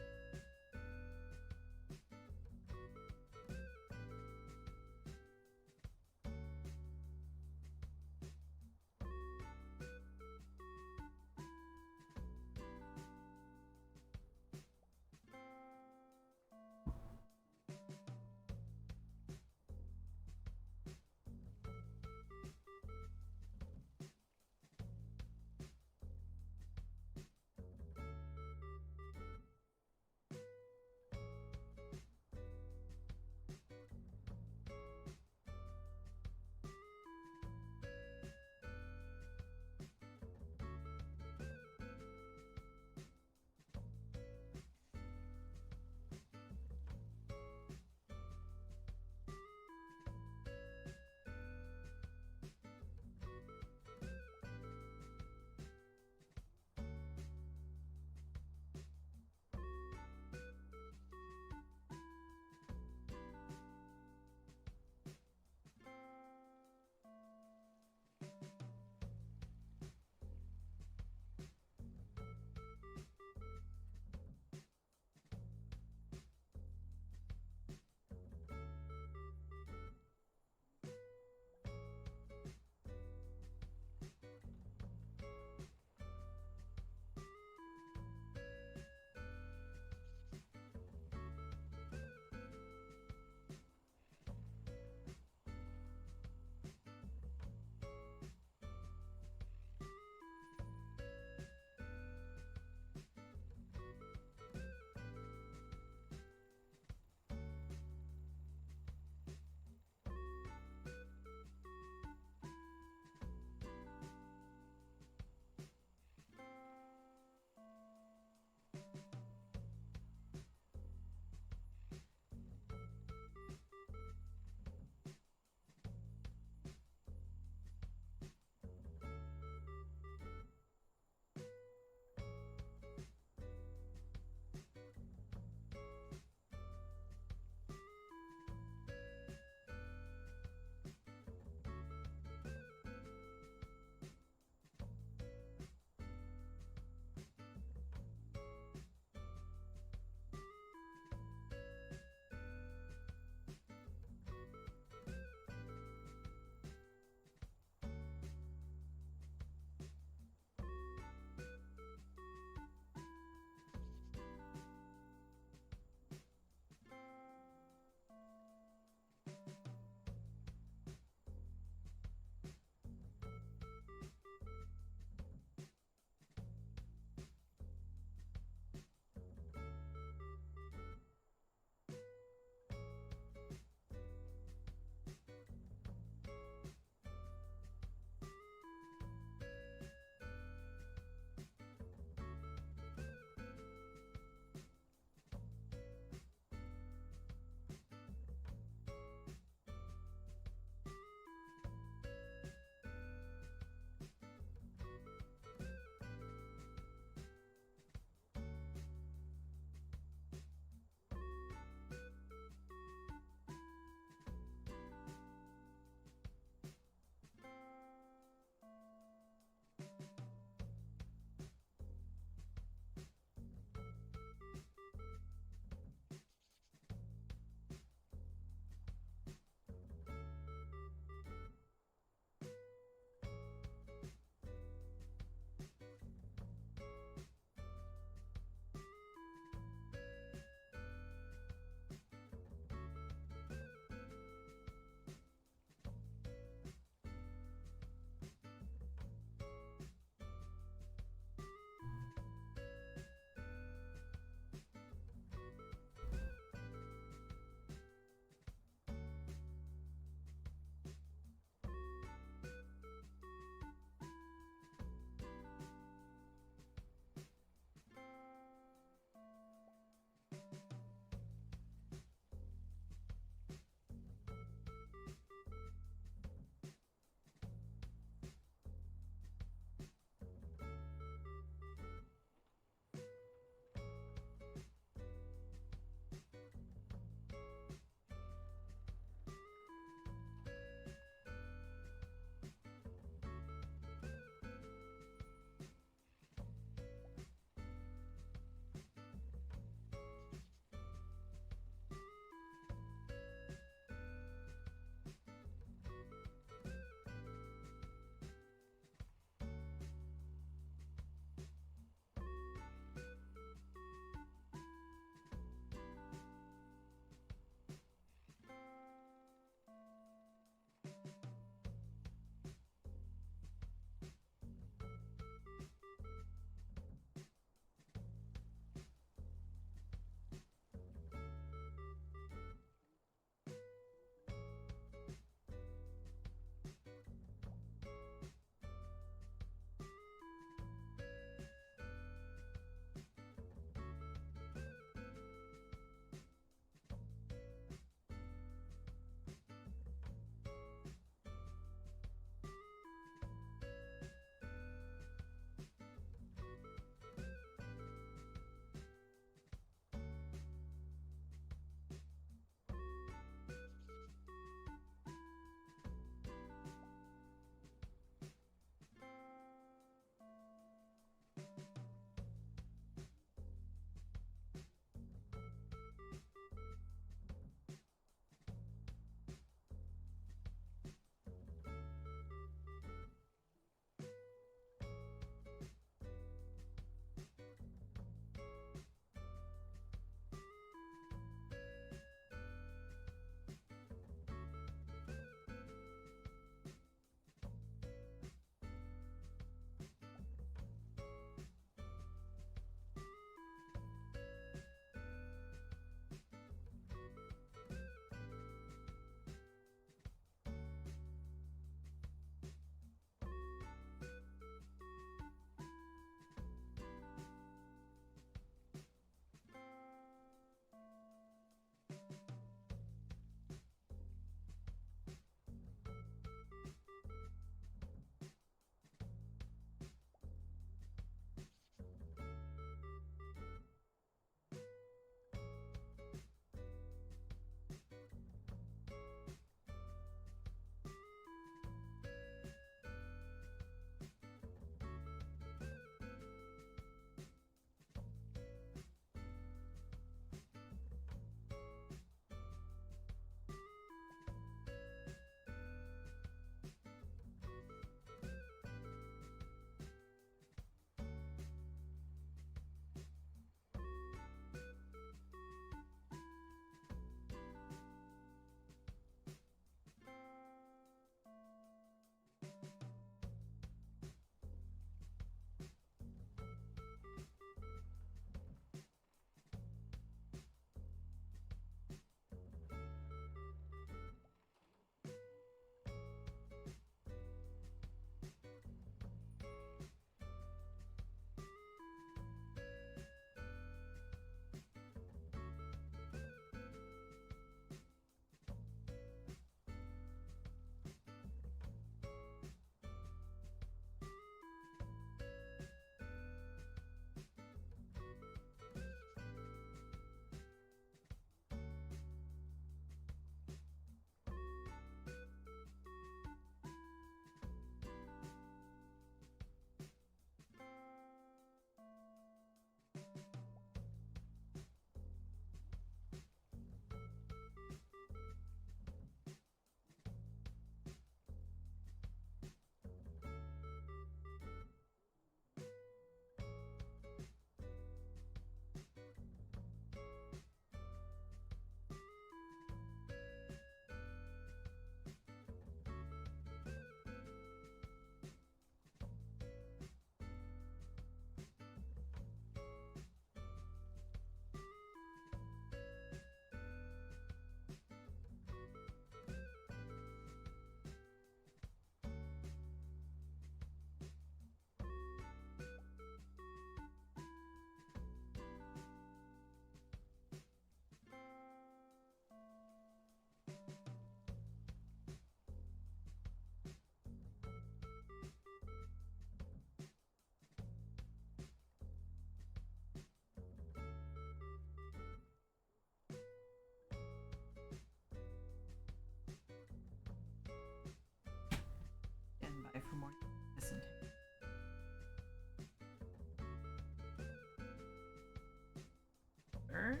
here.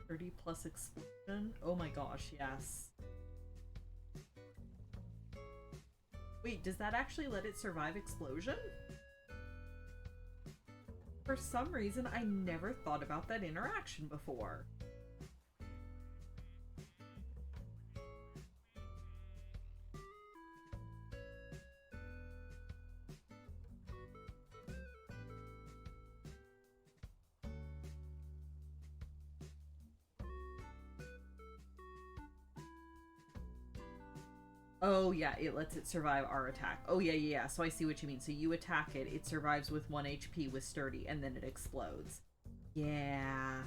Thirty plus explosion? Oh my gosh, yes. Wait, does that actually let it survive explosion? For some reason, I never thought about that interaction before. Oh yeah, it lets it survive our attack. Oh yeah. So I see what you mean. So you attack it, it survives with 1 HP with sturdy, and then it explodes. Yeah.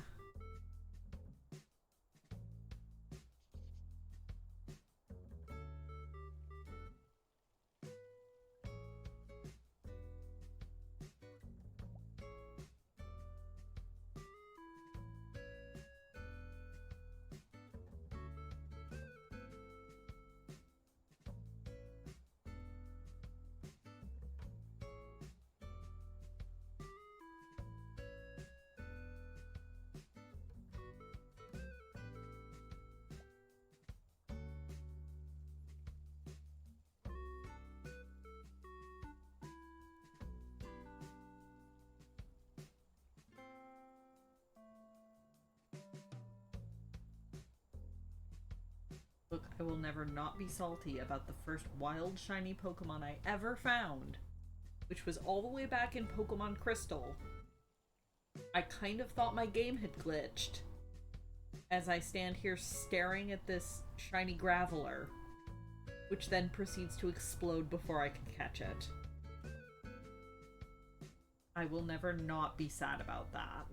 Look, I will never not be salty about the first wild shiny Pokemon I ever found, which was all the way back in Pokemon Crystal. I kind of thought my game had glitched as I stand here staring at this shiny Graveler, which then proceeds to explode before I can catch it. I will never not be sad about that.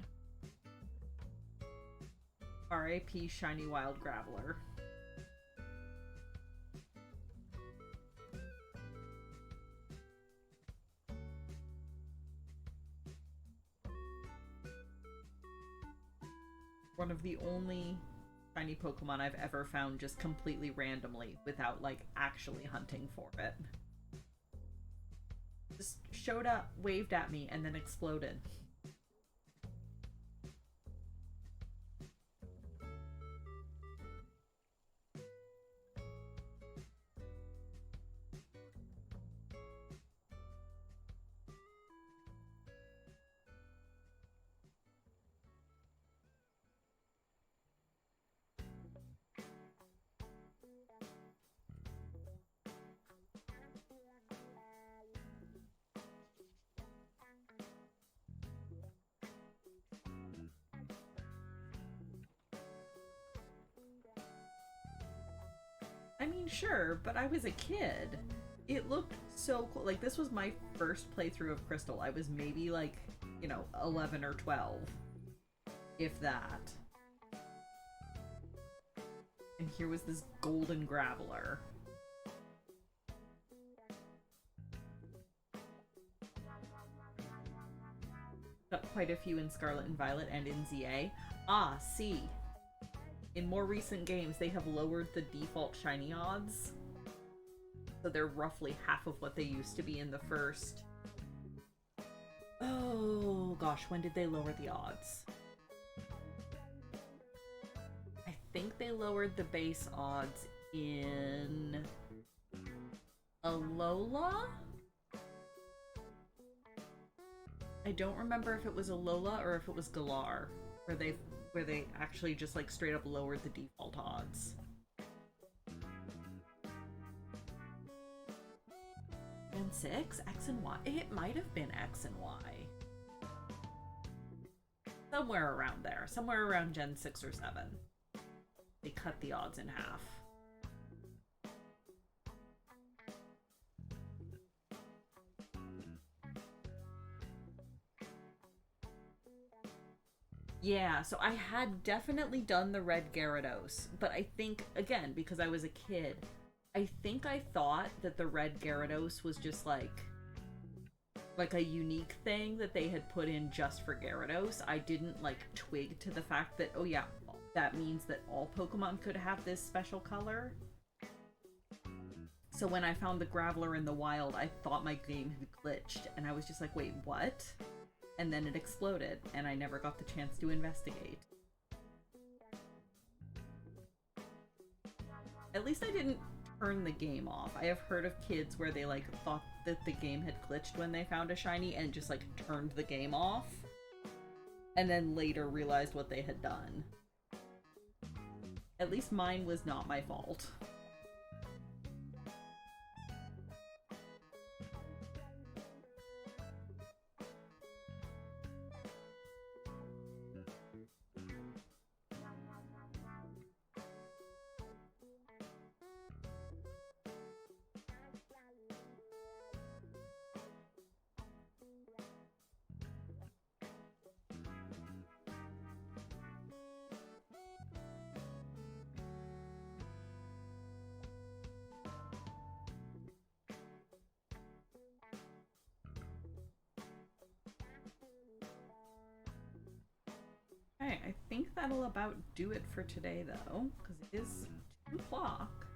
R.I.P. Shiny Wild Graveler. One of the only shiny Pokemon I've ever found just completely randomly without, like, actually hunting for it. Just showed up, waved at me, and then exploded. I mean, sure, but I was a kid. It looked so cool. Like, this was my first playthrough of Crystal. I was maybe, like, 11 or 12. If that. And here was this golden Graveler. Got quite a few in Scarlet and Violet and in ZA. Ah, see. in more recent games, they have lowered the default shiny odds. So they're roughly half of what they used to be in the first. Oh gosh, when did they lower the odds? I think they lowered the base odds in Alola? I don't remember if it was Alola or if it was Galar, where they actually just like straight up lowered the default odds. Gen 6? X and Y? It might have been X and Y. Somewhere around there. Somewhere around Gen 6 or 7. They cut the odds in half. Yeah, so I had definitely done the red Gyarados, but I think, again, because I was a kid, I think I thought that the red Gyarados was just like a unique thing that they had put in just for Gyarados. I didn't like twig to the fact that, oh yeah, that means that all Pokemon could have this special color. So when I found the Graveler in the wild, I thought my game had glitched, and I was just like, wait, what? And then it exploded, and I never got the chance to investigate. At least I didn't turn the game off. I have heard of kids where they like thought that the game had glitched when they found a shiny and just like turned the game off, and then later realized what they had done. At least mine was not my fault. Okay, I think that'll about do it for today, though, because it is 2 o'clock.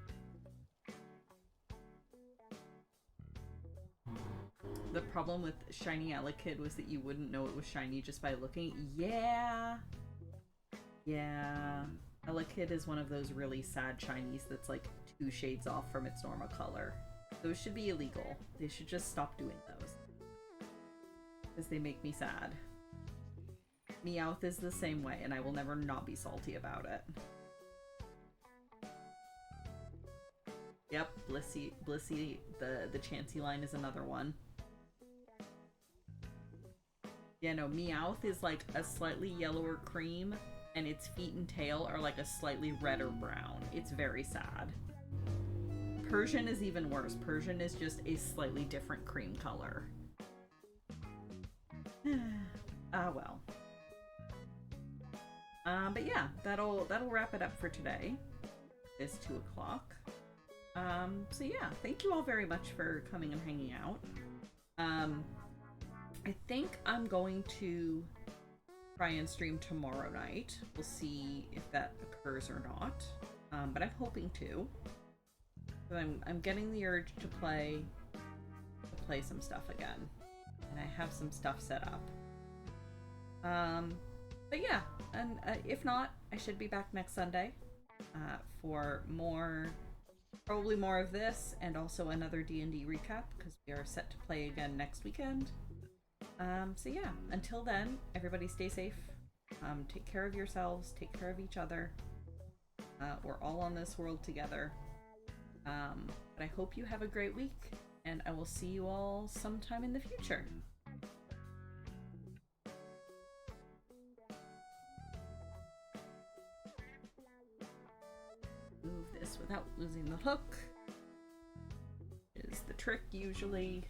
The problem with Shiny Alakid was that you wouldn't know it was shiny just by looking. Yeah. Yeah. Alakid is one of those really sad shinies that's like 2 shades off from its normal color. Those should be illegal. They should just stop doing those. Because they make me sad. Meowth is the same way, and I will never not be salty about it. Yep, Blissey, the Chansey line is another one. Yeah, no, Meowth is like a slightly yellower cream, and its feet and tail are like a slightly redder brown. It's very sad. Persian is even worse. Persian is just a slightly different cream color. Ah, well. But yeah, that'll wrap it up for today. It's 2 o'clock. So yeah, thank you all very much for coming and hanging out. I think I'm going to try and stream tomorrow night. We'll see if that occurs or not. But I'm hoping to. But I'm getting the urge to play some stuff again. And I have some stuff set up. But yeah, and if not, I should be back next Sunday for probably more of this, and also another D&D recap, because we are set to play again next weekend. So yeah, until then, everybody stay safe, take care of yourselves, take care of each other. We're all on this world together. But I hope you have a great week, and I will see you all sometime in the future. Move this without losing the hook is the trick usually.